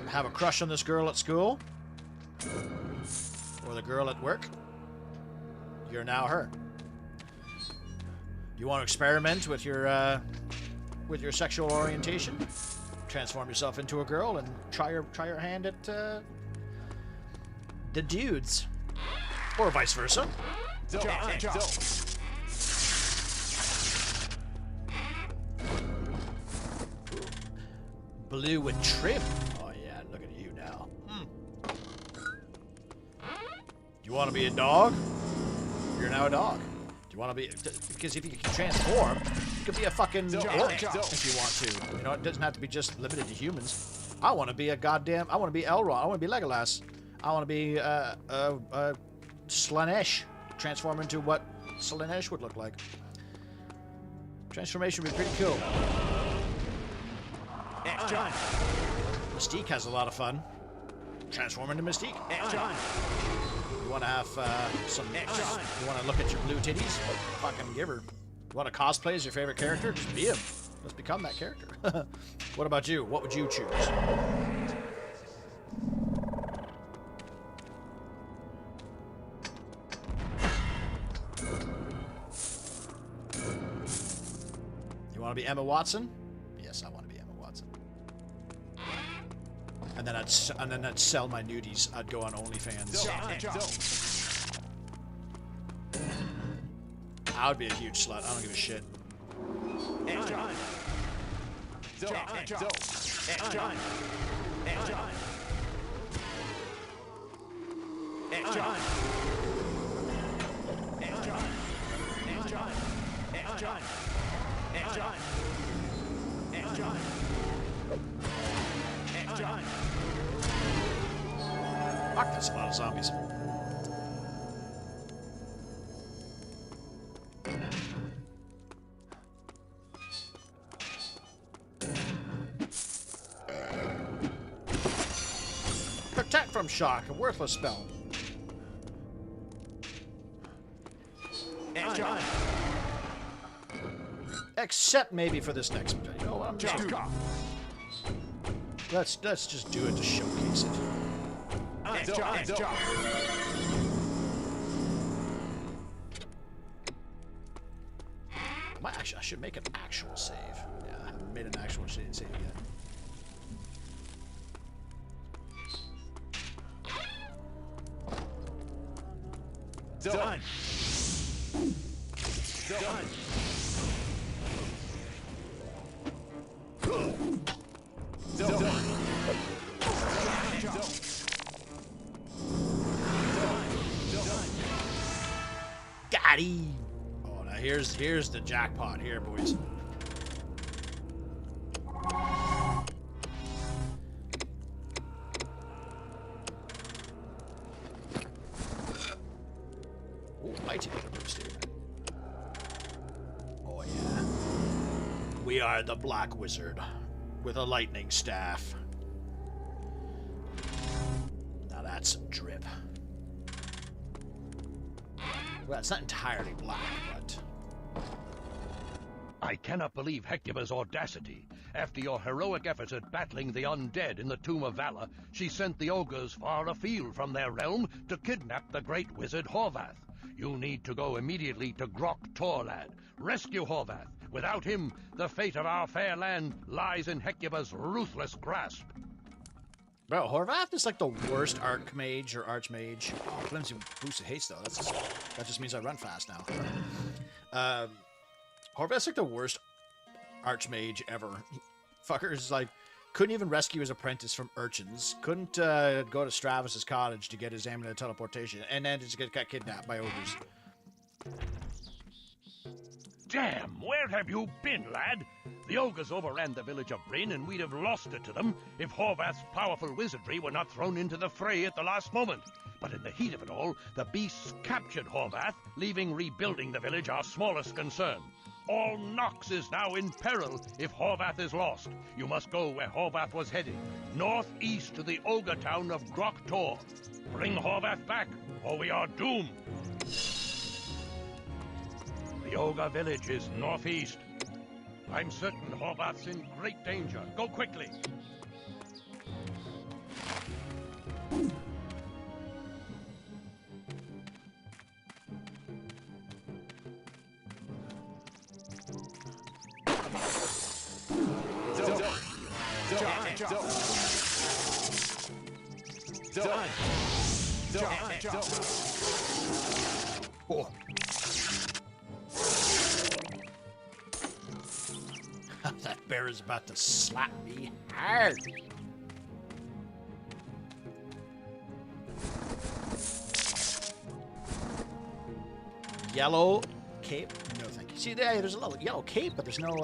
Have a crush on this girl at school? Or the girl at work? You're now her. You want to experiment with your sexual orientation? Transform yourself into a girl and try your hand at the dudes, or vice versa. Blue with trim. Oh yeah, look at you now. You want to be a dog? You're now a dog. Do you want to be? Because if you can transform, you could be a fucking orc if you want to. You know, it doesn't have to be just limited to humans. I want to be a goddamn. I want to be Elrond. I want to be Legolas. I want to be Slanesh. Transform into what Slanesh would look like. Transformation would be pretty cool. Mystique has a lot of fun. Transform into Mystique. You want to have some... You want to look at your blue titties? Fucking give her. You want to cosplay as your favorite character? Just be him. Let's become that character. What about you? What would you choose? You want to be Emma Watson? Yes, I want to be Emma Watson. And then I'd sell my nudies. I'd go on OnlyFans. I would be a huge slut. I don't give a shit. Fuck, that's a lot of zombies. Protect from shock, a worthless spell. Except maybe for this next. You know what? I'm just let's just do it to showcase it. I should make an actual save. Yeah, I haven't made an actual save yet.
Done.
Got him. Oh, now here's the jackpot here, boys. Oh, mighty little boost here. Oh yeah. We are the Black Wizard with a lightning staff. Now that's some drip. Well, it's not entirely black, but...
I cannot believe Hecuba's audacity. After your heroic efforts at battling the undead in the Tomb of Valor, she sent the ogres far afield from their realm to kidnap the great wizard Horvath. You need to go immediately to Grok Torlad. Rescue Horvath. Without him, the fate of our fair land lies in Hecuba's ruthless grasp.
Bro, Horvath is like the worst archmage or archmage. Oh, flimsy boost of haste, though. That just means I run fast now. Horvath's like the worst archmage ever. Fucker's like, couldn't even rescue his apprentice from urchins. Couldn't go to Stravis's cottage to get his amulet of teleportation. And then just got kidnapped by ogres.
Damn, where have you been, lad? The ogres overran the village of Bryn, and we'd have lost it to them if Horvath's powerful wizardry were not thrown into the fray at the last moment. But in the heat of it all, the beasts captured Horvath, leaving rebuilding the village our smallest concern. All Nox is now in peril if Horvath is lost. You must go where Horvath was heading, northeast to the ogre town of Grok Tor. Bring Horvath back, or we are doomed. The ogre village is northeast. I'm certain Horvath's in great danger. Go quickly.
Oh. That bear is about to slap me hard. Yellow cape? No, thank you. See, there's a little yellow cape, but there's no,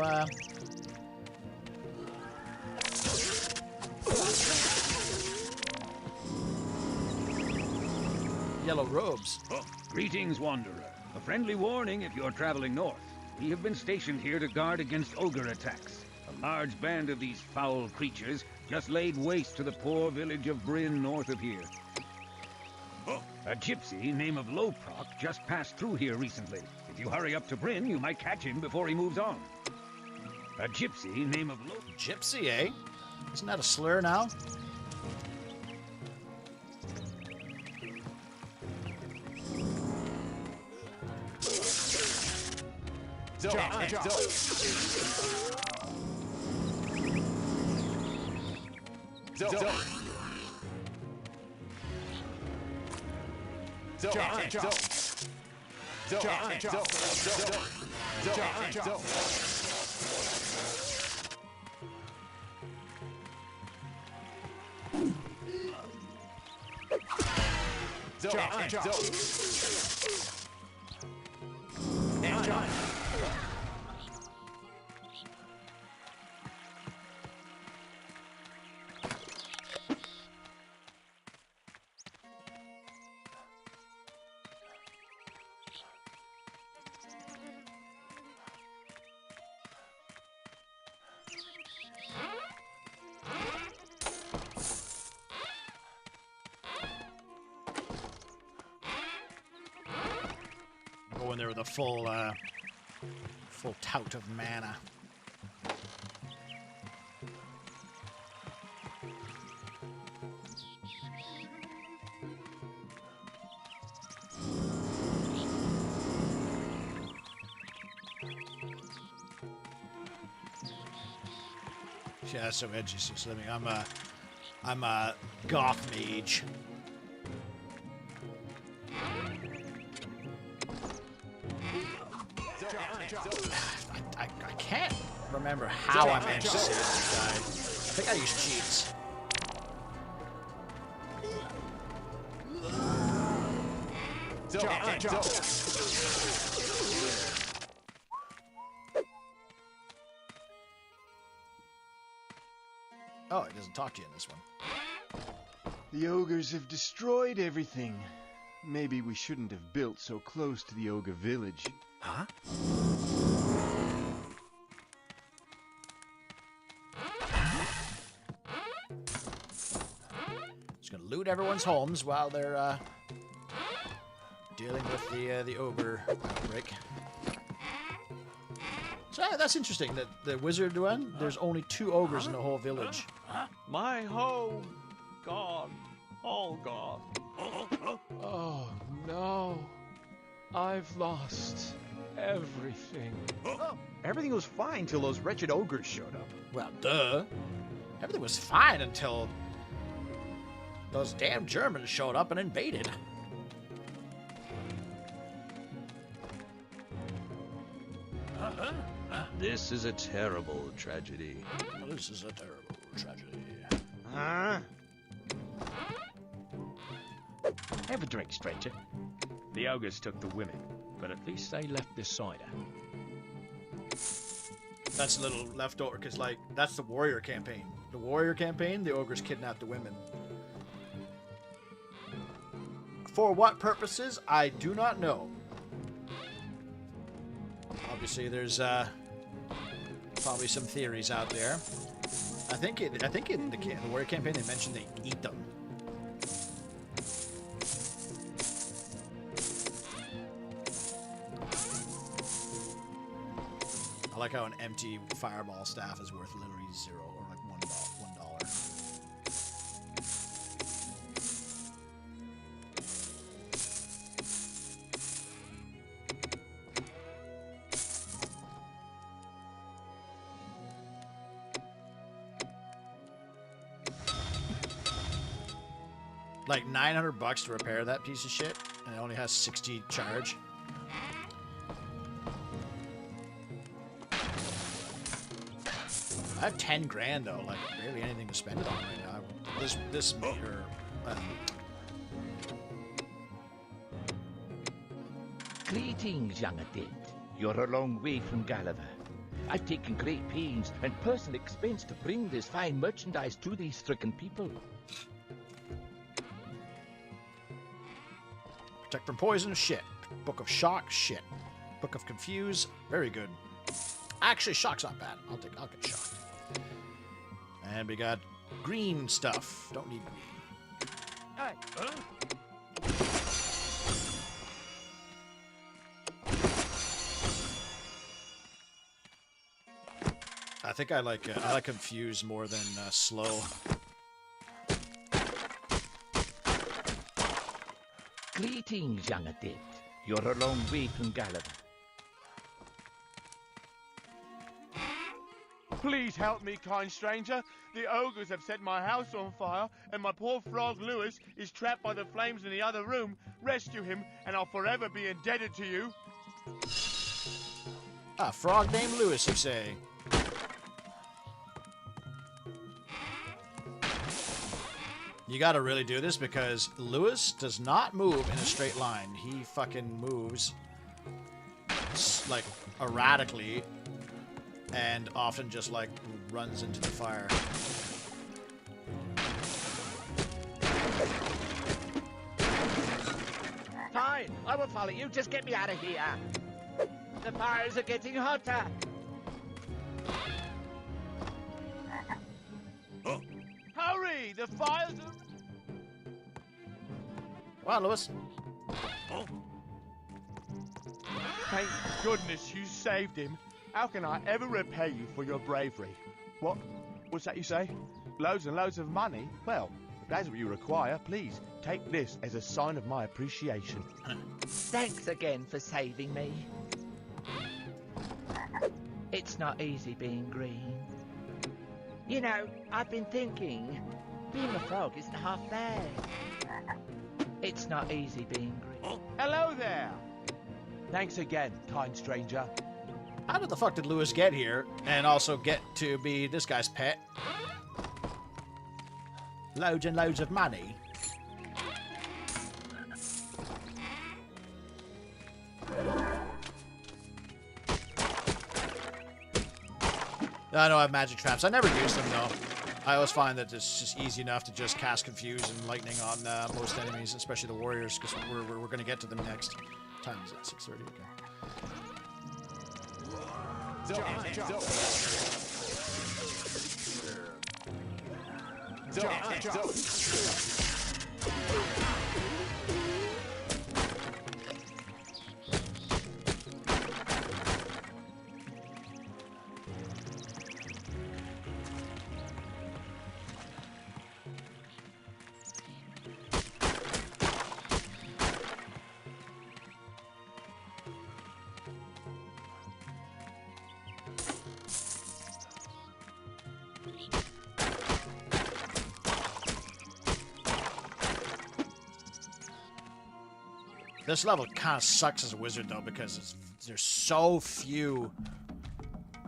yellow robes.
Oh, greetings, Wanderer. A friendly warning if you're traveling north. We have been stationed here to guard against ogre attacks. A large band of these foul creatures just laid waste to the poor village of Bryn north of here. Oh, a gypsy named of Loprock just passed through here recently. If you hurry up to Bryn, you might catch him before he moves on. A gypsy named of Loprock.
Gypsy, eh? Isn't that a slur now? Go in there with a full tout of mana. Yeah, that's so edgy. So let me. I'm a goth mage. I can't remember how I managed to save this guy. I think I used cheats. Oh, it doesn't talk to you in this one.
The ogres have destroyed everything. Maybe we shouldn't have built so close to the ogre village.
Huh? Just gonna loot everyone's homes while they're dealing with the ogre outbreak. So that's interesting. That the wizard one, there's only 2 ogres in the whole village.
My home gone, all gone.
Oh no, I've lost everything.
Everything was fine till those wretched ogres showed up.
Well, duh. Everything was fine until those damn Germans showed up and invaded.
This is a terrible tragedy.
This is a terrible tragedy.
Huh? Have a drink, stranger. The ogres took the women, but at least they left the cider.
That's a little leftover, because, like, that's the warrior campaign. The warrior campaign, the ogres kidnapped the women. For what purposes, I do not know. Obviously, there's probably some theories out there. I think in the warrior campaign they mentioned they eat them. I like how an empty fireball staff is worth literally 0 or like $1. Like $900 to repair that piece of shit, and it only has 60 charge. I have 10 grand though, like barely anything to spend it on right now. This meter.
Greetings, young adept. You're a long way from Gulliver. I've taken great pains and personal expense to bring this fine merchandise to these stricken people.
Protect from poison, shit. Book of Shock, shit. Book of Confuse, very good. Actually, Shock's not bad. I'll get Shock. And we got green stuff. Don't need green.
Hey,
I think I like Confuse more than Slow.
Greetings, young adept. You're a long way from Gulliver.
Please help me, kind stranger. The ogres have set my house on fire, and my poor frog Lewis is trapped by the flames in the other room. Rescue him, and I'll forever be indebted to you.
A frog named Lewis, you say? You gotta really do this because Lewis does not move in a straight line. He fucking moves like erratically and often just like runs into the fire.
Fine, I will follow you. Just get me out of here. The fires are getting hotter.
Hurry! The fires are...
Wow, Lewis.
Thank goodness you saved him. How can I ever repay you for your bravery? What's that you say? Loads and loads of money? Well, if that's what you require, please take this as a sign of my appreciation.
Thanks again for saving me. It's not easy being green. You know, I've been thinking, being a frog isn't half bad. It's not easy being green.
Hello there! Thanks again, kind stranger.
How the fuck did Lewis get here and also get to be this guy's pet? Loads and loads of money. I know I have magic traps. I never use them though. I always find that it's just easy enough to just cast Confuse and Lightning on most enemies, especially the warriors, because we're going to get to them next. Time is it? 6:30. This level kind of sucks as a wizard, though, because there's so few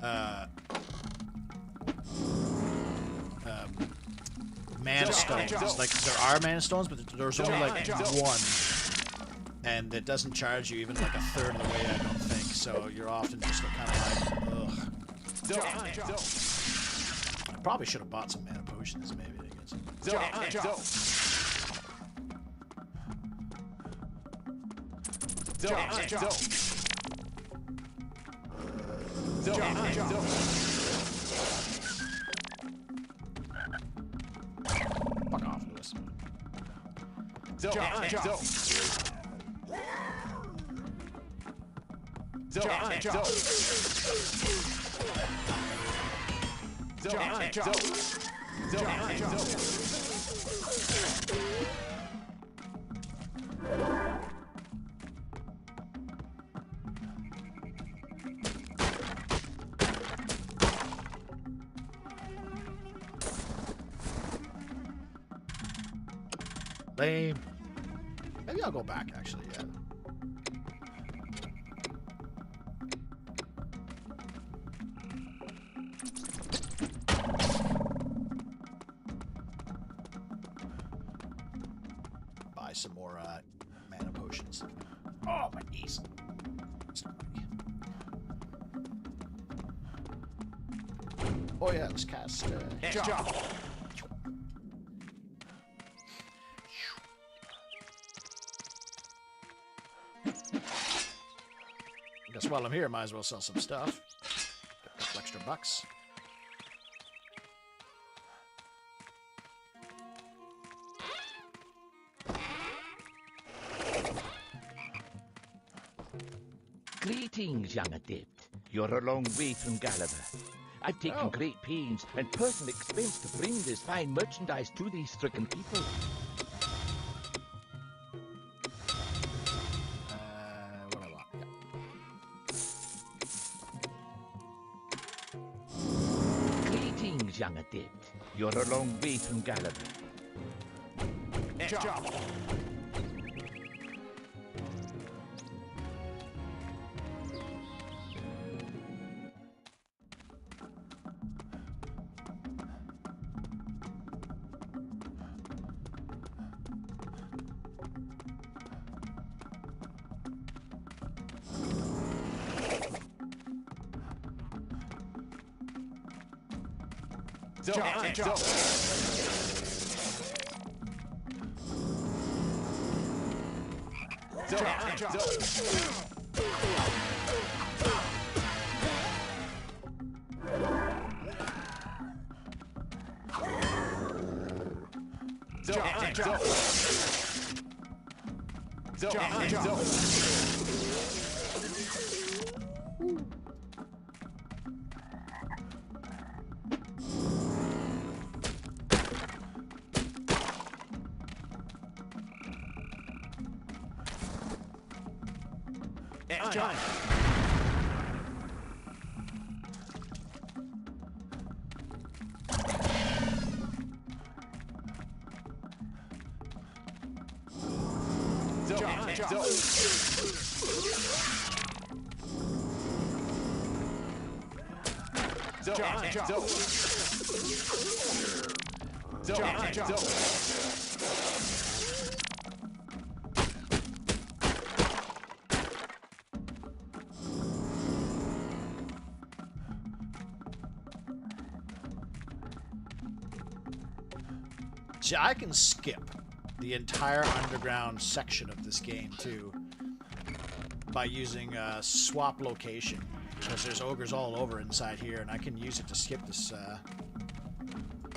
mana stones. Like, there are mana stones, but there's only, like, one. And it doesn't charge you even, like, a third of the way, I don't think. So you're often just kind of like, ugh. I probably should have bought some mana potions, maybe, to get some. Fuck off, Lewis. Lame. Maybe I'll go back, actually, yeah. Buy some more mana potions. Oh, my knees. Oh yeah, let's cast Guess while I'm here, might as well sell some stuff. Get a couple extra bucks.
Greetings, young adept. You're a long way from Gulliver. I've taken great pains and personal expense to bring this fine merchandise to these stricken people.
What do I want? Yeah.
it. You're a long way from Gallifrey.
Jump. Jump.
See, I can skip the entire underground section of this game, too, by using swap location, because there's ogres all over inside here, and I can use it to skip this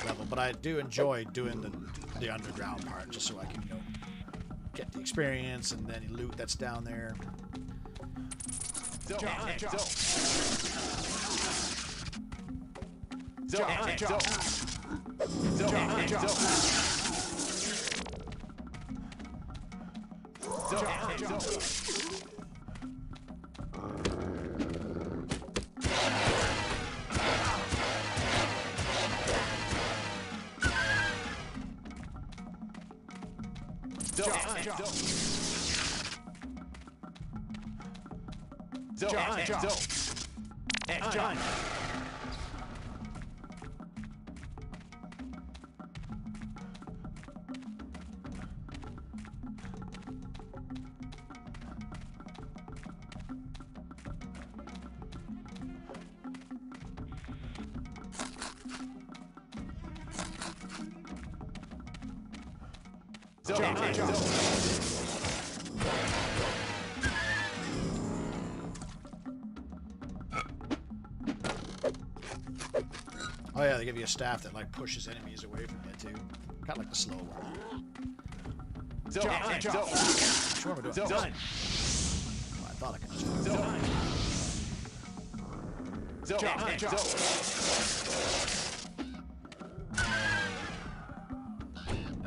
level. But I do enjoy doing the underground part, just so I can, get the experience and any loot that's down there. Oh yeah, they give you a staff that like pushes enemies away from you too. Kind of like the slow one. Which one am I doing? Oh, I thought I could just.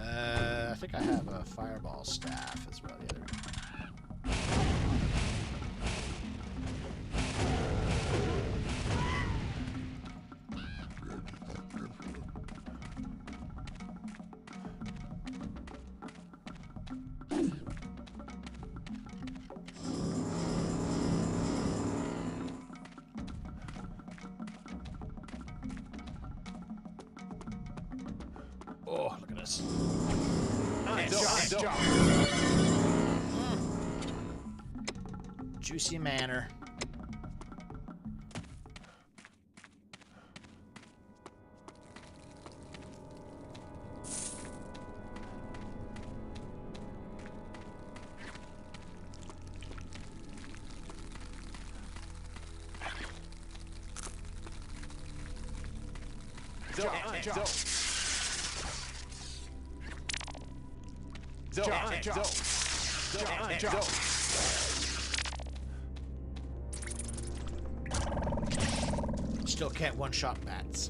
I think I have a fireball staff as well. The other. Oh, look at this. Juicy manor. Still can't one-shot bats.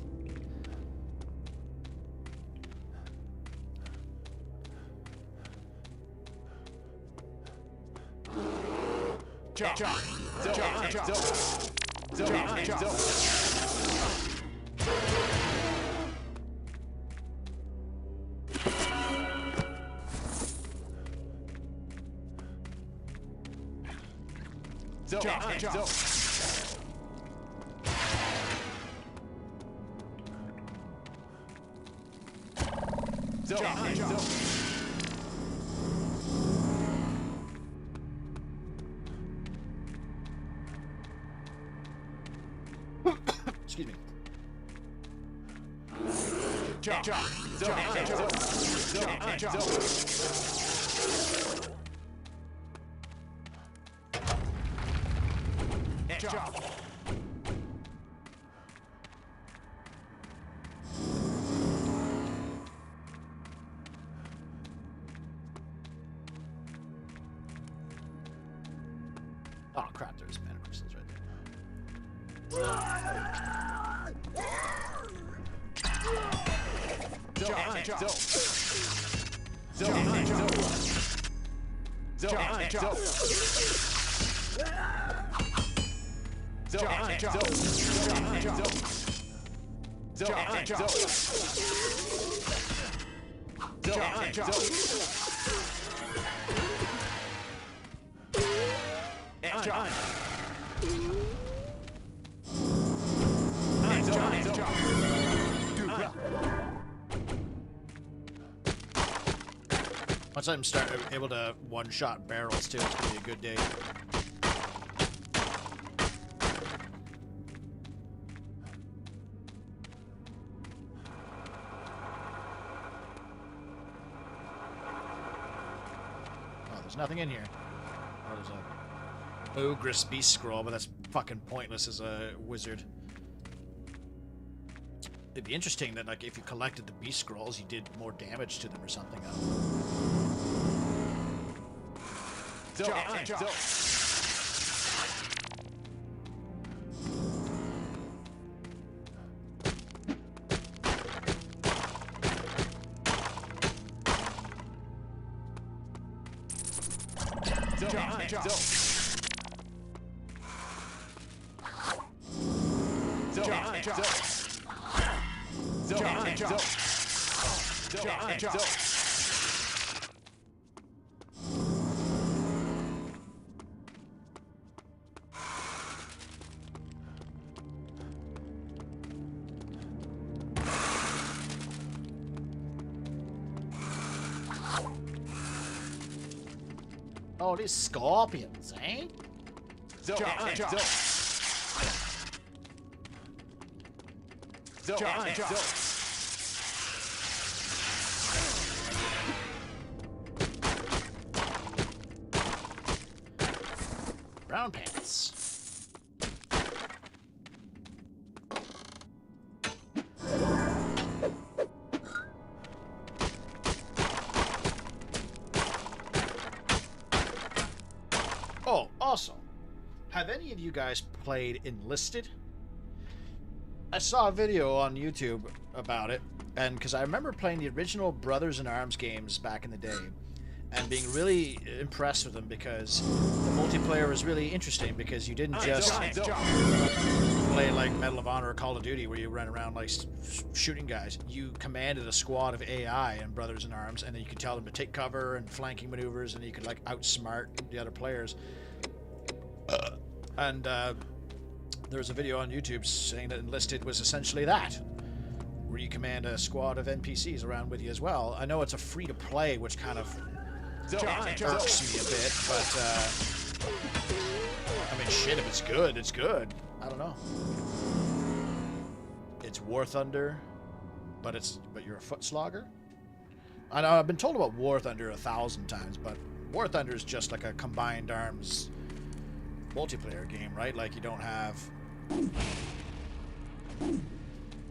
Excuse me. Oh crap, there's mana crystals right Once I'm able to one-shot barrels too, it's gonna be a good day. Oh, there's nothing in here. Oh, there's a Ogre's Beast Scroll, but that's fucking pointless as a wizard. It'd be interesting that, like, if you collected the Beast Scrolls, you did more damage to them or something. Oh, these scorpions, eh? Brown pants. Oh, also, have any of you guys played Enlisted? I saw a video on YouTube about it, and because I remember playing the original Brothers in Arms games back in the day, and being really impressed with them because the multiplayer was really interesting because you didn't just play like Medal of Honor or Call of Duty where you run around like shooting guys. You commanded a squad of AI in Brothers in Arms, and then you could tell them to take cover and flanking maneuvers, and you could like outsmart the other players. And there's a video on YouTube saying that Enlisted was essentially that, where you command a squad of NPCs around with you as well. I know it's a free-to-play, which kind of irks me a bit, but I mean, shit, if it's good, it's good. I don't know. It's War Thunder, but you're a foot slogger? I know I've been told about War Thunder 1,000 times, but War Thunder is just like a combined arms multiplayer game, right? Like, you don't have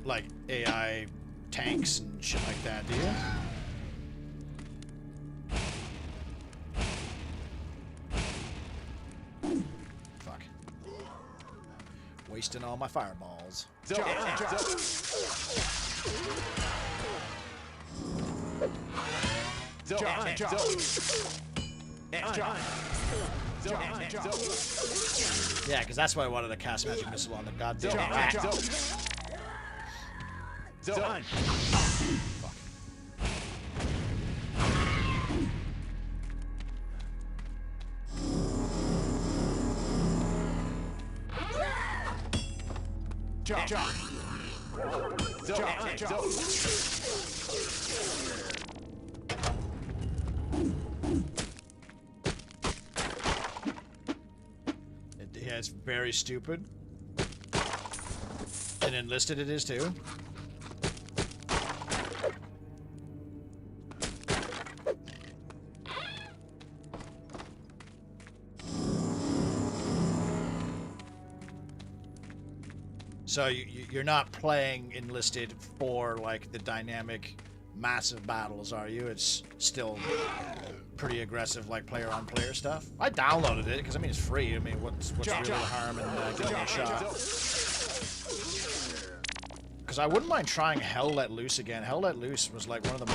like AI tanks and shit like that, do you? Fuck. Wasting all my fireballs. Yeah, because that's why I wanted to cast Magic Missile on the goddamn rat. Fuck. Yeah, it's very stupid. And enlisted it is too. So you're not playing enlisted for like the dynamic, massive battles, are you? It's still pretty aggressive, like player-on-player stuff. I downloaded it because I mean it's free. I mean, what's really the harm in giving it a shot? Because I wouldn't mind trying Hell Let Loose again. Hell Let Loose was like one of the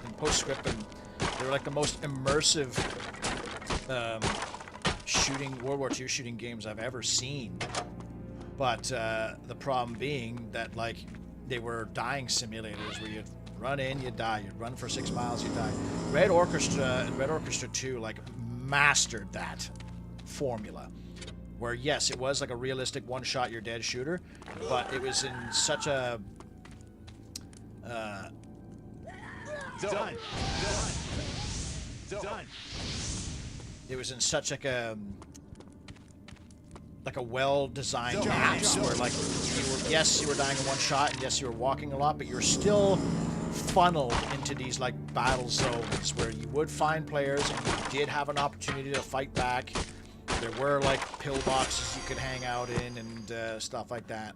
in Postscriptum. They were like the most immersive shooting World War II shooting games I've ever seen. But the problem being that like they were dying simulators where you'd run in, you die. You'd run for 6 miles, you die. Red Orchestra and Red Orchestra 2 like mastered that formula. Where yes, it was like a realistic one-shot you're dead shooter, but it was in such a
Done.
it was in such like a well-designed maps where like you were dying in one shot, and yes you were walking a lot, but you're still funneled into these like battle zones where you would find players and you did have an opportunity to fight back. There were like pillboxes you could hang out in and stuff like that,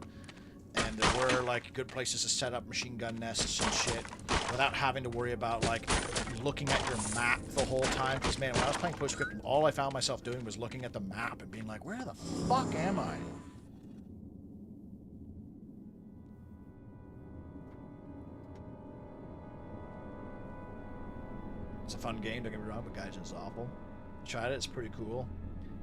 and there were like good places to set up machine gun nests and shit without having to worry about like looking at your map the whole time. Because man, when I was playing Postscriptum, all I found myself doing was looking at the map and being like, where the fuck am I? It's a fun game, don't get me wrong, but Gaijin's awful. I tried it, it's pretty cool.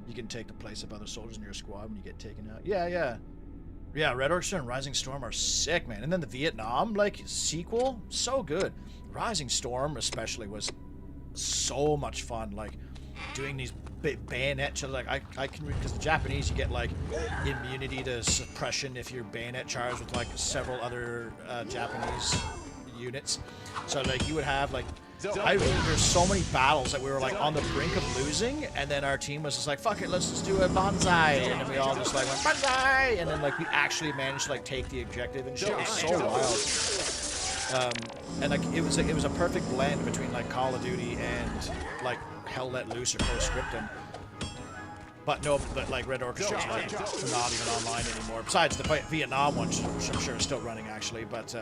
You can take the place of other soldiers in your squad when you get taken out. Yeah, Red Orchestra and Rising Storm are sick, man. And then the Vietnam, like, sequel, so good. Rising Storm, especially, was so much fun. Like, doing these bayonet, like, I can read, because the Japanese, you get, like, immunity to suppression if you're bayonet charged with, like, several other Japanese units. So, like, you would have, like, there's so many battles that we were like on the brink of losing, and then our team was just like, fuck it, let's just do a bonsai, and then we all just like went bonsai, and then like we actually managed to like take the objective and shit. It was so wild. And like it was a perfect blend between like Call of Duty and like Hell Let Loose or Postscriptum. But like Red Orchestra's like not even online anymore. Besides the Vietnam one, which I'm sure is still running actually, but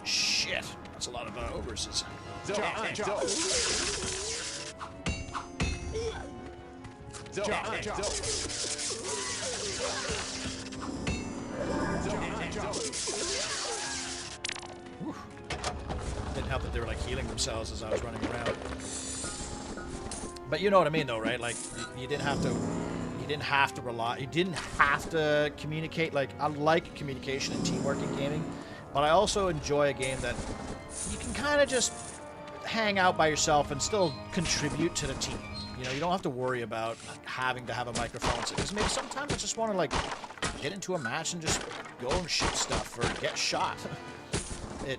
shit, that's a lot of overses. Didn't help that they were like healing themselves as I was running around. But you know what I mean, though, right? Like you didn't have to rely. You didn't have to communicate. Like I like communication and teamwork in gaming. But I also enjoy a game that you can kind of just hang out by yourself and still contribute to the team. You know, you don't have to worry about having to have a microphone. Because maybe sometimes I just want to, like, get into a match and just go and shoot stuff or get shot. I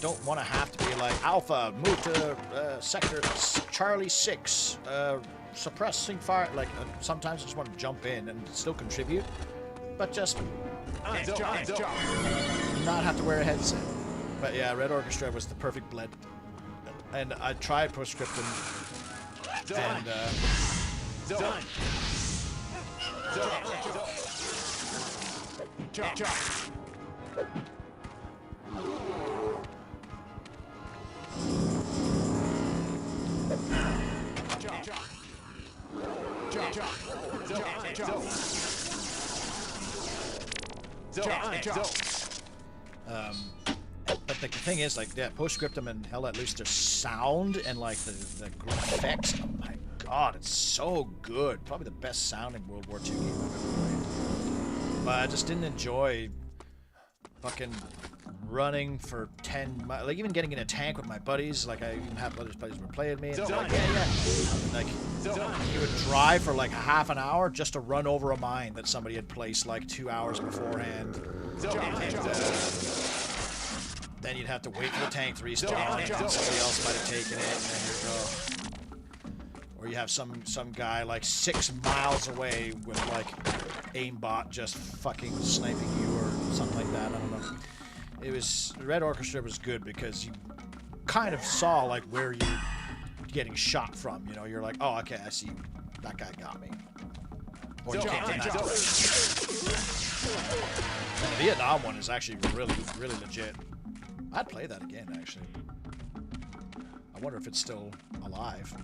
don't want to have to be like, Alpha, move to Sector Charlie 6, suppressing fire. Like, sometimes I just want to jump in and still contribute. But just not have to wear a headset. But yeah, Red Orchestra was the perfect blend. And I tried Postscriptum and but the thing is, like, yeah, Postscriptum and Hell Let Loose, their sound and like the effects. Oh my god, it's so good. Probably the best sounding World War II game I've ever played. But I just didn't enjoy fucking running for 10 miles, like even getting in a tank with my buddies. Like I even have other buddies who were playing with me. And like, like he would drive for like a half an hour just to run over a mine that somebody had placed like 2 hours beforehand. And, then you'd have to wait for the tank to respawn, and somebody else might have taken it, and then you'd go. Or you have some guy like 6 miles away with like aimbot just fucking sniping you or something like that. I don't know. It was Red Orchestra was good because you kind of saw like where you're getting shot from. You know, you're like, oh, okay, I see that guy got me. Or you can't get that direction. The Vietnam one is actually really legit. I'd play that again, actually. I wonder if it's still alive.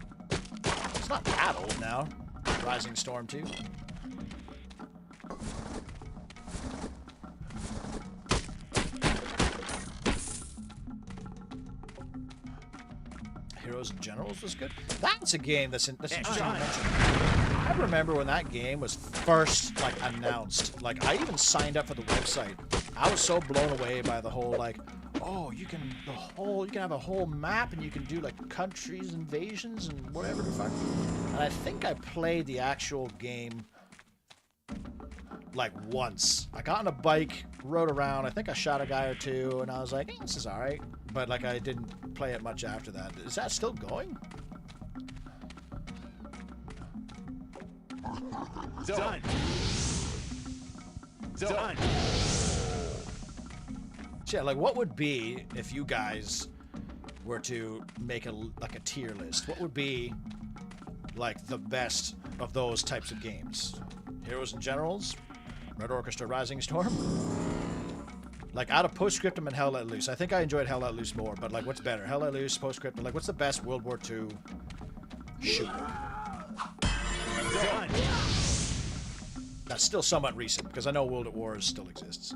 It's not that old now. Rising Storm 2. Heroes and Generals was good. That's a game that's interesting to mention. I remember when that game was first like announced. Like I even signed up for the website. I was so blown away by the whole like, oh, you can have a whole map and you can do like countries, invasions, and whatever the fuck. And I think I played the actual game like once. I got on a bike, rode around. I think I shot a guy or two, and I was like, this is alright. But like I didn't play it much after that. Is that still going?
Done.
Yeah, like what would be if you guys were to make a tier list? What would be like the best of those types of games? Heroes and Generals, Red Orchestra, Rising Storm. Like out of Postscriptum and Hell Let Loose, I think I enjoyed Hell Let Loose more. But like, what's better, Hell Let Loose, Postscriptum? Like, what's the best World War II shooter? That's still somewhat recent because I know World at War still exists.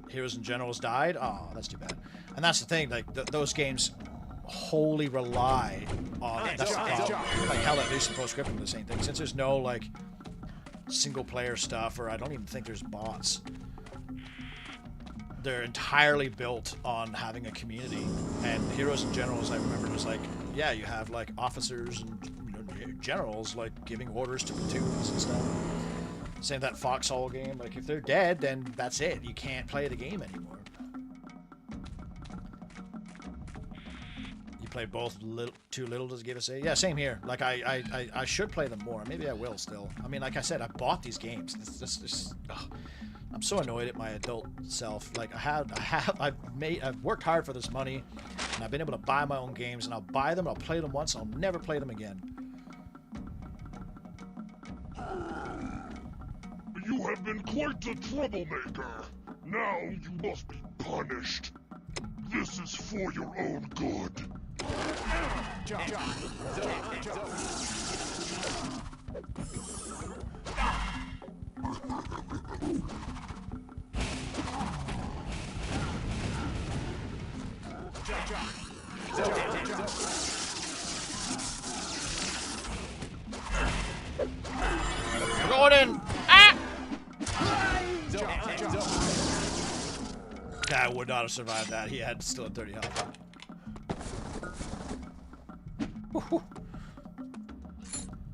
Heroes and Generals died? Oh, that's too bad. And that's the thing, like, those games wholly rely on... That's the problem. Like, Hell Let Loose and Postscriptum are the same thing. Since there's no, like, single-player stuff, or I don't even think there's bots, they're entirely built on having a community. And Heroes and Generals, I remember, was like, yeah, you have, like, officers and generals, like, giving orders to platoons and stuff. Same that Foxhole game. Like, if they're dead, then that's it. You can't play the game anymore. You play both too little to give a say? Yeah, same here. Like, I should play them more. Maybe I will still. I mean, like I said, I bought these games. I'm so annoyed at my adult self. Like, I've worked hard for this money, and I've been able to buy my own games, and I'll buy them, I'll play them once, I'll never play them again.
You have been quite a troublemaker. Now you must be punished. This is for your own good.
We're going in. Ah! Guy would not have survived that. He had still at 30 health.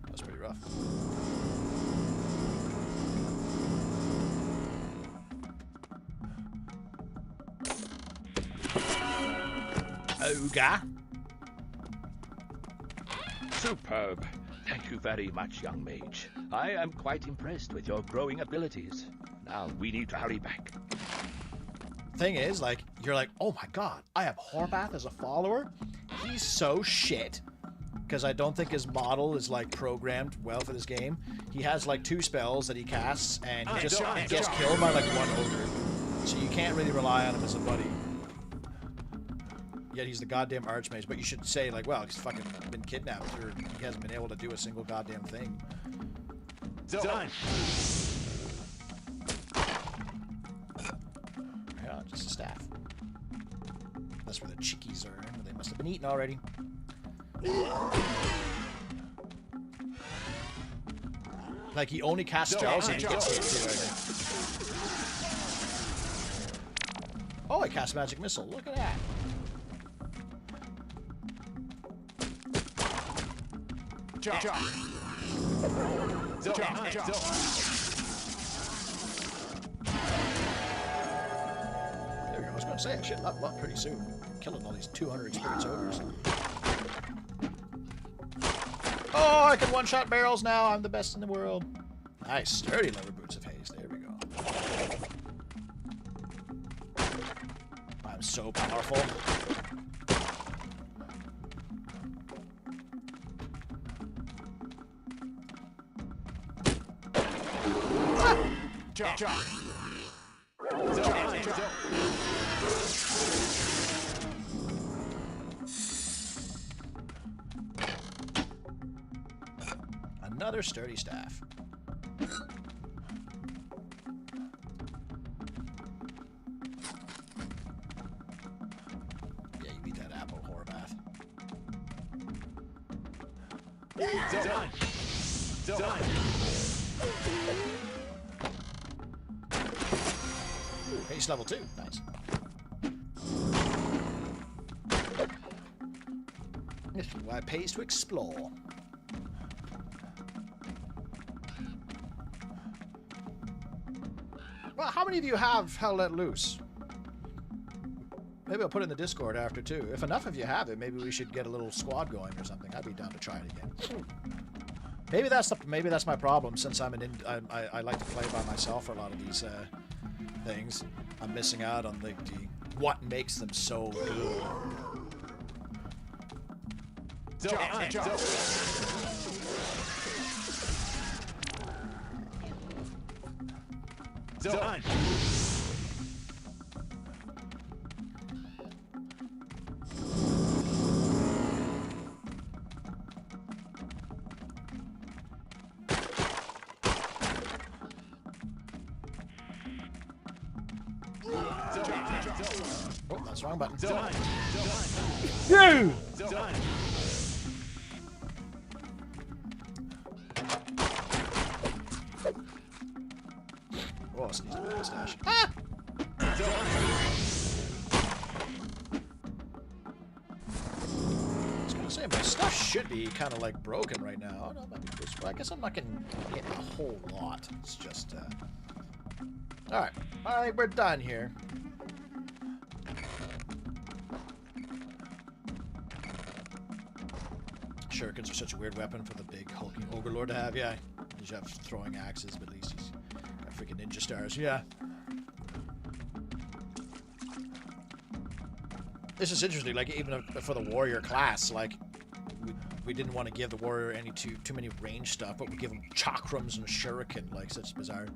That's pretty rough. Ogre.
Superb. Thank you very much, young mage. I am quite impressed with your growing abilities. Now we need to hurry back.
Thing is, like, you're like, oh my god, I have Horvath as a follower? He's so shit. Because I don't think his model is, like, programmed well for this game. He has, like, 2 spells that he casts, and he just gets killed by, like, 1 ogre. So you can't really rely on him as a buddy. Yet he's the goddamn archmage. But you should say, like, well, he's fucking been kidnapped, or he hasn't been able to do a single goddamn thing.
Done.
Yeah, just a staff. That's where the chickies are. They must have been eaten already. Like, he only casts spells and he gets hit too, I think. Oh, I cast magic missile. Look at that.
Jump. Jump.
There we go. I was going to say, I should level up pretty soon. Killing all these 200 experience ogres. Oh, I can one-shot barrels now. I'm the best in the world. Nice. Sturdy leather boots of haste. There we go. I'm so powerful.
Jump. Jump.
Another sturdy staff. Yeah, you eat that apple, Horvath.
Done.
Ooh, haste level 2. Nice. This is why it pays to explore. Well, how many of you have Hell Let Loose? Maybe I'll put it in the Discord after, too. If enough of you have it, maybe we should get a little squad going or something. I'd be down to try it again. Maybe that's my problem, since I like to play by myself for a lot of these things. I'm missing out on the what makes them so good.
Jump. Done.
Oh, that's the wrong button.
Done.
No!
Done.
Oh, I sneezed a bit mustache. Ah! I was gonna say, my stuff should be kind of like broken right now. Oh, no, I guess I'm not getting hit a whole lot. It's just, Alright. Alright, we're done here. Shurikens are such a weird weapon for the big hulking ogre lord to have. Yeah, you should have throwing axes, but at least he's got freaking ninja stars. Yeah. This is interesting. Like, even for the warrior class, like, we didn't want to give the warrior any too many range stuff, but we give him chakrams and shuriken. Like, such bizarre.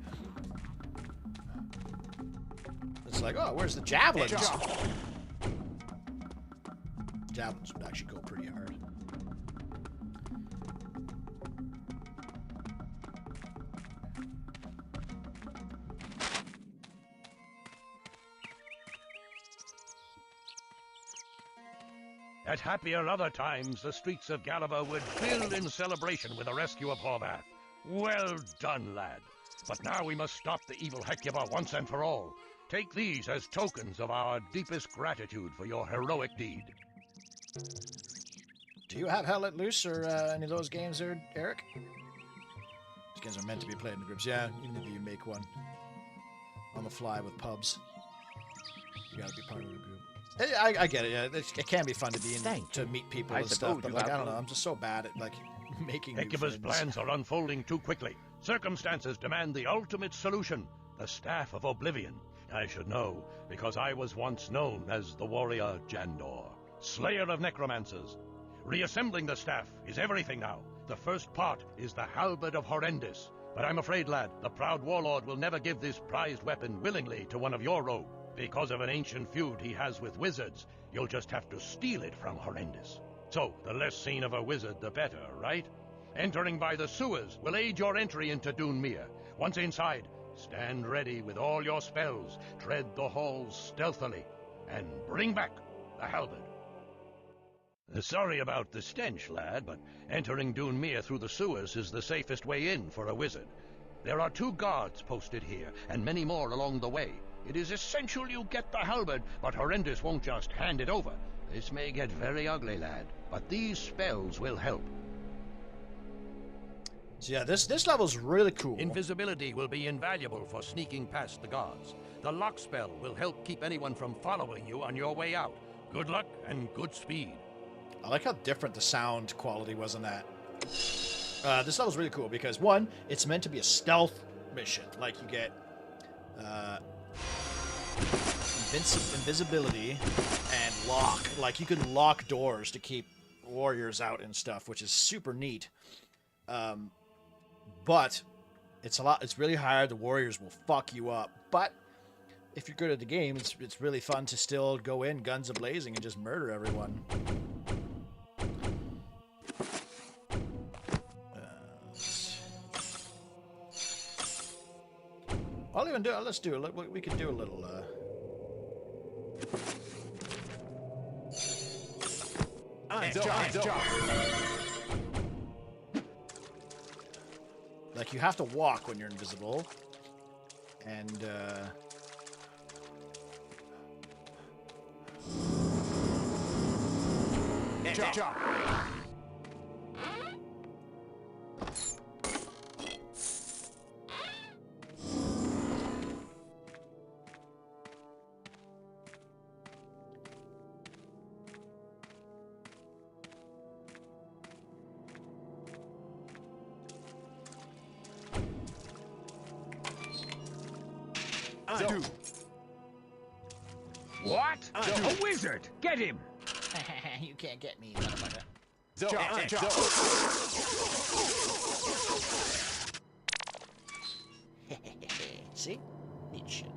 It's like, oh, where's the javelins? Javelins would actually go pretty hard.
At happier other times, the streets of Gallifrey would fill in celebration with the rescue of Horvath. Well done, lad. But now we must stop the evil Hecuba once and for all. Take these as tokens of our deepest gratitude for your heroic deed.
Do you have Hell Let Loose or any of those games there, Eric? These games are meant to be played in groups. Yeah, even if you make one on the fly with pubs, you gotta be part of a group. I get it, yeah. It can be fun to be to meet people and stuff, but like, I don't know, I'm just so bad at like making new
Hecuba's
friends.
plans are unfolding too quickly. Circumstances demand the ultimate solution, the Staff of Oblivion. I should know, because I was once known as the warrior Jandor, slayer of necromancers. Reassembling the staff is everything now. The first part is the halberd of Horrendous. But I'm afraid, lad, the proud warlord will never give this prized weapon willingly to one of your rogue. Because of an ancient feud he has with wizards, you'll just have to steal it from Horrendous. So, the less seen of a wizard, the better, right? Entering by the sewers will aid your entry into Dunmere. Once inside, stand ready with all your spells, tread the halls stealthily, and bring back the halberd. Sorry about the stench, lad, but entering Dunmere through the sewers is the safest way in for a wizard. There are 2 guards posted here, and many more along the way. It is essential you get the halberd, but Horrendous won't just hand it over. This may get very ugly, lad, but these spells will help.
So yeah, this level's really cool.
Invisibility will be invaluable for sneaking past the guards. The lock spell will help keep anyone from following you on your way out. Good luck and good speed.
I like how different the sound quality was on that. This level's really cool because, one, it's meant to be a stealth mission. Like, you get invisibility and lock. Like, you can lock doors to keep warriors out and stuff, which is super neat. But it's really hard. The warriors will fuck you up. But if you're good at the game, it's really fun to still go in guns a-blazing and just murder everyone. I'll even do it. Let's do it. We could do a little. Like, you have to walk when you're invisible, and
What? A wizard! Get him!
You can't get me, motherfucker. See? Neat shit.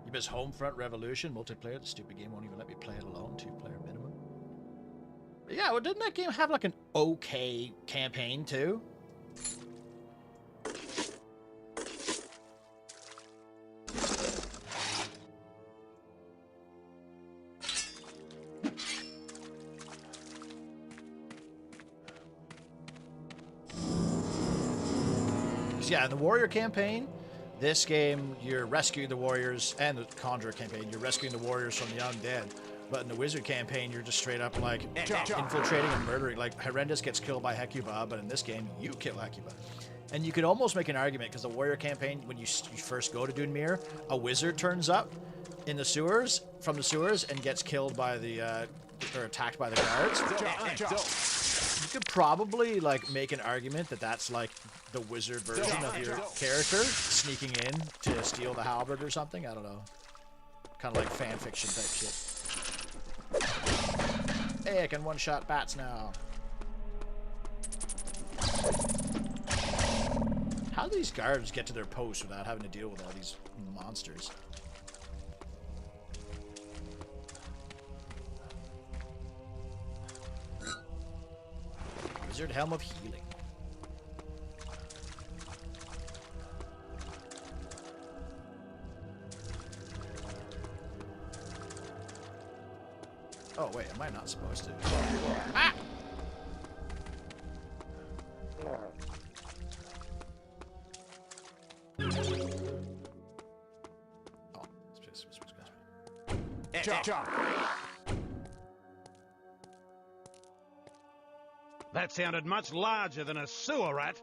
You miss Homefront Revolution multiplayer. The stupid game won't even let me play it alone. 2-player minimum. But yeah, well, didn't that game have like an okay campaign too? Yeah, the Warrior campaign, this game, you're rescuing the warriors, and the Conjurer campaign, you're rescuing the warriors from the undead. But in the Wizard campaign, you're just straight up, like, infiltrating and murdering. Like, Horrendous gets killed by Hecuba, but in this game, you kill Hecuba. And you could almost make an argument, because the Warrior campaign, when you first go to Dunmere, a wizard turns up in the sewers, from the sewers, and gets killed by the, or attacked by the guards. You could probably, like, make an argument that that's, like, the wizard version of your character sneaking in to steal the halberd or something. I don't know. Kind of like fan fiction type shit. Hey, I can one-shot bats now. How do these guards get to their posts without having to deal with all these monsters? Wizard Helm of Healing. Oh wait, am I not supposed to? Ah! Oh,
That sounded much larger than a sewer rat.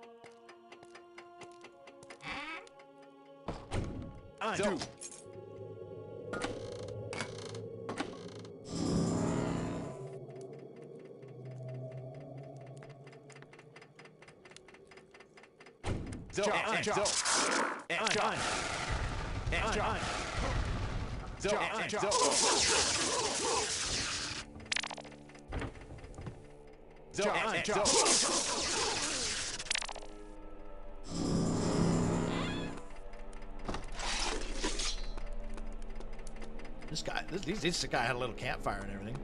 This guy had a little campfire and everything.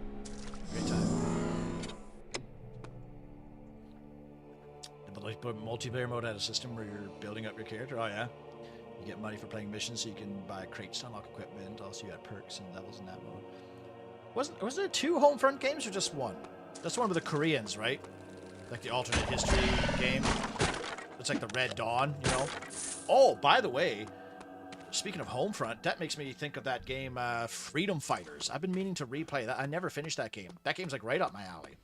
Great time. The multiplayer mode had a system where you're building up your character. Oh yeah. You get money for playing missions, so you can buy crates to unlock equipment. Also, you had perks and levels in that mode. Was there 2 Homefront games or just 1? That's the one with the Koreans, right? Like the alternate history game. It's like the Red Dawn, you know? Oh, by the way, speaking of Homefront, that makes me think of that game, Freedom Fighters. I've been meaning to replay that. I never finished that game. That game's like right up my alley,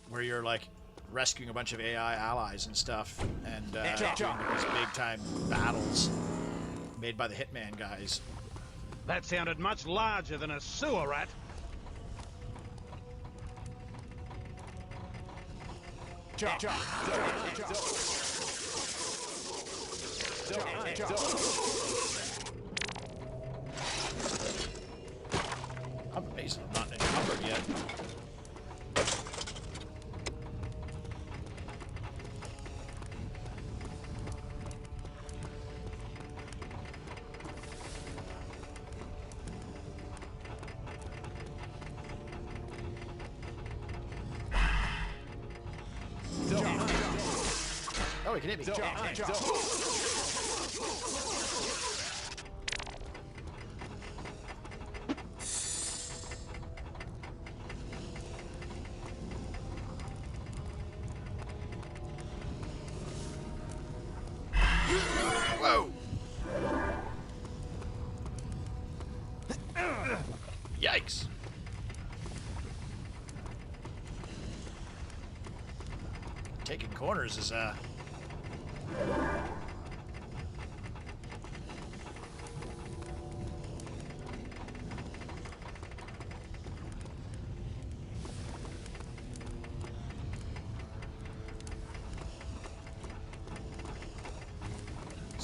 where you're like rescuing a bunch of AI allies and stuff, and doing these big-time battles made by the Hitman guys.
That sounded much larger than a sewer rat.
I'm amazed I'm not encumbered yet. Oh, he can hit me. Whoa! Yikes! Taking corners is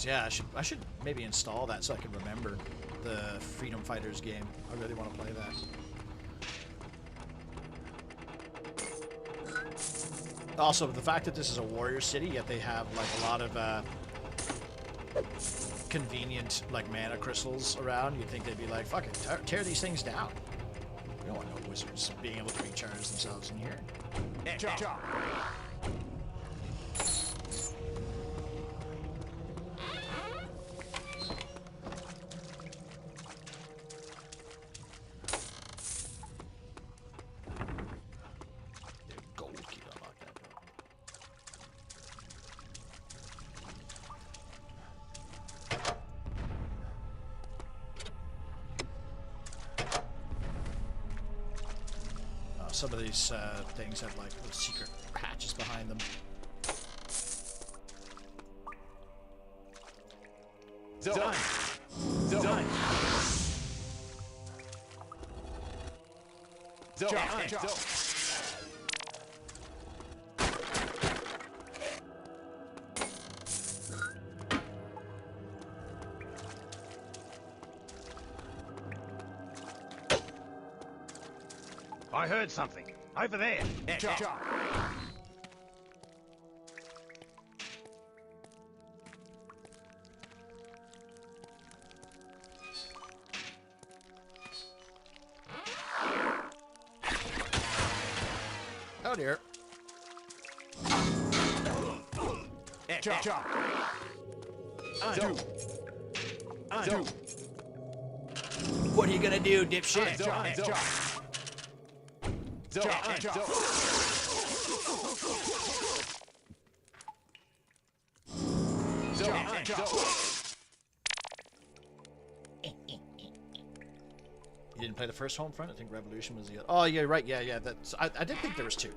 yeah, I should maybe install that so I can remember the Freedom Fighters game. I really want to play that. Also, the fact that this is a warrior city, yet they have like a lot of convenient like mana crystals around, you'd think they'd be like, fuck it, tear these things down. We don't want no wizards being able to recharge themselves in here. Some of these things have like little secret hatches behind them.
Done. I heard something. Over there.
Oh dear. What are you gonna do, dipshit? You didn't play the first Homefront? I think Revolution was the other. Oh, yeah, right. Yeah. That's. I did think there was two.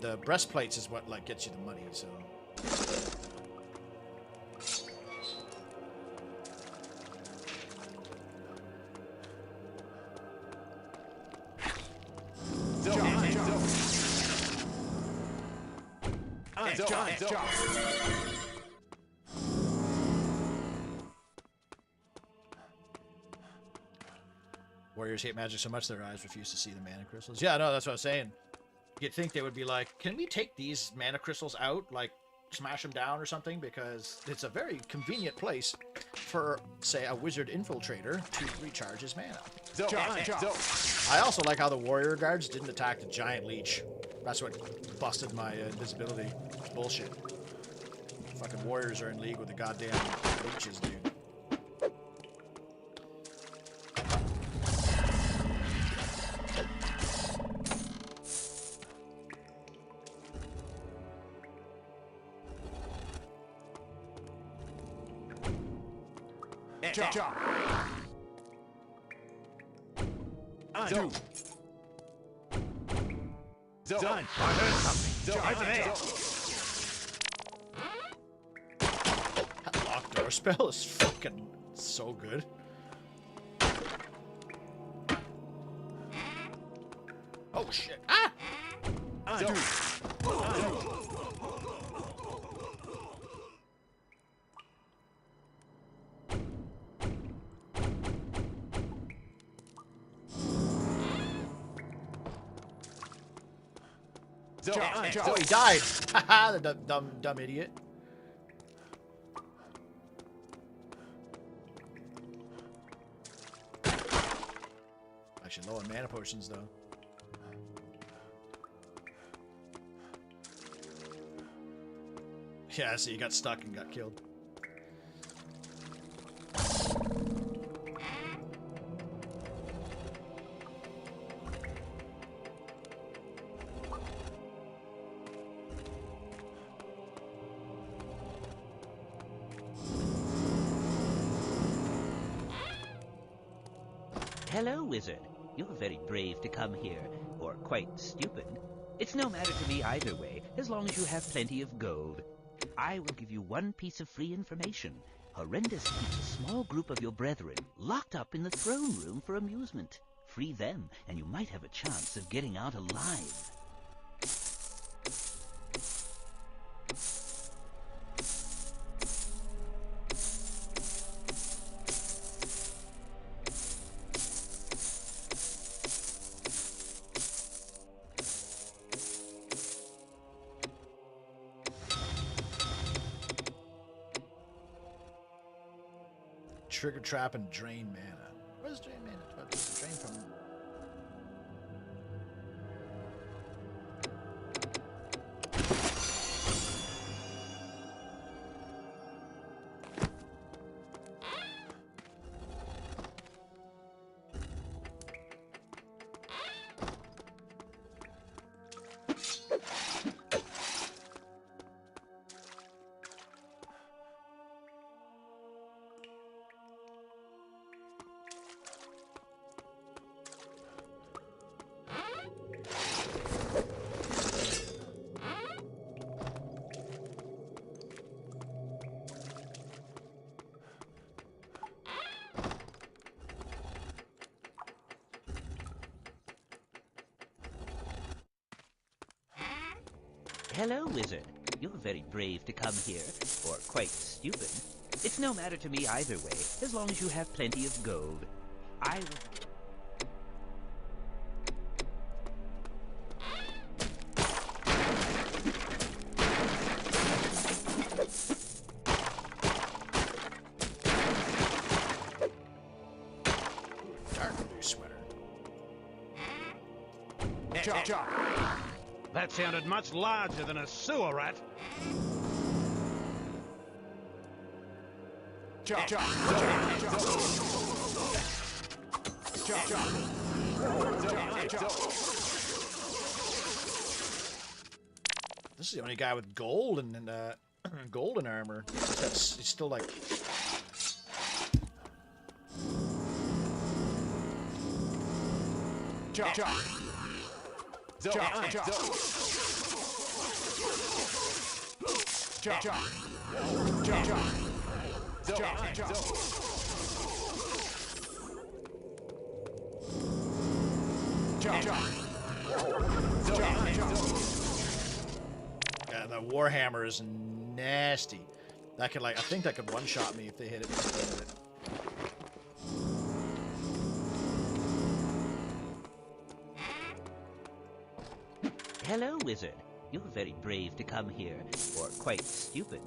The breastplates is what like gets you the money, so. Warriors hate magic so much their eyes refuse to see the mana crystals. Yeah, no, that's what I was saying. You'd think they would be like, can we take these mana crystals out, like smash them down or something? Because it's a very convenient place for, say, a wizard infiltrator to recharge his mana. I also like how the warrior guards didn't attack the giant leech. That's what busted my invisibility. Bullshit. Fucking Fucking warriors are in league with the goddamn leeches, dude.
Done. I heard something. Over there.
That locked door spell is fucking so good. Oh shit. Ah! Oh, he died! Haha, the dumb idiot. Actually, low on mana potions, though. Yeah, so you got stuck and got killed.
Hello, Wizard. You're very brave to come here, or quite stupid. It's no matter to me either way, as long as you have plenty of gold. I will give you one piece of free information. Horrendous keeps a small group of your brethren locked up in the throne room for amusement. Free them, and you might have a chance of getting out alive.
Trigger trap and drain mana. What is drain mana? Drain from.
Hello, Wizard. You're very brave to come here, or quite stupid. It's no matter to me either way, as long as you have plenty of gold. I will...
That sounded much larger than a sewer rat.
This is the only guy with gold and golden armor. He's still like. Yeah, the Warhammer is nasty. That could, like, I think that could one-shot me if they hit it.
Hello, Wizard. You're very brave to come here, or quite stupid.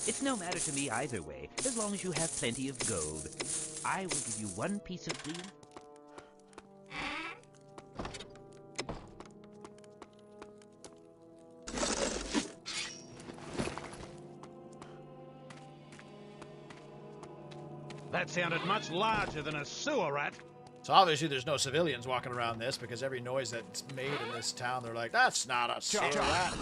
It's no matter to me either way, as long as you have plenty of gold. I will give you one piece of free...
That sounded much larger than a sewer rat.
So obviously there's no civilians walking around this, because every noise that's made in this town, they're like, that's not a sewer rat.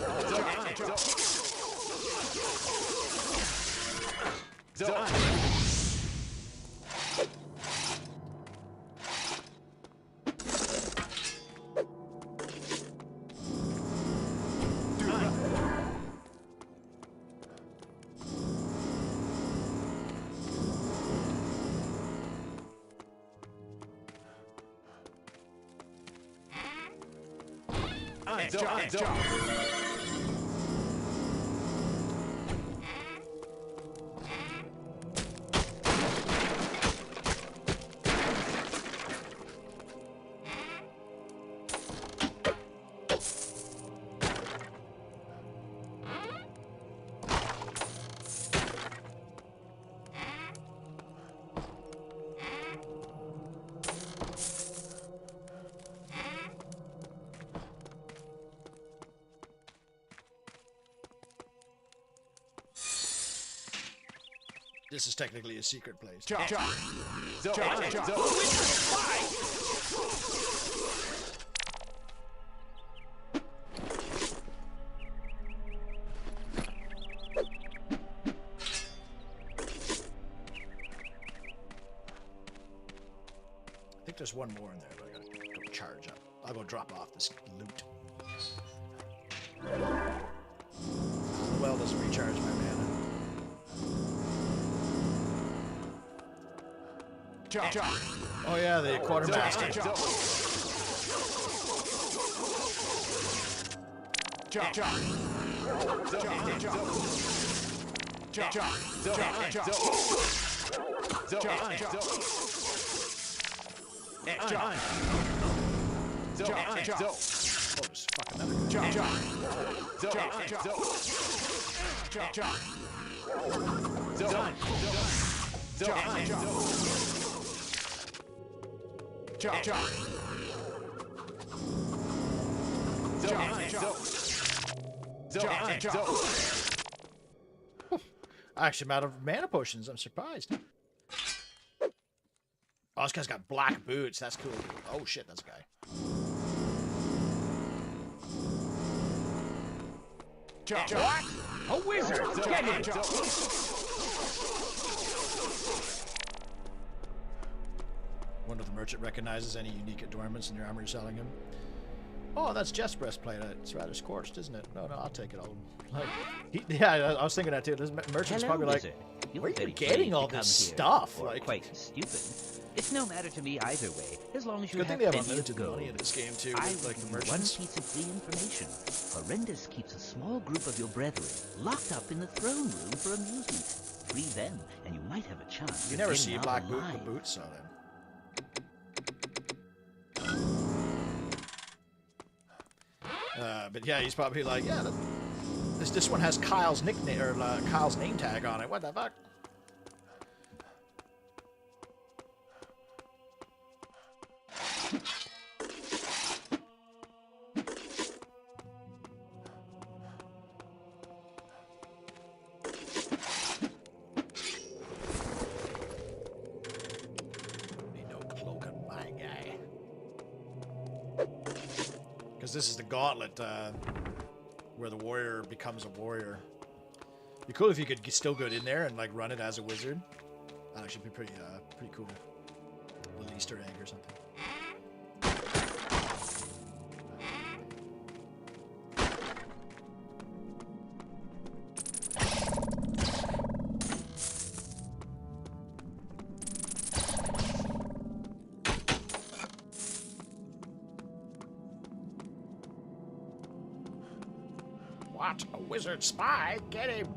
This is technically a secret place. I think there's one more in there, but I gotta go charge up. I'll go drop off this loot. The well doesn't recharge my mana. Oh yeah, the quartermaster. Actually, I'm out of mana potions. I'm surprised. Oh, this guy's got black boots. That's cool. Oh shit, that's a guy.
What? A wizard! Get him!
Wonder if the merchant recognizes any unique adornments in your armor you're selling him. Oh, that's Jeff's breastplate. It's rather scorched, isn't it? No, I'll take it. Yeah, I was thinking that too. This merchant's probably like, where are you getting all this stuff?
Like, quite stupid. It's no matter to me either way, as long as you
good
have
thing they have
plenty of
unlimited
gold.
money in this game too.
I
With, like, the
will give you one
merchants.
piece of free information. Horrendous keeps a small group of your brethren locked up in the throne room for amusement. Free them, and you might have a chance.
You
of
never
getting
see
out
black boot
alive.
the boots, so then. But yeah, he's probably like, yeah, this one has Kyle's nickname or Kyle's name tag on it. What the fuck? Need no cloak on my guy. Because this is the gauntlet where the warrior becomes a warrior. Be cool if you could still go in there and like run it as a wizard. That'd actually be pretty cool. A little Easter egg or something. What? A wizard spy? Get him!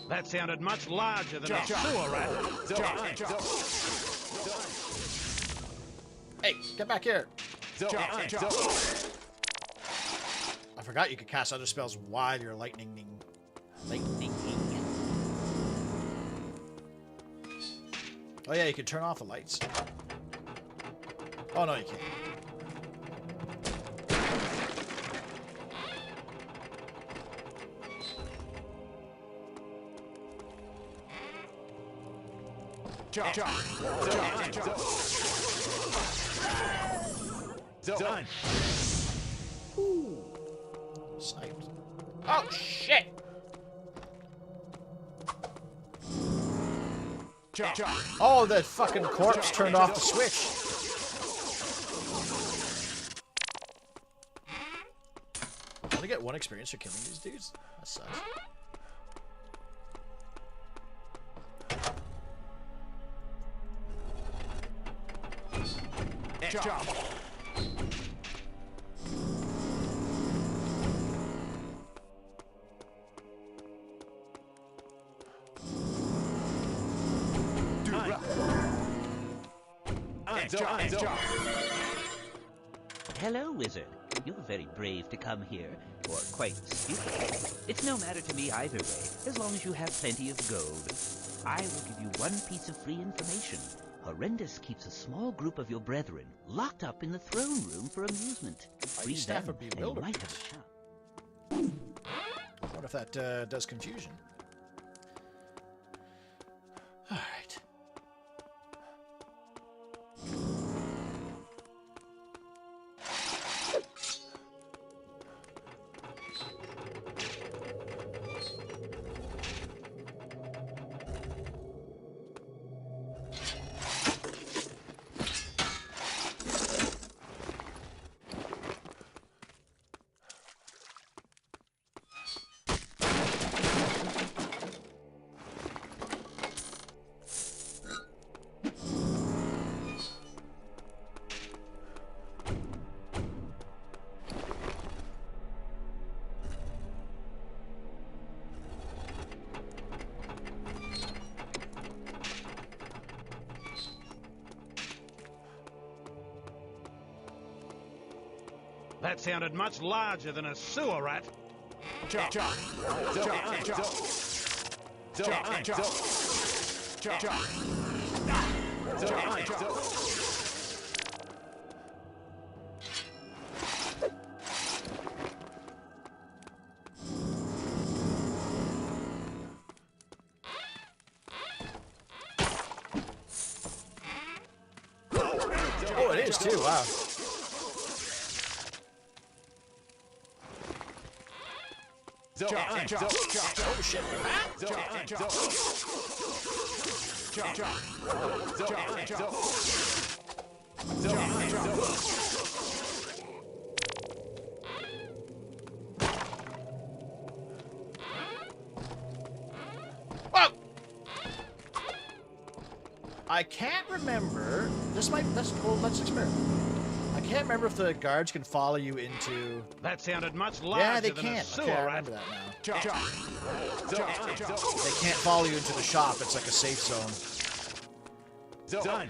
That sounded much larger than a sewer rat.
Hey, get back here! I forgot you could cast other spells while you're lightning. Lightning. Oh yeah, you can turn off the lights. Oh no, you can't.
Done.
Ooh. Sniped. Oh shit! Oh, that fucking corpse turned off the switch. I only get 1 experience for killing these dudes? That sucks.
Hello, Wizard. You're very brave to come here, or quite stupid. It's no matter to me either way, as long as you have plenty of gold. I will give you 1 piece of free information. Horrendous keeps a small group of your brethren locked up in the throne room for amusement. Free them, and you might have a chance.
I wonder if that does confusion. Alright.
That sounded much larger than a sewer rat.
Oh, it is too, wow. Oh shit. Whoa! I can't remember. Let's experiment. I can't remember if the guards can follow you into...
That sounded much larger
yeah, they
than
can't.
a sewer
Okay, I
rat.
remember that now. They can't follow you into the shop. It's like a safe zone.
Done.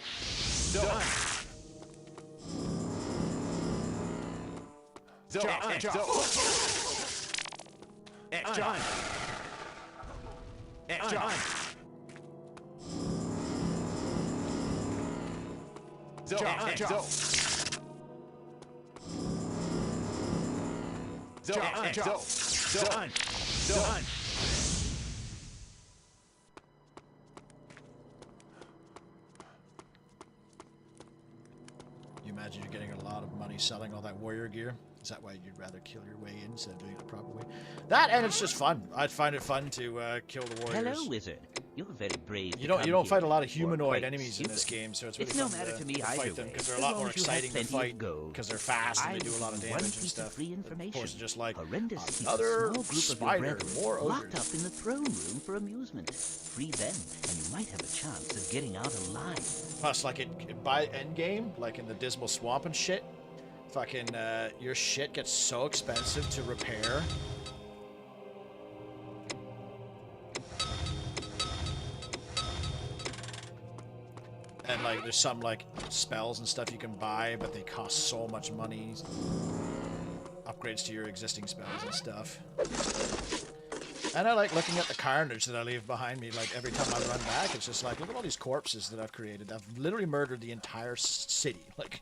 You imagine you're getting a lot of money selling all that warrior gear? Is that why you'd rather kill your way in instead of doing it the proper way? That, and it's just fun. I'd find it fun to kill the warriors.
Hello, Wizard. You're very brave.
You don't fight a lot of humanoid enemies in this game, so it's really
no
fun
matter to me
to fight them because they're a lot more exciting to fight because they're fast and they do a lot of damage and stuff. Of course, just like another spider, more ogres.
Locked up in the throne room for amusement. Free them, and you might have a chance of getting out alive.
Plus, like by endgame, like in the Dismal Swamp and shit, fucking your shit gets so expensive to repair. And like there's some like spells and stuff you can buy, but they cost so much money. Upgrades to your existing spells and stuff. And I like looking at the carnage that I leave behind me. Like every time I run back, it's just like, look at all these corpses that I've created. I've literally murdered the entire city. Like.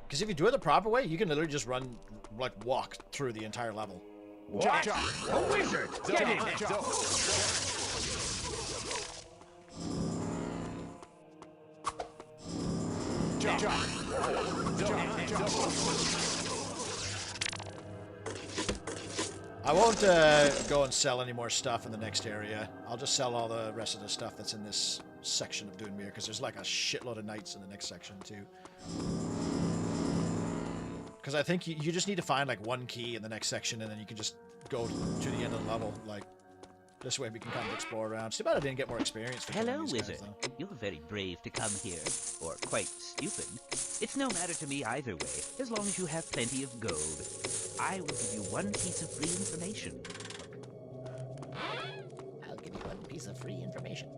Because if you do it the proper way, you can literally just run, like, walk through the entire level.
What? A wizard! Get in!
I won't go and sell any more stuff in the next area. I'll just sell all the rest of the stuff that's in this section of Dunmere, because there's like a shitload of knights in the next section too. Because I think you just need to find like one key in the next section, and then you can just go to the end of the level. Like this way, we can kind of explore around. It's too bad I didn't get more experience. For
Hello,
these
Wizard.
guys,
You're very brave to come here, or quite stupid. It's no matter to me either way, as long as you have plenty of gold. I will give you one piece of free information.
I'll give you one piece of free information.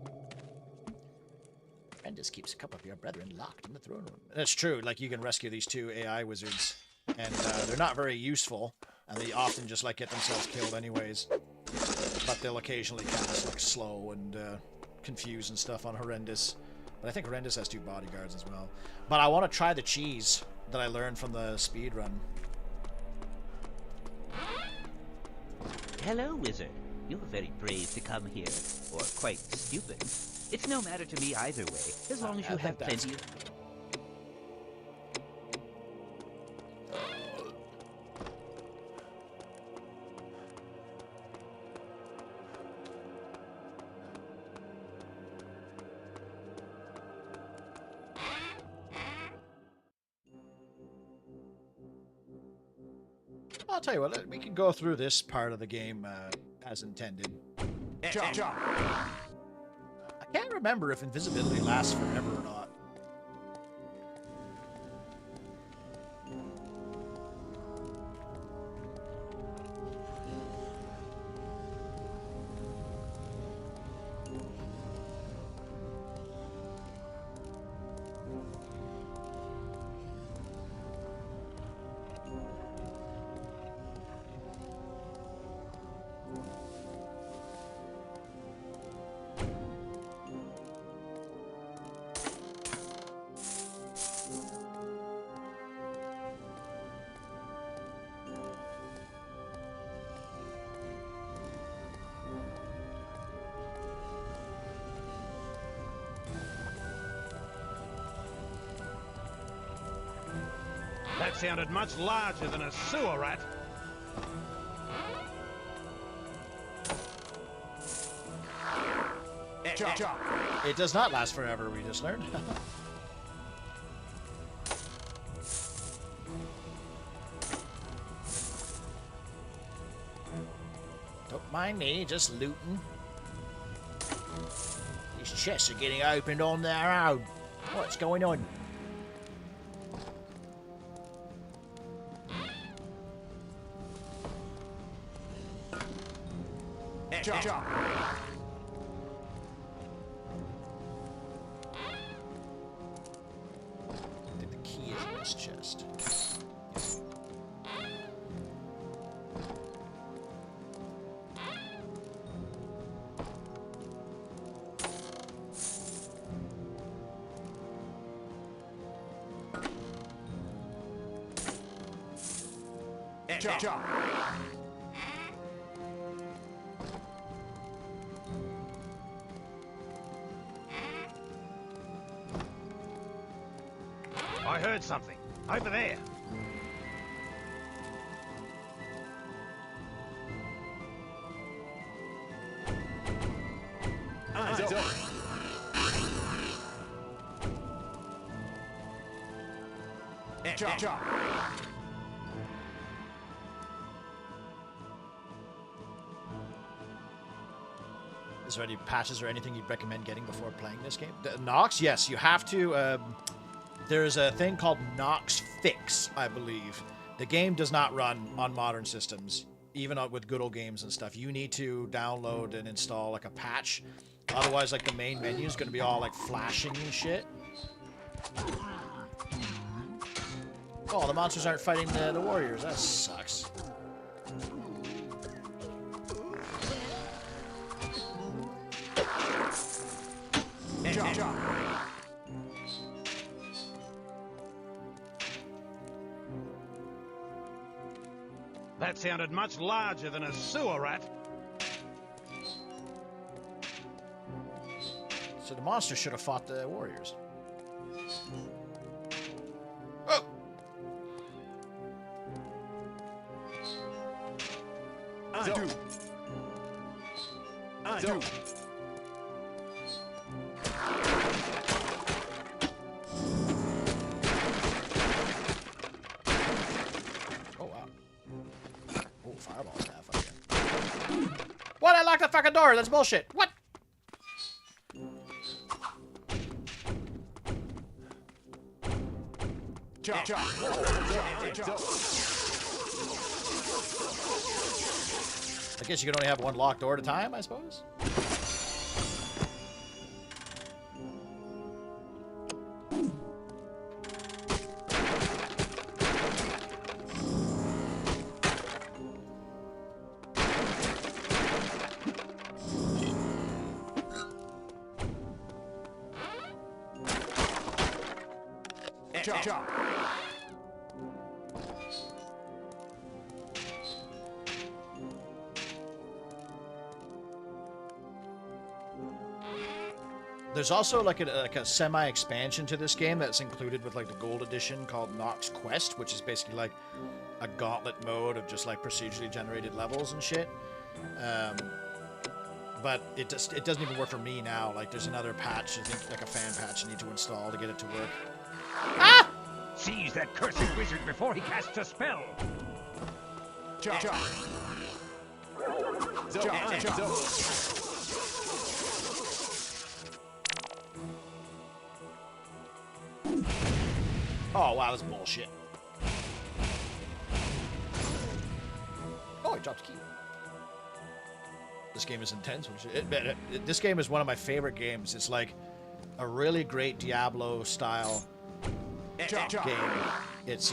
Prentice keeps a couple of your brethren locked in the throne room.
That's true. Like you can rescue these two AI wizards, and they're not very useful, and they often just like get themselves killed anyways. But they'll occasionally cast like slow and confuse and stuff on Horrendous. But I think Horrendous has 2 bodyguards as well. But I want to try the cheese that I learned from the speed run.
Hello, Wizard. You're very brave to come here, or quite stupid. It's no matter to me either way, as long as you have plenty of...
I'll tell you what, we can go through this part of the game as intended. I can't remember if invisibility lasts forever or not.
That sounded much larger than a sewer rat.
It does not last forever, we just learned. Don't mind me, just looting. These chests are getting opened on their own. What's going on? I think the key is in this chest.
I heard something. Over there.
Is there any patches or anything you'd recommend getting before playing this game? Nox? Yes, you have to. There's a thing called Nox Fix, I believe. The game does not run on modern systems. even with good old games and stuff, you need to download and install like a patch. Otherwise, like the main menu is going to be all like flashing and shit. Oh, the monsters aren't fighting the warriors. That sucks.
That sounded much larger than a sewer rat.
So the monster should have fought the warriors. Oh!
I do. I do.
Oh, wow. Oh, fireball staff again. What? I locked the fucking door. That's bullshit. What?
Chop, chop.
I guess you can only have one locked door at a time, I suppose?
Chop, chop.
There's also like a semi-expansion to this game that's included with like the gold edition called Nox Quest, which is basically like a gauntlet mode of just like procedurally generated levels and shit. But it doesn't even work for me now. Like there's another patch, I think like a fan patch you need to install to get it to work.
Ah! Seize that cursed wizard before he casts a spell.
Chop, chop. Chop, chop.
Oh wow, that's bullshit. Oh, I dropped a key. This game is intense. This game is one of my favorite games. It's like a really great Diablo style game. It's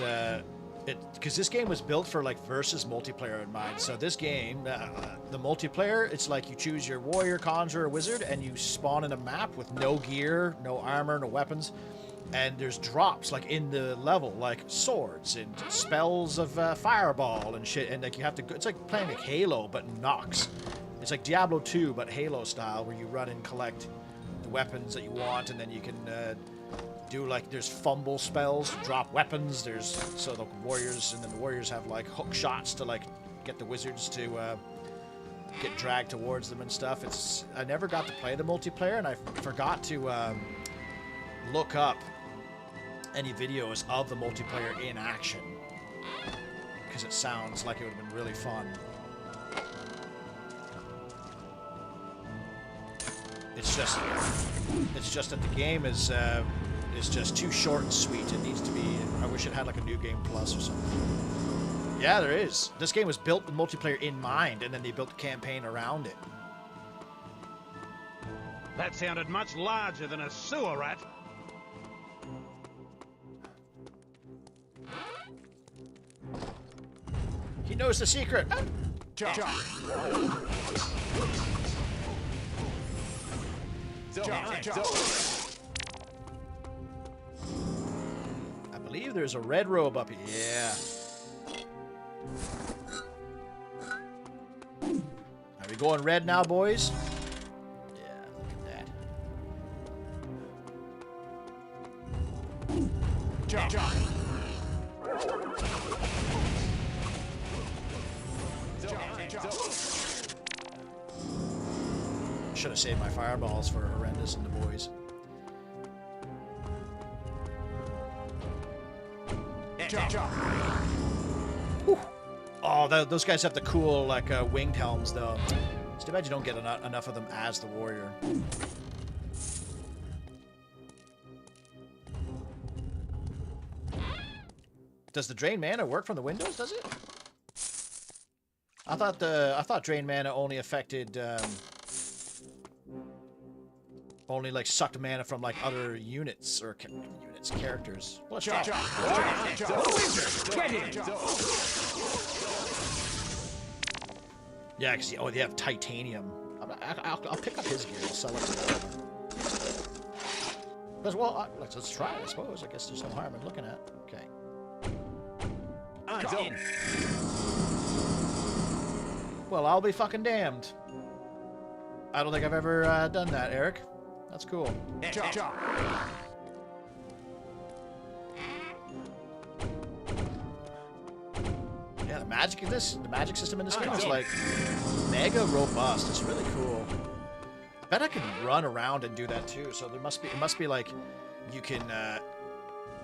because this game was built for like versus multiplayer in mind. So this game, the multiplayer, it's like you choose your warrior, conjurer, wizard, and you spawn in a map with no gear, no armor, no weapons. And there's drops like in the level, like swords and spells of fireball and shit. And like you have to go, it's like playing like Halo, but Nox. It's like Diablo 2, but Halo style, where you run and collect the weapons that you want, and then you can do like there's fumble spells to drop weapons. There's so the warriors, and then the warriors have like hook shots to like get the wizards to get dragged towards them and stuff. I never got to play the multiplayer, and I forgot to look up any videos of the multiplayer in action, because it sounds like it would have been really fun. It's just that the game is just too short and sweet. It needs to be. I wish it had like a New Game Plus or something. Yeah, there is. This game was built with multiplayer in mind, and then they built a campaign around it.
That sounded much larger than a sewer rat.
He knows the secret.
Chop. Chop.
I believe there's a red robe up here. Yeah. Are we going red now, boys? Yeah, look at that.
Chop. Chop.
Should have saved my fireballs for Horrendous and the boys. Whew. Oh, those guys have the cool like winged helms though. It's too bad you don't get enough of them as the warrior. Does the drain mana work from the windows? Does it? I thought drain mana only affected only like sucked mana from like other units or characters. Let's try. Yeah, because they have titanium. I'll pick up his gear. I'll sell it. Well, let's try it. I suppose. I guess there's no harm in looking at. Okay. Well, I'll be fucking damned. I don't think I've ever done that, Eric. That's cool. Yeah, the magic system in this game is like mega robust. It's really cool. I bet I can run around and do that too. So it must be like you can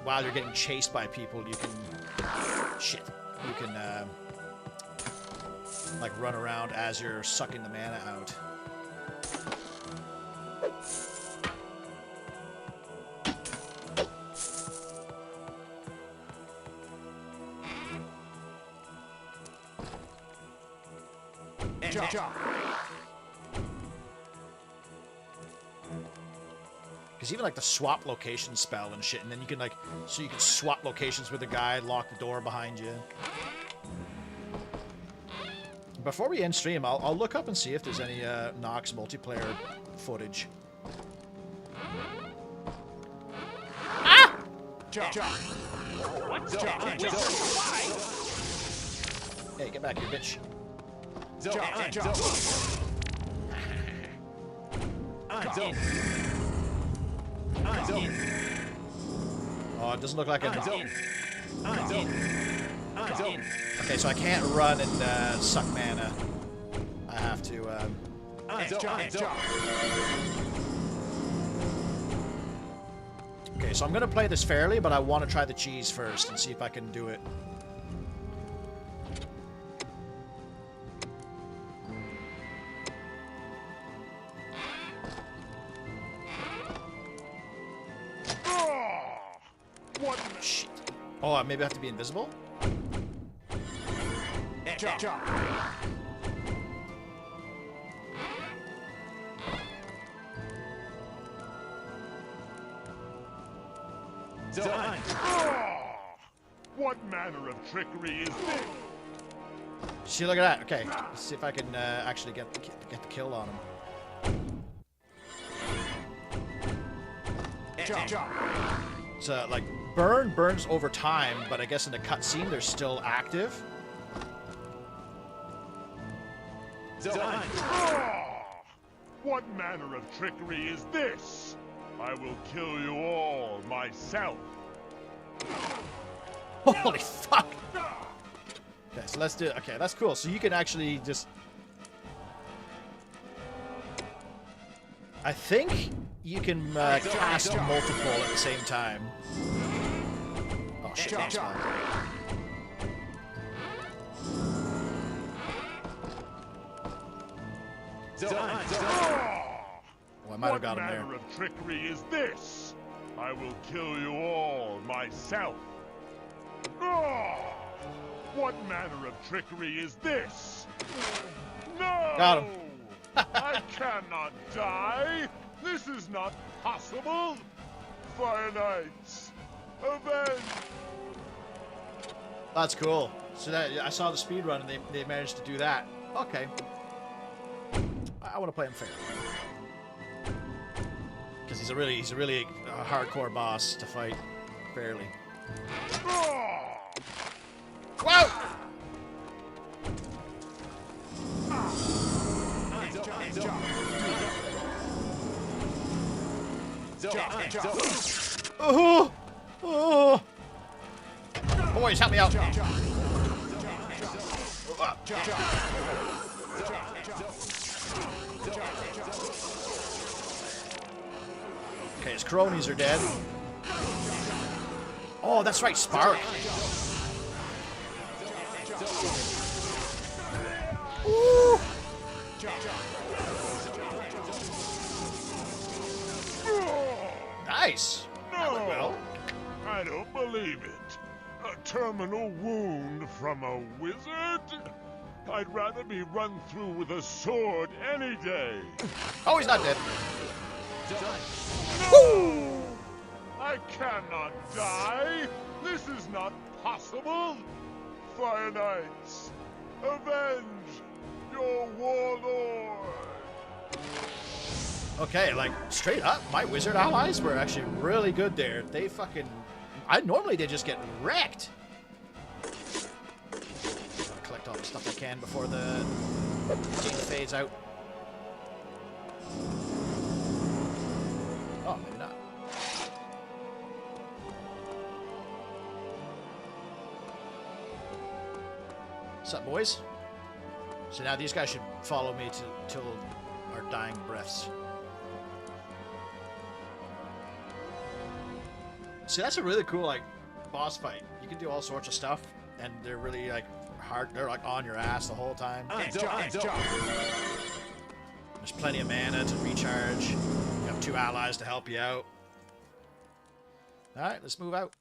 while you're getting chased by people, you can like run around as you're sucking the mana out. Because even like the swap location spell and shit, and then you can you can swap locations with a guy, lock the door behind you. Before we end stream, I'll look up and see if there's any Nox multiplayer footage. Ah! Hey, get back here, bitch. Oh, it doesn't look like it. Okay, so I can't run and suck mana. I have to. Okay, so I'm gonna play this fairly, but I want to try the cheese first and see if I can do it.
What?
Shit. Oh, maybe I have to be invisible?
What manner of trickery is this?
See, look at that. Okay, let's see if I can actually get the kill on him. So, like, burns over time, but I guess in the cutscene they're still active.
What manner of trickery is this? I will kill you all myself.
Holy fuck! Okay, so let's do it. Okay, that's cool. So you can actually just... I think you can cast multiple at the same time. Oh shit, that's fine. Oh, I might have got him there.
What manner of trickery is this? I will kill you all myself. What manner of trickery is this? No!
Got him.
I cannot die. This is not possible. Fire Knights, avenge!
That's cool. So that I saw the speed run and they managed to do that. Okay. I want to play him fair. Because he's a really hardcore boss to fight fairly. Whoa! Oh! Oh! Boys, help me out! Okay, his cronies are dead. Oh, that's right, Spark. Ooh. Nice.
No, well, I don't believe it. A terminal wound from a wizard? I'd rather be run through with a sword any day.
Oh, he's not dead.
No! I cannot die. This is not possible. Fire Knights, avenge your warlord.
Okay, like, straight up, my wizard allies were actually really good there. They fucking... normally they just get wrecked. I'll collect all the stuff I can before the game fades out. Oh, maybe not. What's up, boys? So now these guys should follow me till our dying breaths. See, that's a really cool, like, boss fight. You can do all sorts of stuff, and they're really, like, hard. They're, like, on your ass the whole time. There's plenty of mana to recharge. You have 2 allies to help you out. Alright, let's move out.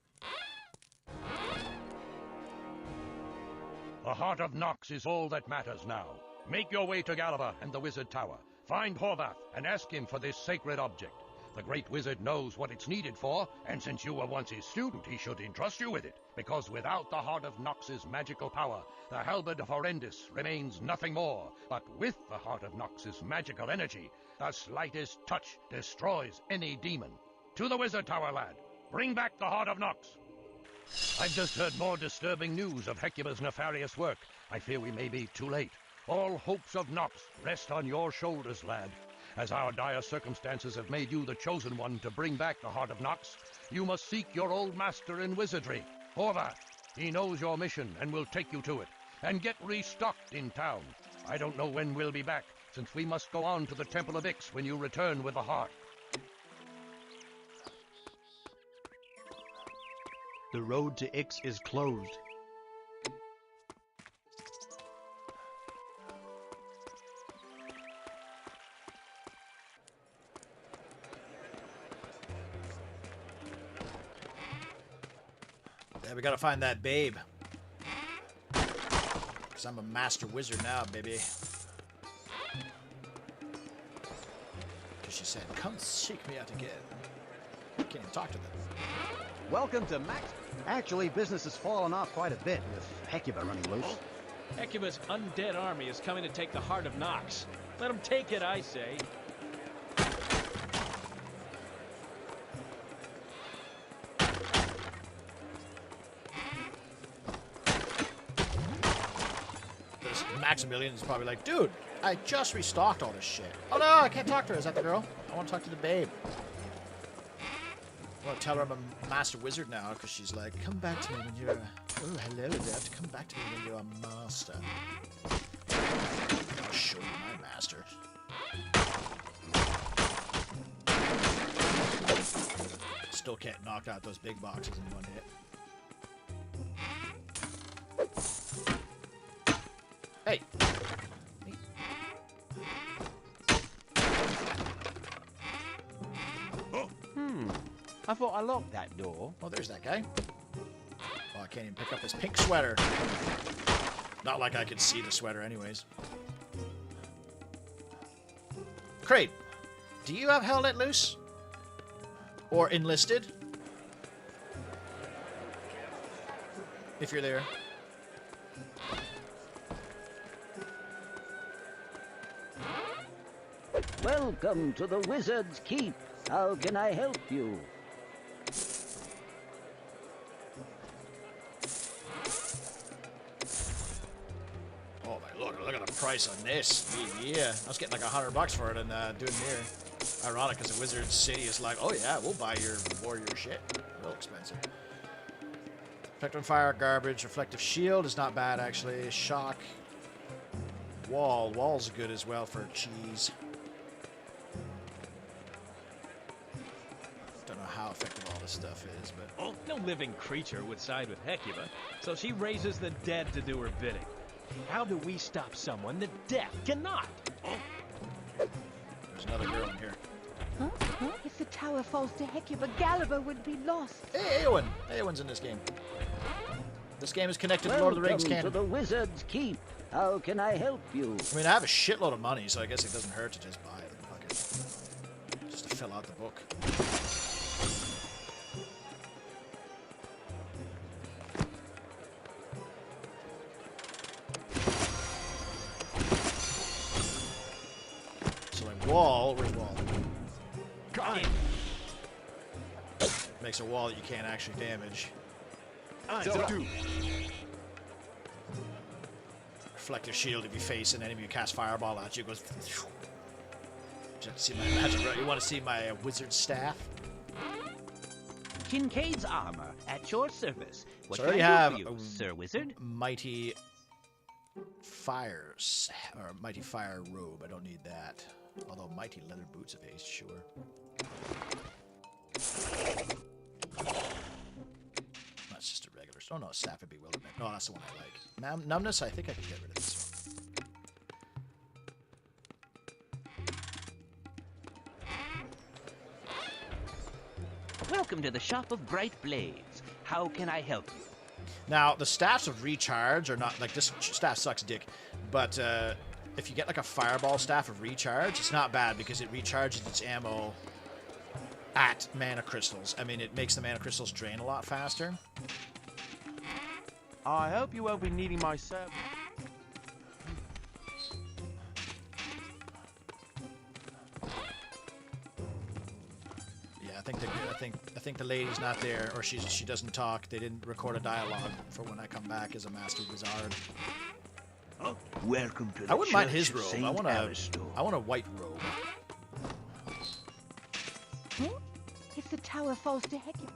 The heart of Nox is all that matters now. Make your way to Gallifrey and the Wizard Tower. Find Horvath and ask him for this sacred object. The Great Wizard knows what it's needed for, and since you were once his student, he should entrust you with it. Because without the heart of Nox's magical power, the Halberd of Horrendous remains nothing more. But with the heart of Nox's magical energy, the slightest touch destroys any demon. To the Wizard Tower, lad. Bring back the heart of Nox. I've just heard more disturbing news of Hecuba's nefarious work. I fear we may be too late. All hopes of Nox rest on your shoulders, lad. As our dire circumstances have made you the chosen one to bring back the heart of Nox, you must seek your old master in wizardry, Horvath. He knows your mission and will take you to it. And get restocked in town. I don't know when we'll be back, since we must go on to the Temple of Ix when you return with the heart.
The road to Ix is closed.
Yeah, we gotta find that babe. Because I'm a master wizard now, baby. Because she said, come seek me out again. I can't even talk to them.
Welcome to Max. Actually, business has fallen off quite a bit with Hecuba running loose.
Hecuba's undead army is coming to take the heart of Nox. Let them take it, I say.
Maximilian's probably like, dude, I just restocked all this shit. Oh no, I can't talk to her. Is that the girl? I want to talk to the babe. I want to tell her I'm a master wizard now, because she's like, come back to me when you're a... Oh, hello there. Come back to me when you're a master. I'll show you my master. Still can't knock out those big boxes in one hit. Hey!
I thought I locked that door.
Oh, there's that guy. Oh, I can't even pick up his pink sweater. Not like I could see the sweater anyways. Crate, do you have Hell Let Loose? Or Enlisted? If you're there.
Welcome to the Wizard's Keep. How can I help you?
Oh my lord, look at the price on this. Yeah, I was getting like $100 for it and doing here. Ironic, because the Wizard City is like, oh yeah, we'll buy your warrior shit. Real expensive. Effect on fire, garbage. Reflective shield is not bad actually. Shock. Wall's good as well for cheese. Don't know how effective all this stuff is, but...
No living creature would side with Hecuba, so she raises the dead to do her bidding. How do we stop someone that death cannot?
There's another girl in here.
Huh? If the tower falls to Hecuba, Gallifrey would be lost.
Hey, Eowyn! Eowyn's in this game. This game is connected to Lord of the Rings canon.
Welcome to the Wizard's Keep. How can I help you?
I mean, I have a shitload of money, so I guess it doesn't hurt to just buy it. Fuck it. Just to fill out the book. So like wall, where's wall?
Got it.
Makes a wall that you can't actually damage.
Do.
Reflective shield if you face an enemy who casts fireball at you. It goes. You have to see my magic, right? You want to see my wizard staff?
Kincaid's armor at your service. What
So I
can
already
I
have
do for you, Sir Wizard?
mighty fires or mighty fire robe. I don't need that. Although mighty leather boots of haste, sure. That's just a regular. Oh no, staff of bewilderment. No, that's the one I like. Numbness. I think I can get rid of this one.
Welcome to the shop of bright blades. How can I help you?
Now, the staffs of recharge are not like this staff sucks dick, but if you get like a fireball staff of recharge, it's not bad because it recharges its ammo at mana crystals. I mean, it makes the mana crystals drain a lot faster.
I hope you won't be needing my service.
Yeah, I think the lady's not there, or she doesn't talk. They didn't record a dialogue for when I come back as a master wizard.
Welcome to the
I wouldn't mind
Church
his
of
robe.
Saint Aristotle.
I want a white robe.
If the tower falls to Hecuba.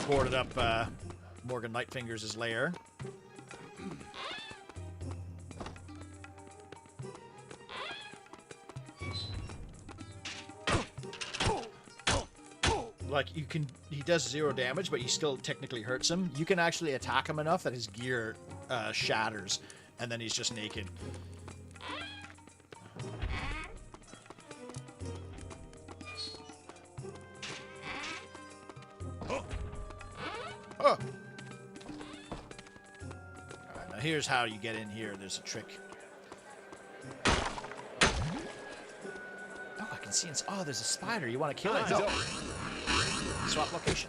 Boarded up Morgan Lightfinger's lair. Like, he does 0 damage, but you still technically hurts him. You can actually attack him enough that his gear shatters, and then he's just naked. Oh. Alright, now here's how you get in here. There's a trick. Oh, I can see. Oh, there's a spider. You want to kill it? No. Swap location.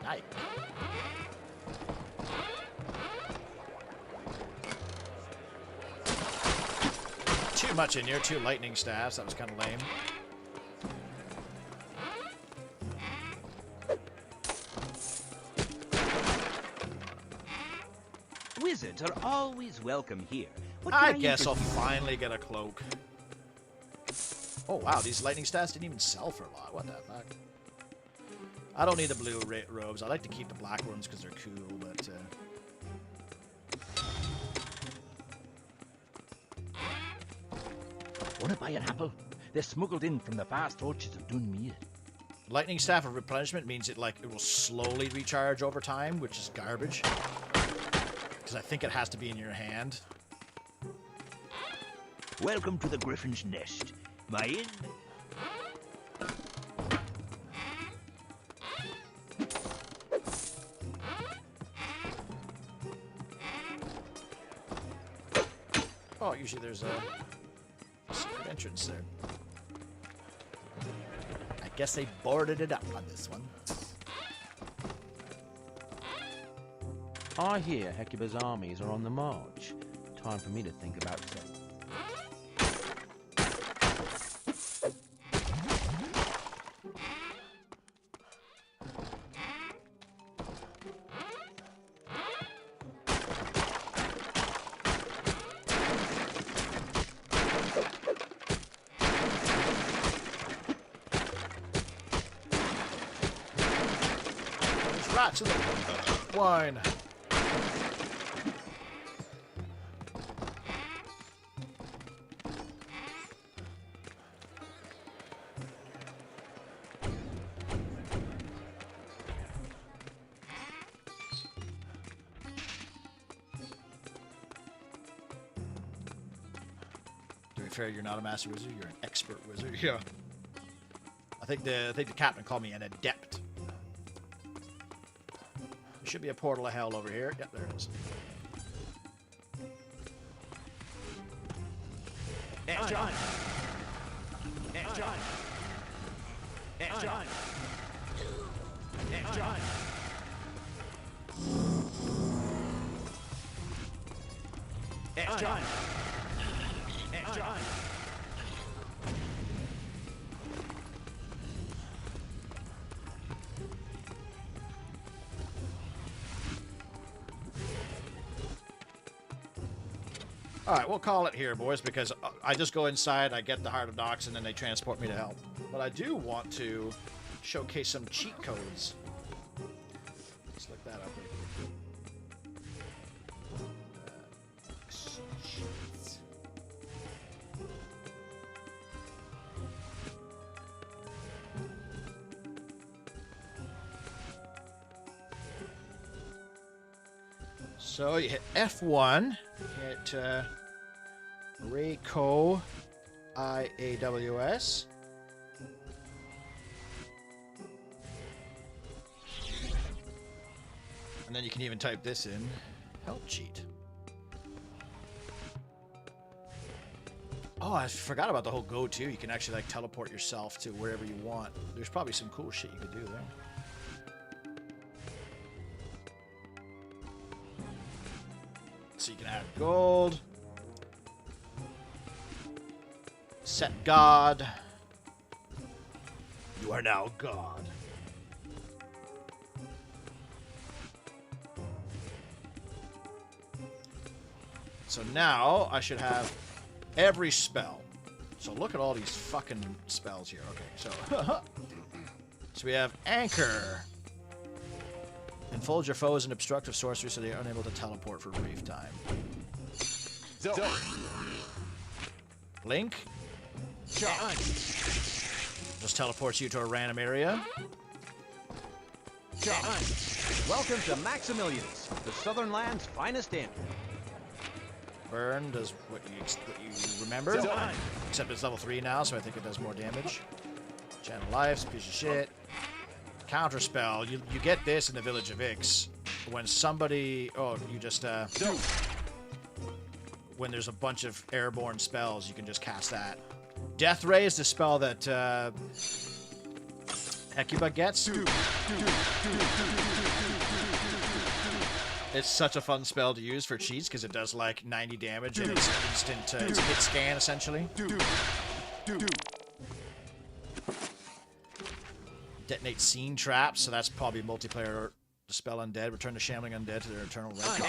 Nice. Too much in here. 2 lightning staffs. That was kind of lame.
Wizards are always welcome here. What can
I
I
guess I'll
interest you?
finally get a cloak. Oh wow, these lightning staffs didn't even sell for a lot. What the fuck? I don't need the blue robes. I like to keep the black ones because they're cool, but...
Want to buy an apple? They're smuggled in from the vast orchards of Dunmere.
Lightning Staff of Replenishment means it will slowly recharge over time, which is garbage. Because I think it has to be in your hand.
Welcome to the Griffin's Nest. My inn.
Oh, usually there's a secret entrance there. I guess they boarded it up on this one.
I hear Hecuba's armies are on the march. Time for me to think about setting.
There's rats in the wine. fair, you're not a master wizard. You're an expert wizard. Yeah. I think the captain called me an adept. There should be a portal of hell over here. Yep, there it is.
John. John. John. John. John. John.
Alright, we'll call it here, boys, because I just go inside, I get the Heart of Nox, and then they transport me to hell. But I do want to showcase some cheat codes. Let's look that up real quick. So you hit F1, hit Rayco IAWS. And then you can even type this in, help cheat. Oh, I forgot about the whole go to. You can actually like teleport yourself to wherever you want. There's probably some cool shit you could do there. So you can add gold. Set God. You are now God. So now I should have every spell. So look at all these fucking spells here. Okay, so so we have Anchor. Enfold your foes in obstructive sorcery so they are unable to teleport for brief time. Link.
John.
Just teleports you to a random area.
John. Welcome to Maximilian's, the Southern Land's finest inn.
Burn does what you remember.
John.
Except it's level 3 now, so I think it does more damage. Channel Lives, piece of shit. Counterspell. You get this in the Village of Ix. When somebody... Oh, you just... when there's a bunch of airborne spells, you can just cast that. Death Ray is the spell that Hecuba gets. It's such a fun spell to use for cheats because it does like 90 damage and it's instant it's a hit scan essentially. Detonate Scene Traps, so that's probably multiplayer. Dispel Undead, return the Shambling Undead to their eternal rest.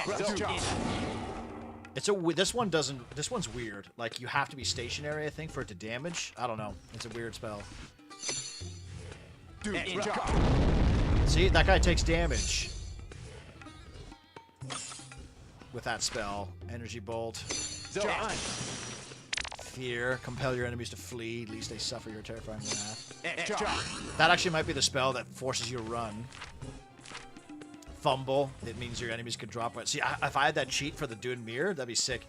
This one's weird. Like you have to be stationary, I think, for it to damage. I don't know. It's a weird spell. See, that guy takes damage with that spell. Energy Bolt. Fear. Compel your enemies to flee, lest they suffer your terrifying wrath. That actually might be the spell that forces you to run. Fumble. It means your enemies could drop it. See, if I had that cheat for the Dune Mirror, that'd be sick.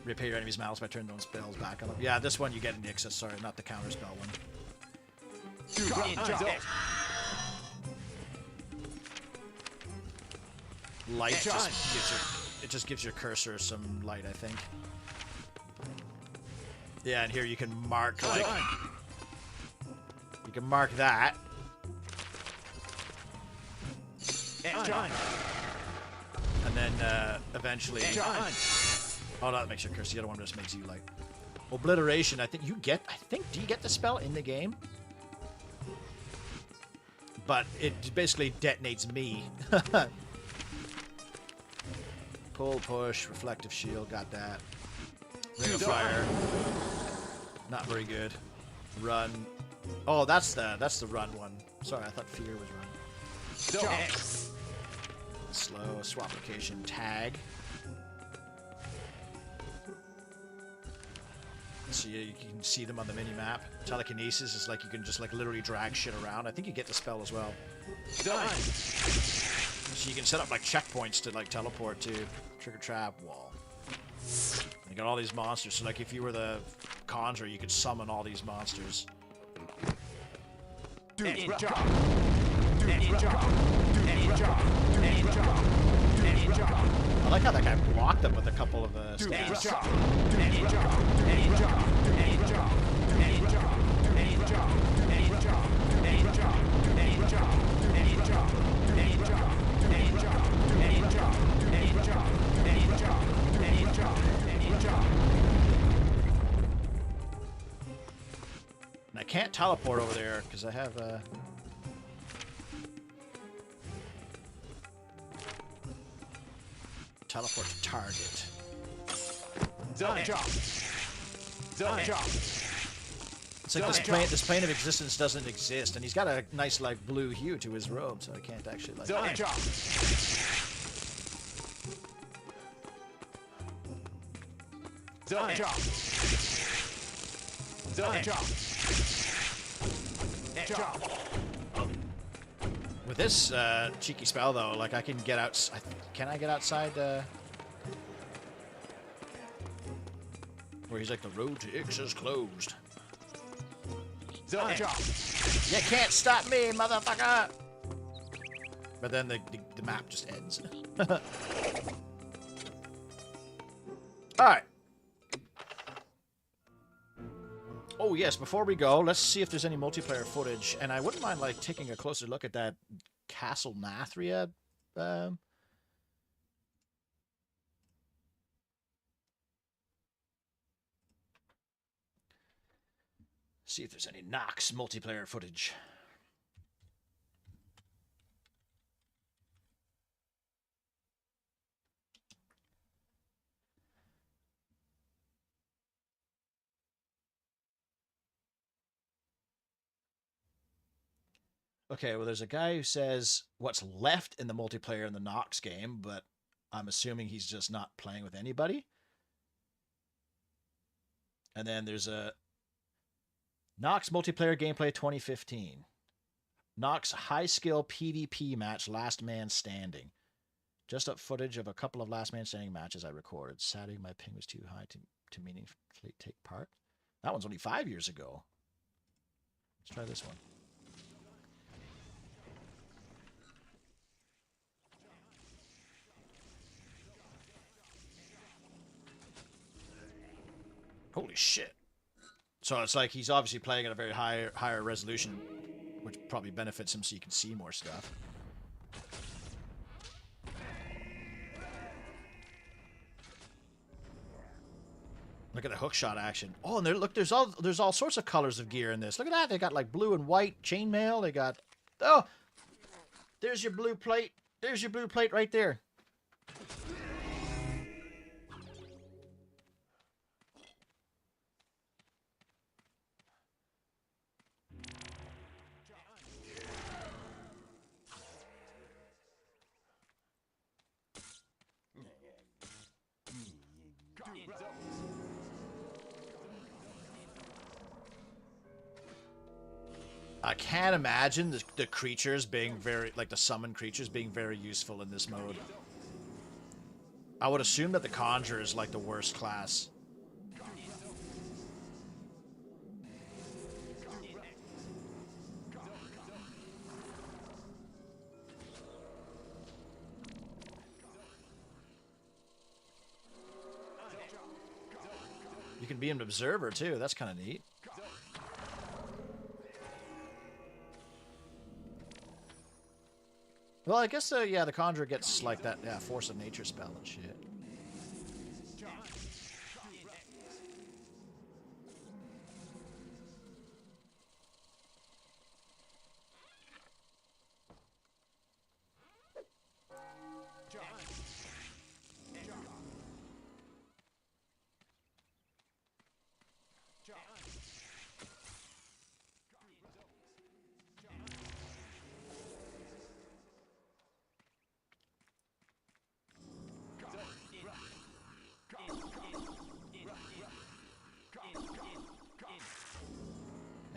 Repay your enemy's malice by turning those spells back on them. Yeah, this one you get in the excess. Sorry, not the counter spell one. Light just gives your cursor some light, I think. Yeah, and here you can mark like you can mark that. And then eventually. Oh, no, that makes your cursor. The other one just makes you light. Obliteration. I think you get. Do you get the spell in the game? But it basically detonates me. Pull, push, reflective shield, got that. Ring of fire. Not very good. Run. Oh, that's the run one. Sorry, I thought fear was run. Slow, swap location, tag. So you can see them on the mini map. Telekinesis is like you can just like literally drag shit around. I think you get the spell as well. So you can set up like checkpoints to like teleport to trigger trap wall. You got all these monsters, so like if you were the conjurer, you could summon all these monsters.
I
like how that guy blocked them with a couple of stabs. And I can't teleport over there because I have teleport to target. It's like this plane of existence doesn't exist, and he's got a nice like blue hue to his robe, so I can't actually like. With this cheeky spell, though, like I can get out. Can I get outside? Where he's like, the road to Ix is closed. You can't stop me, motherfucker! But then the map just ends. Alright. Oh yes, before we go, let's see if there's any multiplayer footage. And I wouldn't mind like taking a closer look at that Castle Nathria. See if there's any Nox multiplayer footage. Okay, well, there's a guy who says what's left in the multiplayer in the Nox game, but I'm assuming he's just not playing with anybody. And then there's a Nox multiplayer gameplay 2015. Nox high skill PvP match Last Man Standing. Just up footage of a couple of Last Man Standing matches I recorded. Sadly, my ping was too high to meaningfully take part. That one's only 5 years ago. Let's try this one. Holy shit. So it's like he's obviously playing at a very higher resolution, which probably benefits him so you can see more stuff. Look at the hookshot action. Oh, and look, there's all sorts of colors of gear in this. Look at that. They got like blue and white chainmail. They got there's your blue plate. There's your blue plate right there. I can't imagine the creatures being very, like the summoned creatures being very useful in this mode. I would assume that the Conjurer is like the worst class. You can be an observer too, that's kind of neat. Well, I guess, yeah, the Conjurer gets, like, that, yeah, Force of Nature spell and shit.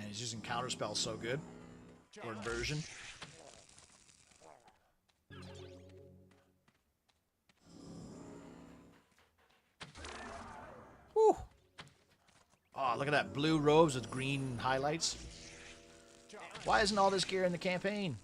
He's using counterspell so good. Or inversion. Look at that, blue robes with green highlights. Why isn't all this gear in the campaign?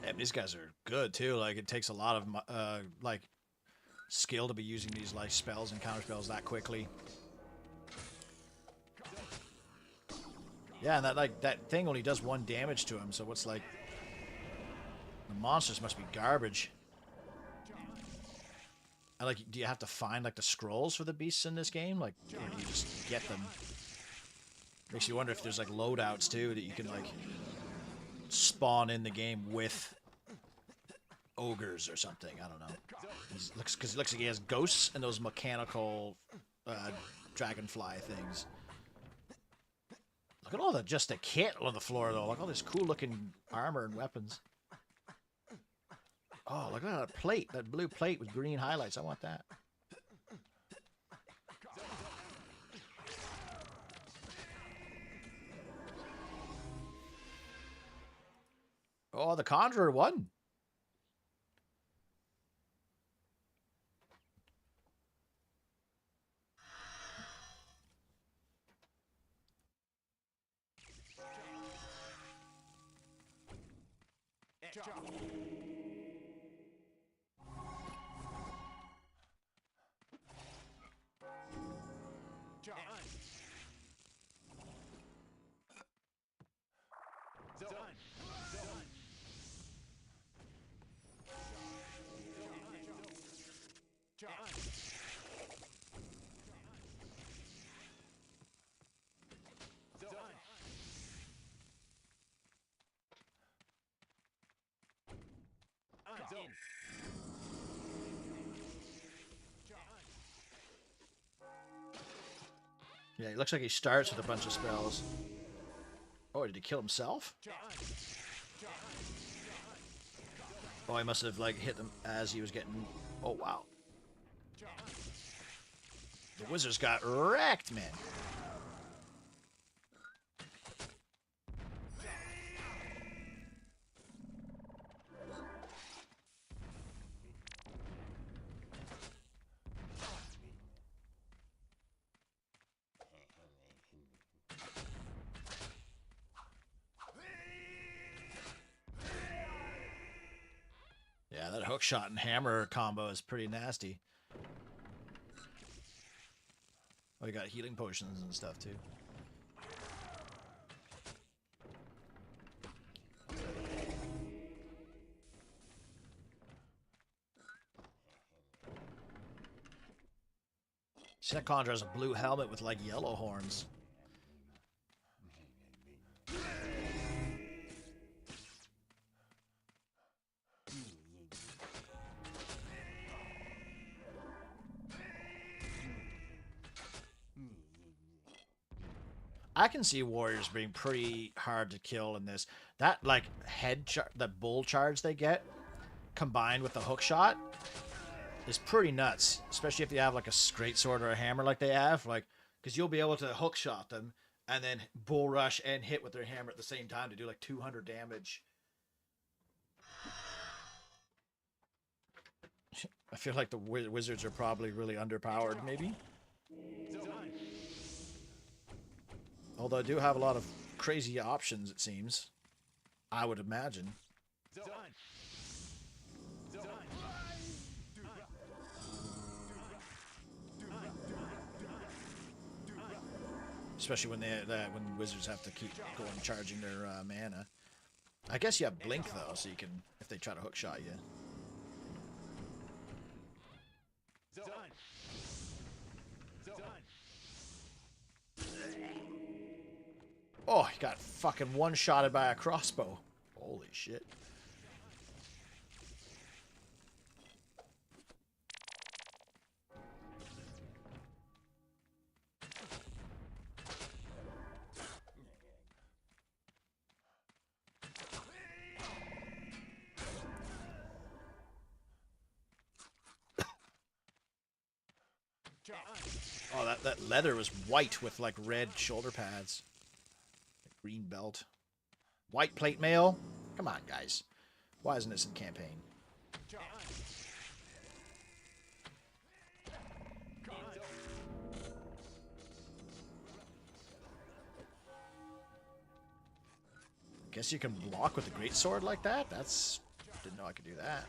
Damn, these guys are good too. Like, it takes a lot of like skill to be using these like spells and counter spells that quickly. Yeah, and that thing only does 1 damage to him. So what's like the monsters must be garbage. And like, do you have to find like the scrolls for the beasts in this game? Like, or do you just get them? Makes you wonder if there's like loadouts too that you can like spawn in the game with ogres or something. I don't know. Because it looks like he has ghosts and those mechanical dragonfly things. Look at all just the kit on the floor though. Look at all this cool looking armor and weapons. Oh, look at that plate, that blue plate with green highlights. I want that. Oh, the Conjurer won. Yeah, it looks like he starts with a bunch of spells. Oh, did he kill himself? Oh, he must have like hit them as he was getting... Oh, wow. The wizards got wrecked, man. Yeah, that hook shot and hammer combo is pretty nasty. Oh, you got healing potions and stuff too. See, that conjure has a blue helmet with like yellow horns. I can see warriors being pretty hard to kill in this. That like that bull charge they get, combined with the hook shot, is pretty nuts. Especially if you have like a great sword or a hammer like they have, like because you'll be able to hook shot them and then bull rush and hit with their hammer at the same time to do like 200 damage. I feel like the wizards are probably really underpowered, maybe. Although I do have a lot of crazy options, it seems. I would imagine. Especially when when wizards have to keep going charging their mana. I guess you have blink though, so you can if they try to hook shot you. Oh, he got fucking one-shotted by a crossbow. Holy Holy shit. Oh, that leather was white with like red shoulder pads. Green belt. White plate mail? Come on, guys. Why isn't this in campaign? Guess you can block with the greatsword like that? That's... Didn't know I could do that.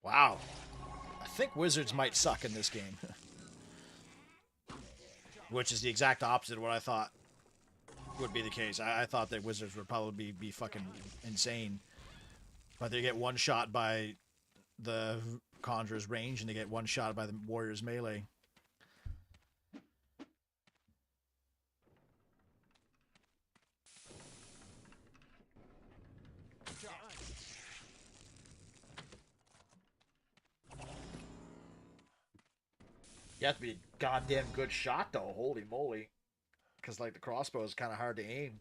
Wow. I think wizards might suck in this game. Which is the exact opposite of what I thought would be the case. I thought that wizards would probably be fucking insane. But they get one shot by the conjurer's range and they get one shot by the warrior's melee. You have to be a goddamn good shot, though. Holy moly. Because, like, the crossbow is kind of hard to aim.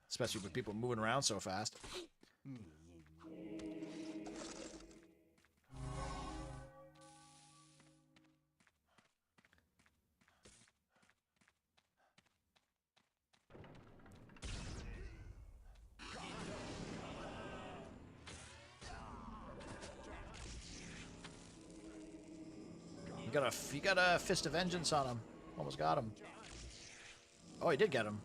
Especially with people moving around so fast. You got a Fist of Vengeance on him. Almost got him. Oh, he did get him.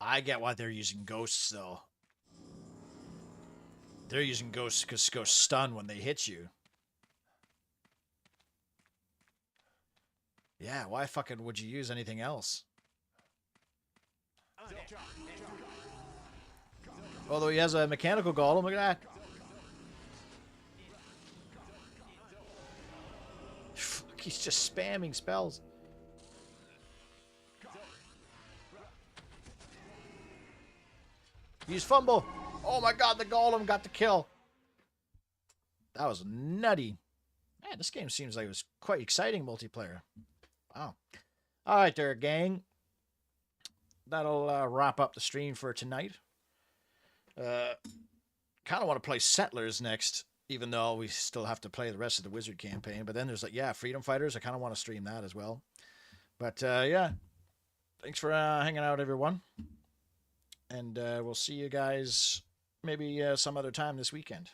I get why they're using ghosts, though. They're using ghosts because ghosts stun when they hit you. Yeah, why fucking would you use anything else? Although he has a mechanical golem, look at that. Fuck, he's just spamming spells. Use fumble. Oh my god, the golem got the kill. That was nutty. Man, this game seems like it was quite exciting multiplayer. Wow. Alright there, gang. That'll wrap up the stream for tonight. Kind of want to play Settlers next, even though we still have to play the rest of the Wizard campaign. But then there's like, yeah, Freedom Fighters. I kind of want to stream that as well. But yeah, thanks for hanging out, everyone. And we'll see you guys maybe some other time this weekend.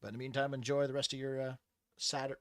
But in the meantime, enjoy the rest of your Saturday.